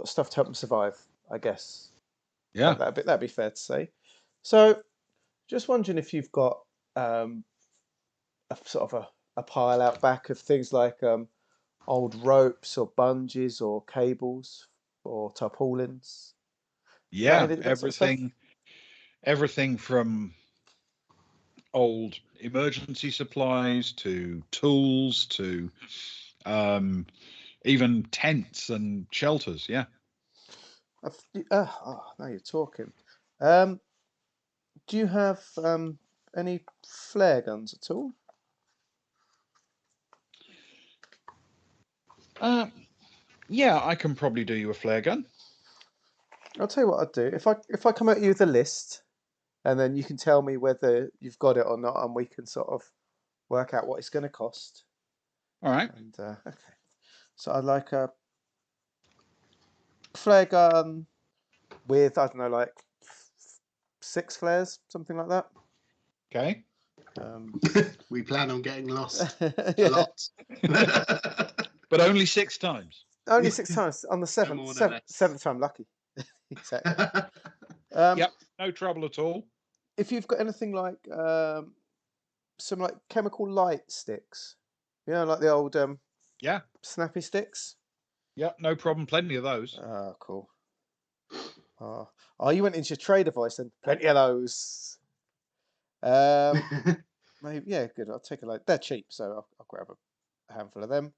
stuff to help them survive, I guess. Yeah. That'd be fair to say. So, just wondering if you've got a sort of a pile out back of things like old ropes or bungees or cables or tarpaulins. Yeah, That sort of stuff? everything from old emergency supplies to tools to even tents and shelters. Yeah. Now you're talking. Do you have any flare guns at all? Yeah, I can probably do you a flare gun. I'll tell you what I'd do. If I come at you with a list, and then you can tell me whether you've got it or not, and we can sort of work out what it's going to cost. All right. And okay, so I'd like a flare gun with, I don't know, like 6 flares, something like that. Okay. We plan on getting lost a Yeah. lot. But only 6 times. Only 6 times. On the seventh time, lucky. Exactly. Yep, no trouble at all. If you've got anything like some like chemical light sticks, like the old snappy sticks. Yep, no problem. Plenty of those. Oh, cool. Oh, you went into your trader voice and plenty of those. Maybe, yeah, good. I'll take a load. They're cheap, so I'll grab a handful of them.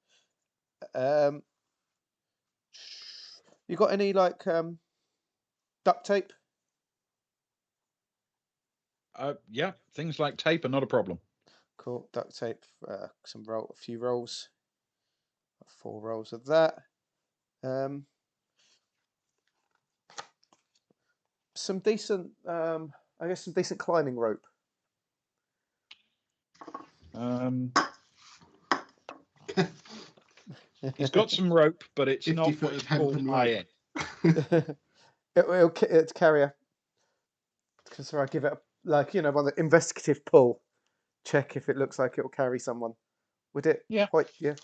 You got any like duct tape? Yeah, things like tape are not a problem. Cool, duct tape. A few rolls. 4 rolls of that. some decent, I guess, some decent climbing rope. He's got some rope, but it's 50 not foot what of you call hempen high rope. end. It'll carry a. So I give it one of the investigative pull, check if it looks like it'll carry someone. Would it? Yeah. Yeah.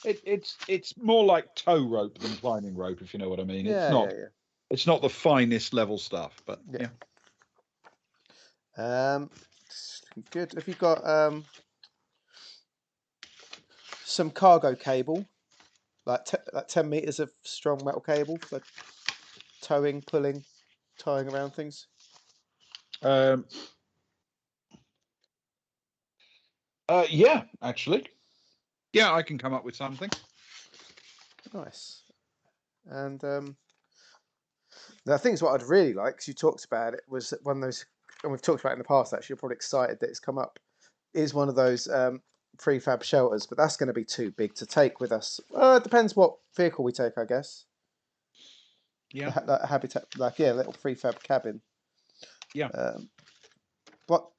It's more like tow rope than climbing rope, if you know what I mean. Yeah. It's not the finest level stuff, but yeah. Good. Have you got some cargo cable, like 10 meters of strong metal cable for towing, pulling, tying around things? Yeah, actually. Yeah, I can come up with something. Nice. And the things what I'd really like, because you talked about it, was one of those, and we've talked about it in the past. Actually, you're probably excited that it's come up. Is one of those prefab shelters, but that's going to be too big to take with us. It depends what vehicle we take, I guess. Yeah. Like habitat, little prefab cabin. Yeah. What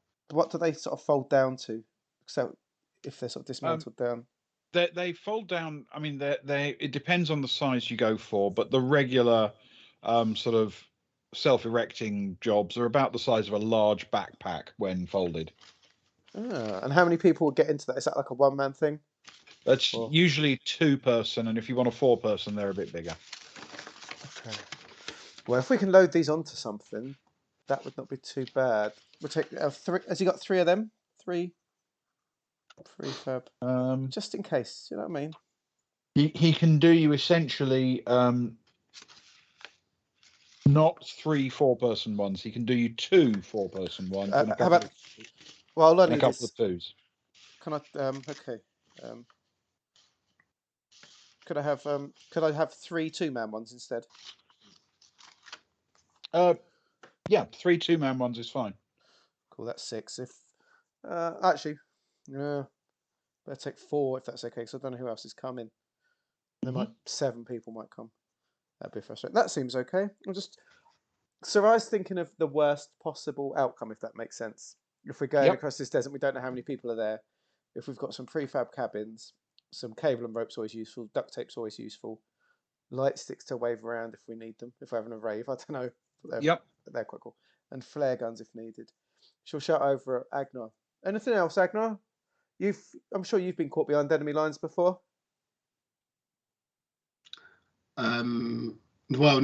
do they sort of fold down to? So if they're sort of dismantled down. They fold down. I mean, it depends on the size you go for, but the regular sort of self-erecting jobs are about the size of a large backpack when folded. And how many people would get into that? Is that like a one-man thing? That's usually 2-person, and if you want a 4-person, they're a bit bigger. Okay. Well, if we can load these onto something, that would not be too bad. We'll take 3. Has he got 3 of them? 3 prefab. Just in case, you know what I mean? He can do you essentially not 3 4-person ones. He can do you 2 4-person ones and a couple of 2s. Can I? Okay. Could I have 3 2-man ones instead? Yeah, 3 2-man ones is fine. Cool. That's 6. If actually, better take 4 if that's okay. Because I don't know who else is coming. There might 7 people might come. That'd be frustrating. That seems okay. So I was thinking of the worst possible outcome, if that makes sense. If we're going across this desert, we don't know how many people are there. If we've got some prefab cabins, some cable and rope's always useful. Duct tape's always useful. Light sticks to wave around if we need them. If we're having a rave, I don't know. They're quite cool. And flare guns if needed. She'll shout over at Agnar. Anything else, Agnar? I'm sure you've been caught behind enemy lines before. Well,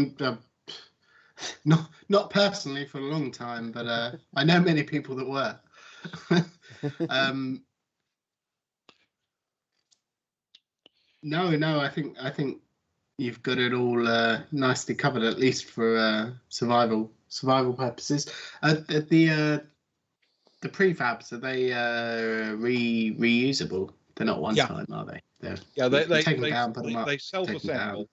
not personally for a long time, but I know many people that were. No, I think you've got it all nicely covered, at least for survival purposes. The prefabs, are they reusable? They're not one time, are they? They take them down, put them up. They self-assemble,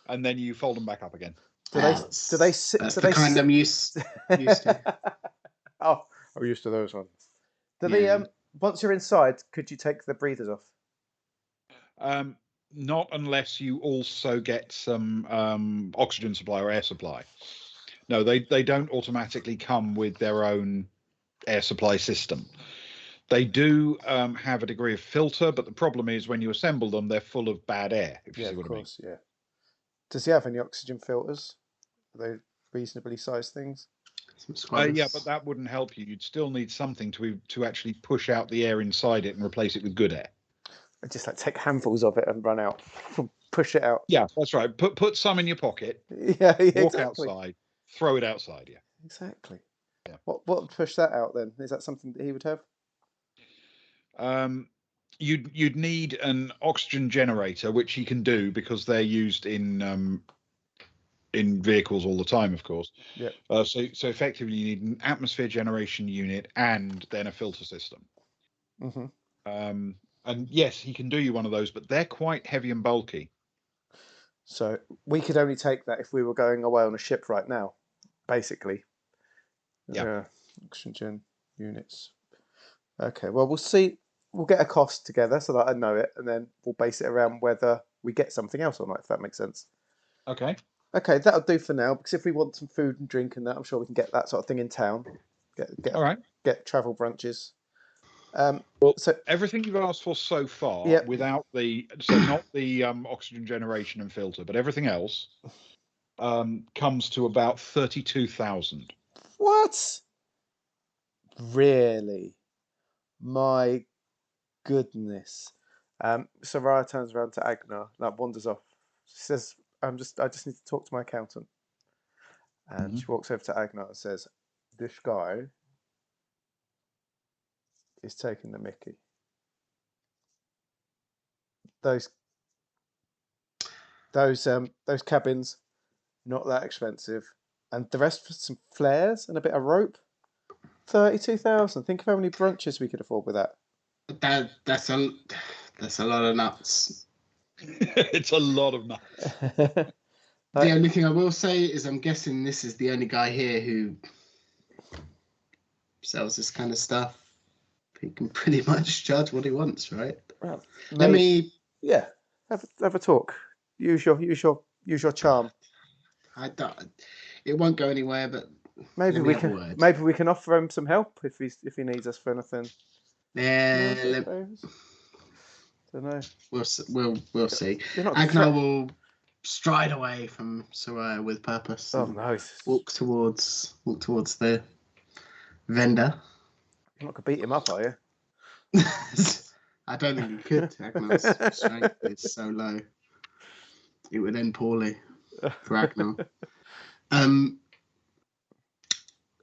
and then you fold them back up again. That's the kind I'm used to. Oh, I'm used to those ones. Do they? Once you're inside, could you take the breathers off? Not unless you also get some oxygen supply or air supply. No, they don't automatically come with their own air supply system. They do have a degree of filter, but the problem is when you assemble them, they're full of bad air. If you see what I mean. Yeah. Does he have any oxygen filters? Are they reasonably sized things? Yeah, but that wouldn't help you. You'd still need something to actually push out the air inside it and replace it with good air. I just take handfuls of it and run out, push it out. Yeah, that's right. Put some in your pocket. Yeah, walk outside, throw it outside. Yeah, exactly. Yeah. What would push that out then? Is that something that he would have? You'd need an oxygen generator, which he can do because they're used in vehicles all the time, of course. Yeah. So effectively, you need an atmosphere generation unit and then a filter system. And yes, he can do you one of those, but they're quite heavy and bulky. So we could only take that if we were going away on a ship right now, basically. Yeah. Oxygen units. Okay. Well, we'll see. We'll get a cost together so that I know it, and then we'll base it around whether we get something else or not, if that makes sense. Okay. Okay, that'll do for now. Because if we want some food and drink and that, I'm sure we can get that sort of thing in town. All right. Get travel brunches. Well, So everything you've asked for so far, Yep. without not the oxygen generation and filter, but everything else, comes to about 32,000. what? Really? My goodness. Soraya turns around to Agnar, like wanders off. She says, I just need to talk to my accountant. And she walks over to Agnar and says, this guy is taking the mickey. Those cabins, not that expensive. And the rest for some flares and a bit of rope. 32,000. Think of how many brunches we could afford with that. That's a lot of nuts. It's a lot of nuts. The only thing I will say is I'm guessing this is the only guy here who sells this kind of stuff. He can pretty much charge what he wants, right? Well, Let me. Yeah, have a talk. Use your charm. It won't go anywhere, but Maybe let me have a word. Maybe we can offer him some help if he needs us for anything. Yeah, Don't know. We'll see. You're not Agnar will stride away from Soraya with purpose. Oh no! Walk towards the vendor. You're not gonna beat him up, are you? I don't think you could. Agnar's strength is so low. It would end poorly for Agnar.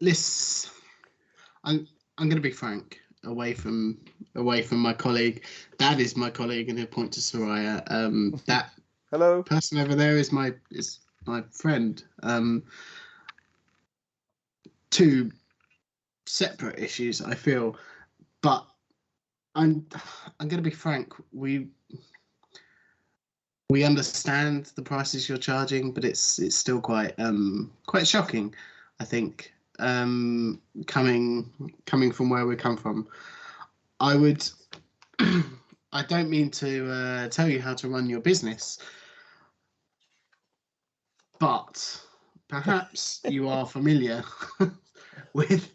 Listen, I'm going to be frank. Away from my colleague, that is my colleague, and he'll point to Soraya. That Hello. person over there is my friend. Two separate issues, I feel, but I'm going to be frank. We understand the prices you're charging, but it's still quite shocking, I think. Coming from where we come from, I don't mean to tell you how to run your business, but perhaps you are familiar with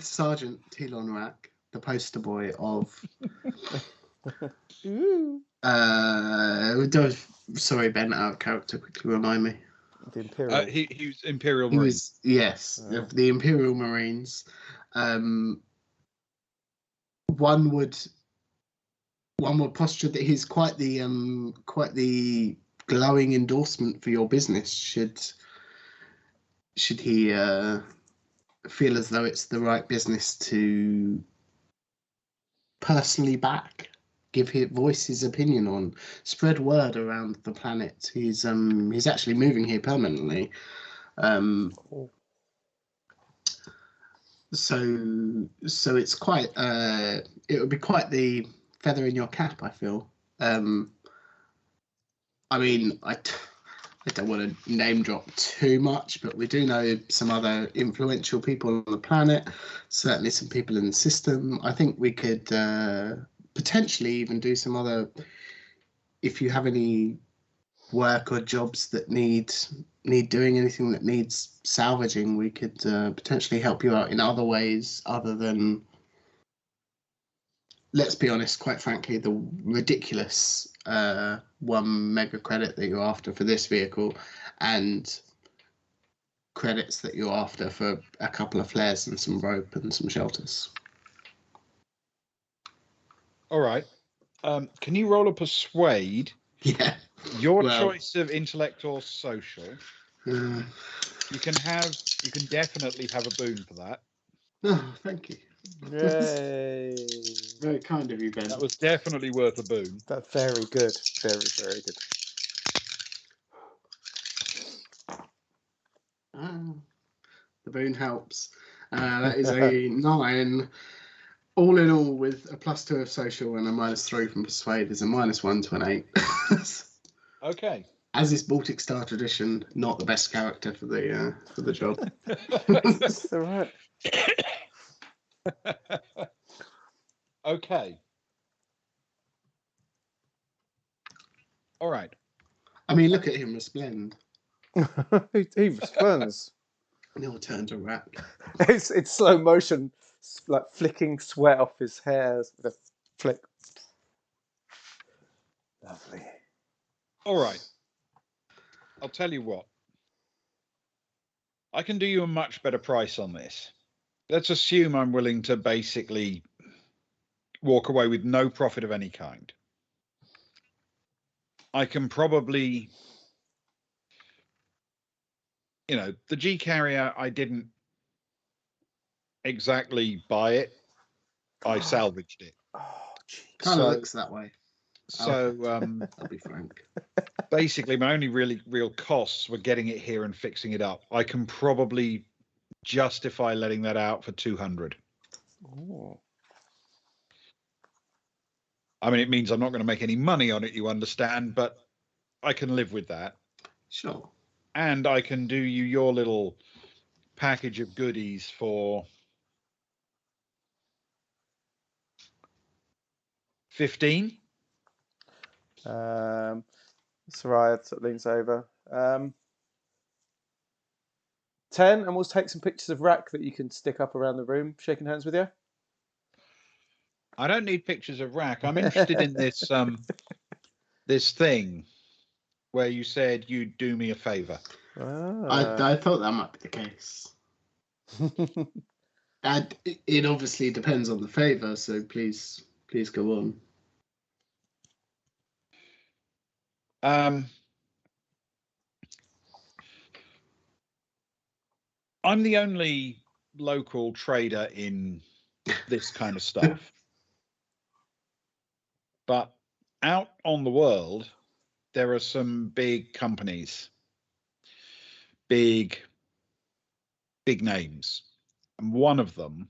Sergeant Tilonrak, the poster boy of sorry, Ben, out of character, quickly remind me. The Imperial. He was Imperial Marines. Yes, of the Imperial Marines. One would posture that he's quite the glowing endorsement for your business. Should he feel as though it's the right business to personally back, give his voice his opinion on, spread word around the planet. He's actually moving here permanently. So it's quite it would be quite the feather in your cap, I feel. I mean, I don't want to name drop too much, but we do know some other influential people on the planet, certainly some people in the system. I think we could potentially even do some other, if you have any work or jobs that need doing, anything that needs salvaging, we could potentially help you out in other ways other than, let's be honest, quite frankly, the ridiculous 1 mega credit that you're after for this vehicle and credits that you're after for a couple of flares and some rope and some shelters. All right. Can you roll a persuade? Yeah. Your choice of intellect or social. Uh, You can definitely have a boon for that. Oh, thank you. Yay! Very kind of you, Ben. That was definitely worth a boon. That's very good. Very, very good. The boon helps. That is a 9. All in all, with a +2 of social and a -3 from persuade, is a -1 to an 8. Okay. As is Baltic Star tradition, not the best character for the job. That's all right. Okay. All right. I mean, look at him resplend. He responds. Neil turns a rat. It's slow motion, like flicking sweat off his hair with a flick. Lovely. All right. I'll tell you what. I can do you a much better price on this. Let's assume I'm willing to basically walk away with no profit of any kind. I can probably, the G Carrier, I didn't exactly buy it. I salvaged it. Oh, gee. Kind of looks that way. So I'll be frank. basically, my only really real costs were getting it here and fixing it up. I can probably justify letting that out for 200. Ooh. I mean, it means I'm not going to make any money on it, you understand, but I can live with that. Sure. And I can do you your little package of goodies for 15. Soraya sort of leans over. 10, and we'll take some pictures of Rack that you can stick up around the room, shaking hands with you. I don't need pictures of Rack. I'm interested in this this thing where you said you'd do me a favor. I thought that might be the case. And it obviously depends on the favor, so please go on. I'm the only local trader in this kind of stuff. But out on the world, there are some big companies, big names. And one of them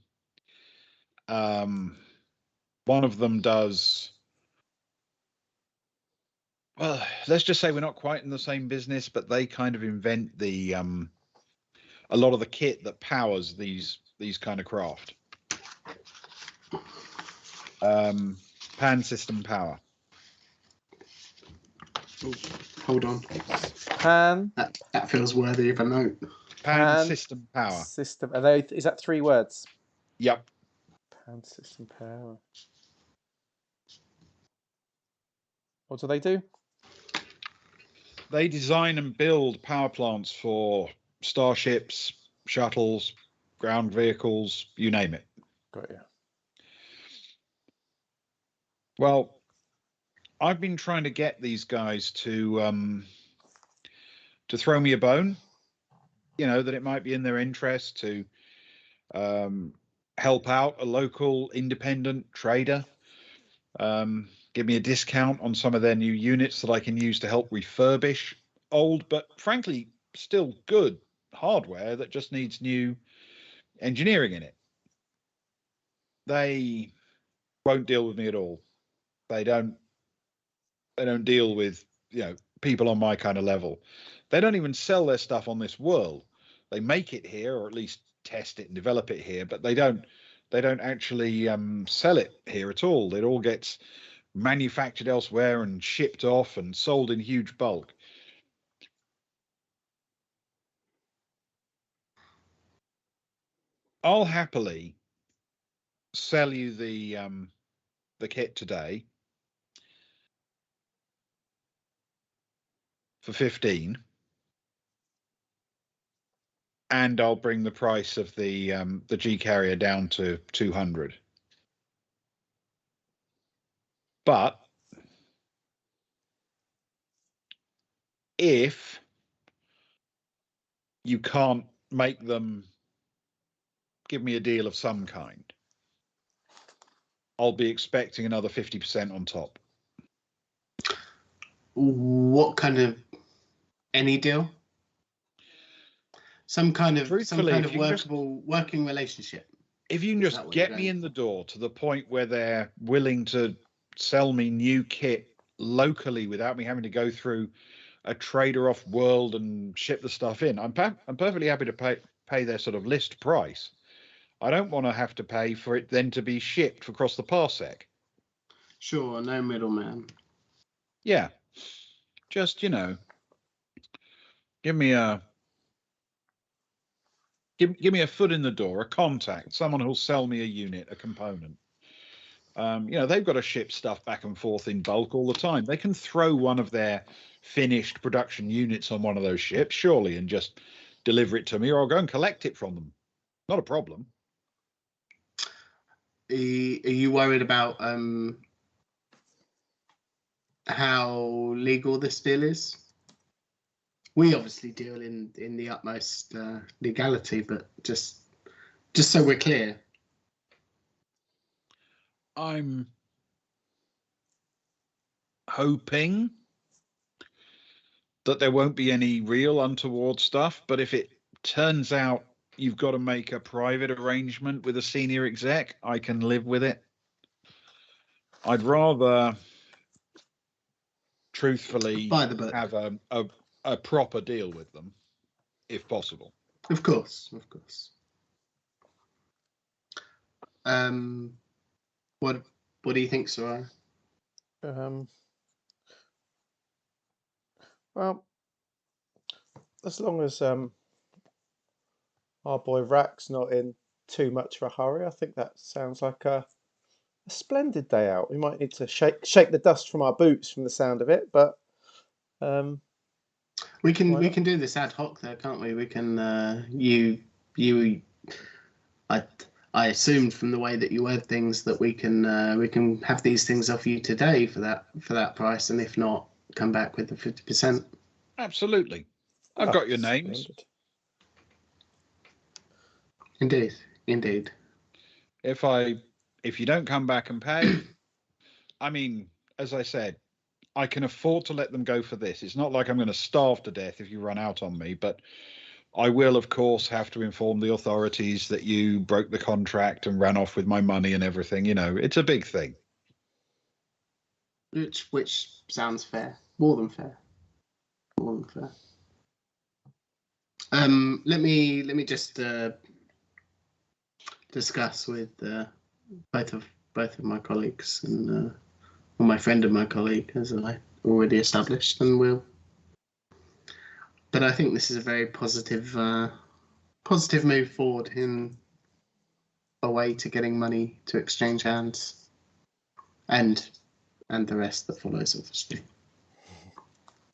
does, well, let's just say we're not quite in the same business, but they kind of invent a lot of the kit that powers these kind of craft. Pan System Power. Oh, hold on. Pan. That feels worthy of a note. Pan System Power. System. Is that 3 words? Yep. Pan System Power. What do they do? They design and build power plants for starships, shuttles, ground vehicles, you name it. Got you. Well, I've been trying to get these guys to throw me a bone, that it might be in their interest to help out a local independent trader, give me a discount on some of their new units that I can use to help refurbish old, but frankly, still good hardware that just needs new engineering in it. They won't deal with me at all. They don't deal with, people on my kind of level. They don't even sell their stuff on this world. They make it here, or at least test it and develop it here, but they don't actually sell it here at all. It all gets manufactured elsewhere and shipped off and sold in huge bulk. I'll happily sell you the kit today for 15, and I'll bring the price of the G Carrier down to 200. But if you can't make them give me a deal of some kind, I'll be expecting another 50% on top. What kind of, any deal? Some kind of working relationship. If you can just get me in the door to the point where they're willing to sell me new kit locally without me having to go through a trader off world and ship the stuff in, I'm perfectly happy to pay their sort of list price. I don't want to have to pay for it then to be shipped across the parsec. Sure, no middleman. Yeah, just Give me a give me a foot in the door, a contact, someone who'll sell me a unit, a component. They've got to ship stuff back and forth in bulk all the time. They can throw one of their finished production units on one of those ships, surely, and just deliver it to me, or I'll go and collect it from them. Not a problem. Are you worried about how legal this deal is? We obviously deal in the utmost legality, but just so we're clear. I'm hoping that there won't be any real untoward stuff, but if it turns out you've got to make a private arrangement with a senior exec, I can live with it. I'd rather, truthfully, By the book. have a proper deal with them, if possible. Of course. What do you think, Soraya? Well, as long as our boy Rack's not in too much of a hurry, I think that sounds like a splendid day out. We might need to shake the dust from our boots from the sound of it, but we can do this ad hoc though, can't we? We can I assumed from the way that you word things that we can have these things off you today for that price, and if not, come back with the 50%. Absolutely. I've got your names. Splendid. Indeed. If you don't come back and pay, I mean, as I said, I can afford to let them go for this. It's not like I'm going to starve to death if you run out on me, but I will, of course, have to inform the authorities that you broke the contract and ran off with my money and everything. It's a big thing. Which sounds fair. More than fair. Let me just discuss with both of my colleagues and my friend and my colleague, as I already established, and but I think this is a very positive move forward in a way to getting money to exchange hands, and the rest that follows, obviously.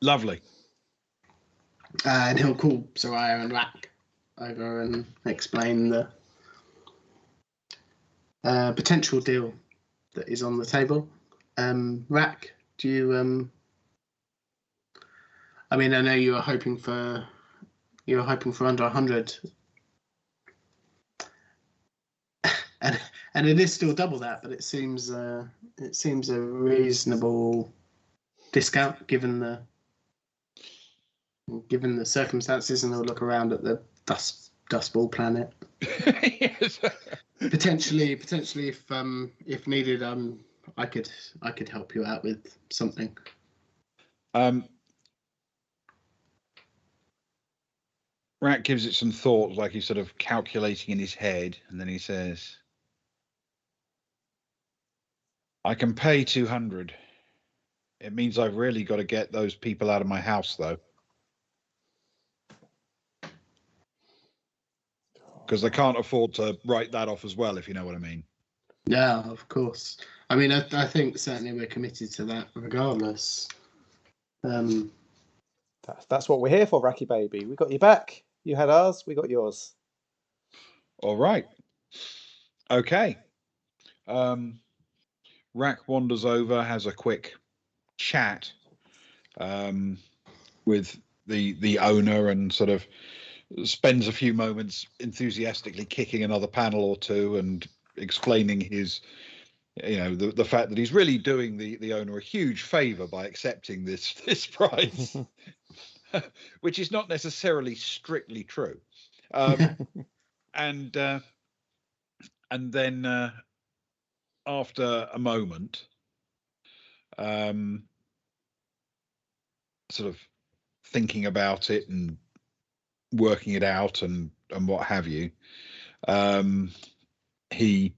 Lovely. And he'll call Soraya and Rack over and explain the potential deal that is on the table. Rack, do you? I mean, I know you were hoping for under 100, and it is still double that, but it seems a reasonable discount given the circumstances, and they'll look around at the dust ball planet. Yes. Potentially, if needed, I could help you out with something. Rat gives it some thought, like he's sort of calculating in his head, and then he says, I can pay 200. It means I've really got to get those people out of my house, though. Because I can't afford to write that off as well, if you know what I mean. Yeah, of course. I mean, I think certainly we're committed to that regardless. That's what we're here for, Racky baby. We got your back. You had ours, we got yours. All right. Okay. Rack wanders over, has a quick chat with the owner, and sort of spends a few moments enthusiastically kicking another panel or two and explaining his, the fact that he's really doing the owner a huge favor by accepting this price, which is not necessarily strictly true. And then after a moment, sort of thinking about it and working it out and what have you, he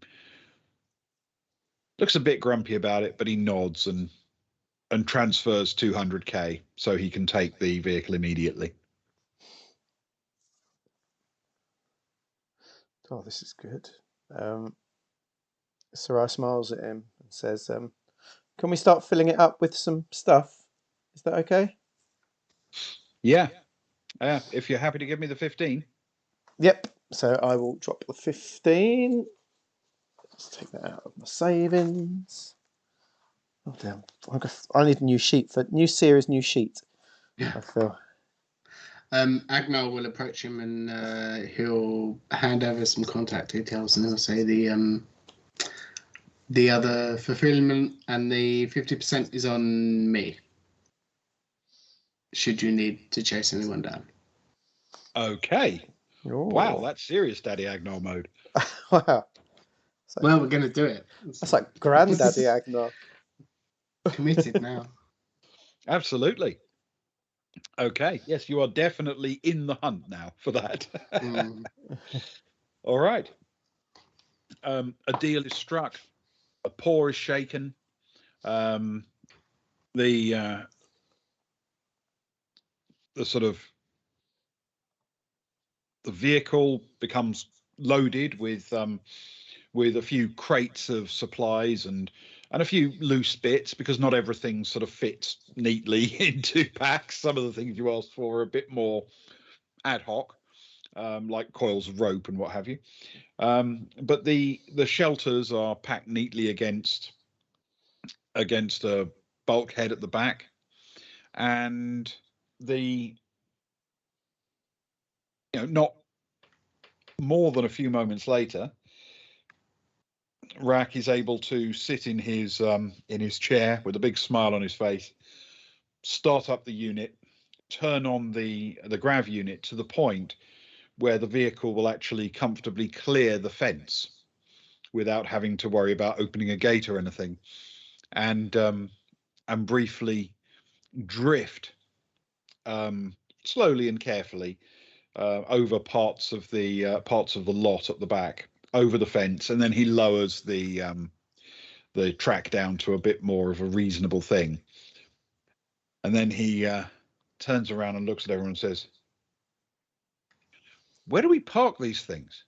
looks a bit grumpy about it, but he nods and transfers 200k so he can take the vehicle immediately. Oh, this is good. Sarai smiles at him and says, "Can we start filling it up with some stuff? Is that okay?" Yeah. If you're happy to give me the 15. Yep. So I will drop the 15. Let's take that out of my savings. Oh damn! I need a new sheet for new series, new sheet. Yeah. I feel. Agnar will approach him and he'll hand over some contact details and he'll say the other fulfillment and the 50% is on me. Should you need to chase anyone down. Okay. Oh. Wow, that's serious Daddy Agnar mode. Wow. Well, we're going to do it. That's like Granddaddy Agnar. Committed now. Absolutely. Okay. Yes, you are definitely in the hunt now for that. All right. A deal is struck. A paw is shaken. The sort of the vehicle becomes loaded with a few crates of supplies and a few loose bits, because not everything sort of fits neatly into packs. Some of the things you asked for are a bit more ad hoc, like coils of rope and what have you. But the shelters are packed neatly against a bulkhead at the back, and not more than a few moments later, Rack is able to sit in his chair with a big smile on his face, start up the unit, turn on the grav unit to the point where the vehicle will actually comfortably clear the fence without having to worry about opening a gate or anything, and briefly drift slowly and carefully over parts of the lot at the back, over the fence, and then he lowers the track down to a bit more of a reasonable thing, and then he turns around and looks at everyone and says, "Where do we park these things?"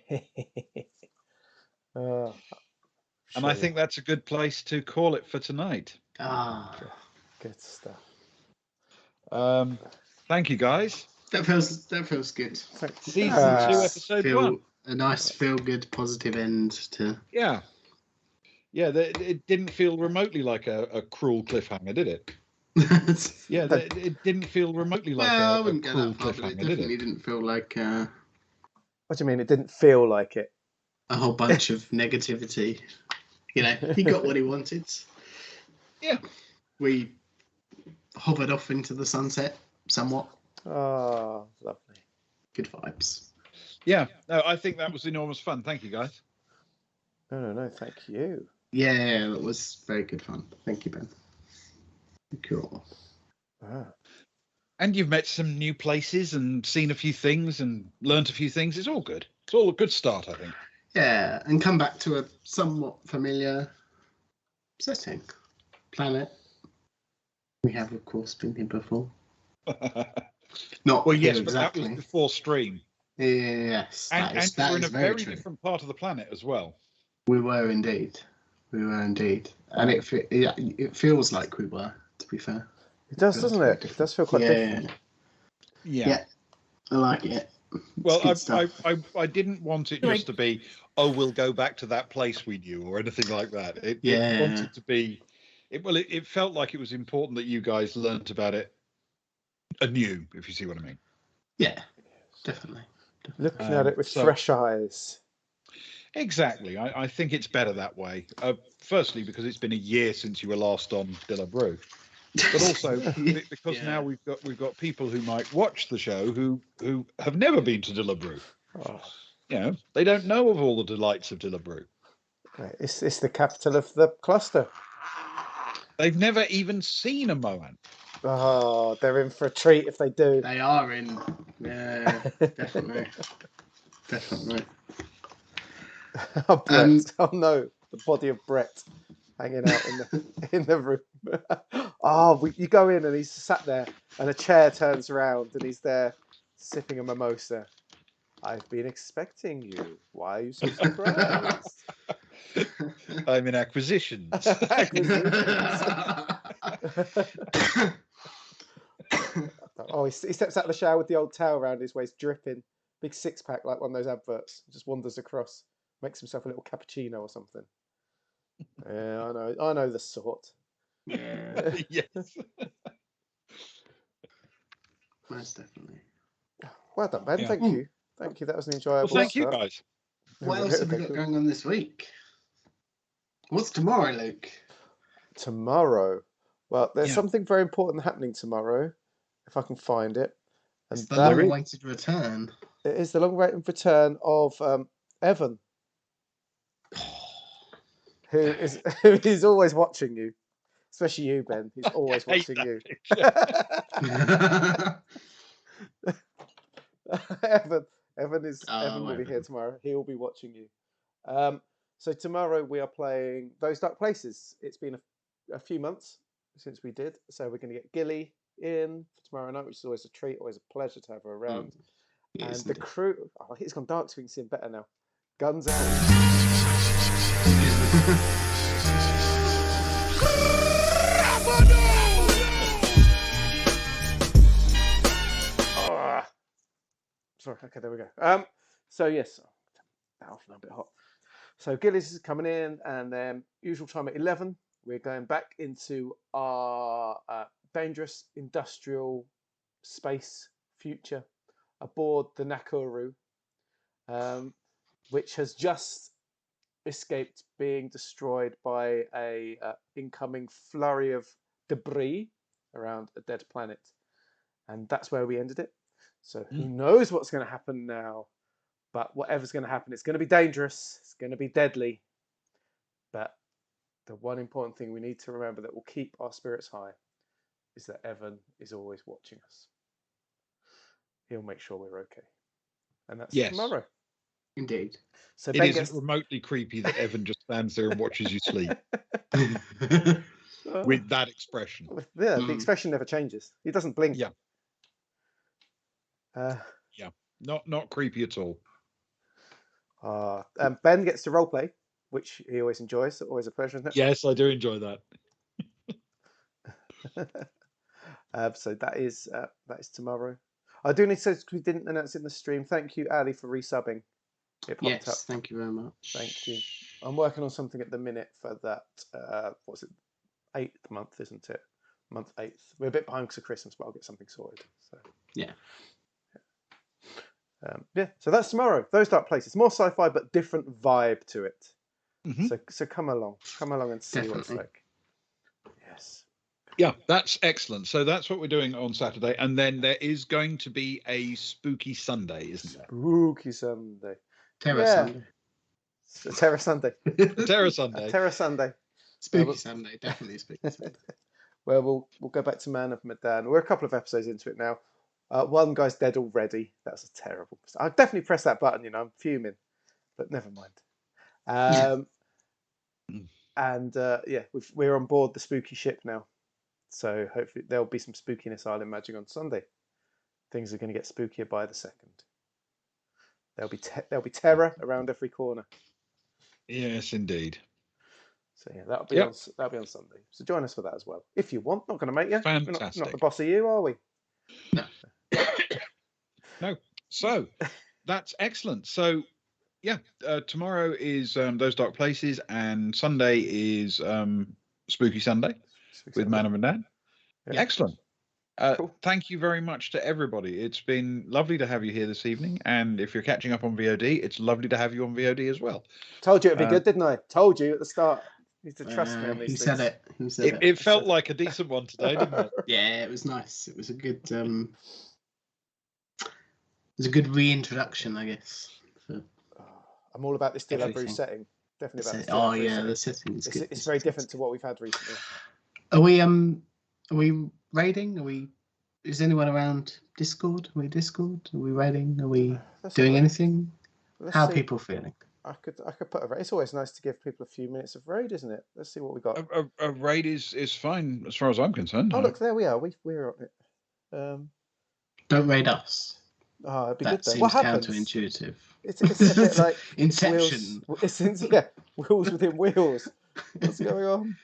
And I think that's a good place to call it for tonight. Good stuff. Thank you, guys. That feels good. Season 2, episode 1. A nice feel-good, positive end to. Yeah. It didn't feel remotely like a cruel cliffhanger, did it? Yeah, it didn't feel remotely like a cruel cliffhanger, it definitely didn't feel like. What do you mean? It didn't feel like it? A whole bunch of negativity. He got what he wanted. Yeah. We hovered off into the sunset somewhat. Oh, lovely. Good vibes. Yeah, no, I think that was enormous fun. Thank you, guys. No, thank you. Yeah, that was very good fun. Thank you, Ben. Cool. And you've met some new places and seen a few things and learnt a few things. It's all good. It's all a good start, I think. Yeah, and come back to a somewhat familiar setting. Planet. We have, of course, been here before. Not well, yes, exactly. But that was before stream. Yes, and we're in a very different part of the planet as well. We were indeed. And it feels like we were, to be fair. It does, doesn't it? It does feel quite different. Yeah, I like it. Well, I didn't want it just to be, we'll go back to that place we knew or anything like that. It wanted to be, it felt like it was important that you guys learnt about it anew, if you see what I mean. Yeah, definitely. Looking at it with fresh eyes. Exactly. I think it's better that way. Firstly, because it's been a year since you were last on Dilub Rou. But also because now we've got people who might watch the show who have never been to Dilub Rou. Oh. They don't know of all the delights of Dilub Rou. It's the capital of the cluster. They've never even seen a Moan. Oh, they're in for a treat if they do. They are in. Yeah, definitely. Oh, Brett. Oh no, the body of Brett hanging out in the room. You go in and he's sat there, and a chair turns around, and he's there sipping a mimosa. I've been expecting you. Why are you so surprised? I'm in acquisitions. Acquisitions. Oh, he steps out of the shower with the old towel around his waist, dripping. Big six-pack like one of those adverts. Just wanders across, makes himself a little cappuccino or something. Yeah, I know the sort. Yeah, Yes. most definitely. Well done, Ben. Yeah. Thank you. Thank you. That was an enjoyable Well, thank you start. guys. What else have we got going on this week? What's tomorrow, Luke? Tomorrow. Well, there's Yeah. something very important happening tomorrow, if I can find it. And It's the that long-awaited return. it is the long-awaited return of Evan, who is always watching you, especially you, Ben. He's always I hate watching you. Evan will be here Evan. tomorrow. He will be watching you. So tomorrow we are playing Those Dark Places. It's been a few months since we did, so we're going to get Gilly in for tomorrow night, which is always a treat, always a pleasure to have her around. Yes, And the crew, it's gone dark so we can see him better now. Guns out. Ah. Sorry, okay, there we go. So yes, that off a bit hot. So Gillies is coming in, and then usual time at 11, we're going back into our dangerous industrial space future aboard the Nakuru, which has just escaped being destroyed by a incoming flurry of debris around a dead planet, and that's where we ended it. So who knows what's going to happen now? But whatever's going to happen, it's going to be dangerous. It's going to be deadly. But the one important thing we need to remember that will keep our spirits high is that Evan is always watching us. He'll make sure we're okay. And that's tomorrow. Indeed. So It isn't remotely creepy that Evan just stands there and watches you sleep with that expression. Yeah, the expression never changes. He doesn't blink. Yeah. Yeah. Not creepy at all. Ben gets to roleplay, which he always enjoys. Always a pleasure, isn't it? Yes, I do enjoy that. So that is tomorrow. I do need to say, because we didn't announce it in the stream, thank you, Ali, for resubbing. It popped up. Thank you very much. Thank you. I'm working on something at the minute for that. What's it? 8th month, isn't it? Month 8th. We're a bit behind because of Christmas, but I'll get something sorted. So yeah. So that's tomorrow. Those Dark Places, more sci-fi but different vibe to it. Mm-hmm. So come along and see what it's like. Yes. Yeah, that's excellent. So that's what we're doing on Saturday, and then there is going to be a spooky Sunday, isn't there? Spooky Sunday. Terror Sunday. Terror Sunday. Terror Sunday. Terror Sunday. Spooky Sunday, definitely spooky Sunday. Well, we'll go back to Man of Medan. We're a couple of episodes into it now. One guy's dead already. That's a terrible mistake. I'll definitely press that button, I'm fuming. But never mind. We're on board the spooky ship now. So hopefully there'll be some spookiness, I'll imagine, on Sunday. Things are going to get spookier by the second. There'll be terror around every corner. Yes, indeed. So yeah, that'll be on Sunday. So join us for that as well, if you want. Not going to make you. Fantastic. We're not the boss of you, are we? No. So that's excellent. So yeah, tomorrow is Those Dark Places, and Sunday is Spooky Sunday with Man of Medan. Yeah. Excellent. Cool. Thank you very much to everybody. It's been lovely to have you here this evening, and if you're catching up on VOD, it's lovely to have you on VOD as well. Told you it'd be good, didn't I? Told you at the start. You need to trust me on these things. He said it. It felt like a decent one today, didn't it? Yeah, it was nice. It was a good reintroduction, I guess. I'm all about this Dilub Rou setting. Definitely about this. Oh yeah, the setting is good. It's very different to what we've had recently. Are we raiding? Is anyone around Discord? Are we Discord? Are we raiding? Are we doing anything? How are people feeling? I could put a raid. It's always nice to give people a few minutes of raid, isn't it? Let's see what we got. A raid is fine as far as I'm concerned. Oh look, there we are. We're on it. Don't raid us. Oh, it'd be That good though. seems What happens? counterintuitive. It's a bit like Inception. wheels within wheels. What's going on?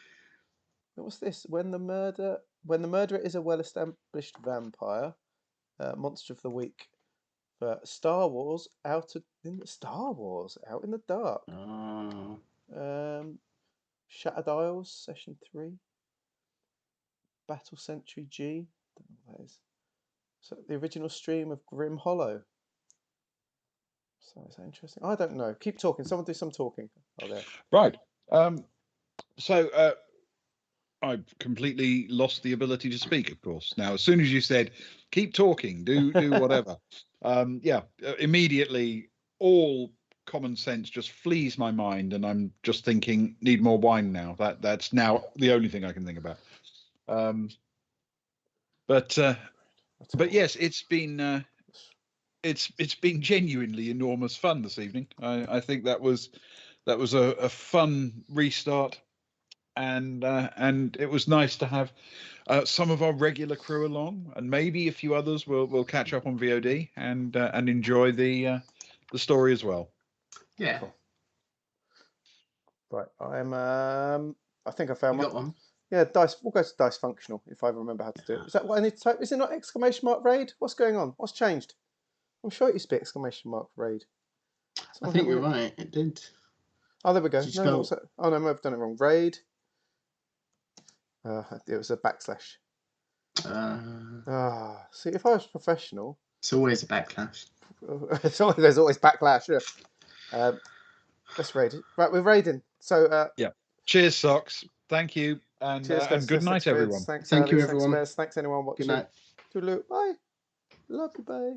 What's this? When the murderer is a well-established vampire, monster of the week. But Star Wars out in the dark. Oh. Shattered Isles Session 3. Battle Century G. Don't know what that is. So the original stream of Grim Hollow. So is that interesting? I don't know. Keep talking. Someone do some talking. Oh, there. Right. So I've completely lost the ability to speak, of course. Now, as soon as you said, keep talking, do whatever. Immediately, all common sense just flees my mind, and I'm just thinking, need more wine now. That's now the only thing I can think about. But yes, it's been genuinely enormous fun this evening. I think that was a fun restart, and it was nice to have some of our regular crew along, and maybe a few others will catch up on VOD and enjoy the story as well. Yeah. Cool. Right, I think I found You got one? Yeah, dice. We'll go to dice functional if I remember how to do it. Is that what I need to type? Is it not exclamation mark raid? What's going on? What's changed? I'm sure it used to be exclamation mark raid. I think you're right. It did. Oh, there we go. Did you No, spell- what's that? Oh no, I've done it wrong. Raid. It was a backslash. See, if I was professional, It's always a backlash. there's always backlash. Yeah. Let's raid it. Right, we're raiding. So Yeah. Cheers, Socks. Thank you, and cheers, guys. good night, Thanks, everyone. Thanks, Thank Alex. you, Thanks, everyone. Bez. Thanks, anyone watching. Good night. Toodaloo. Bye. Love you, bye.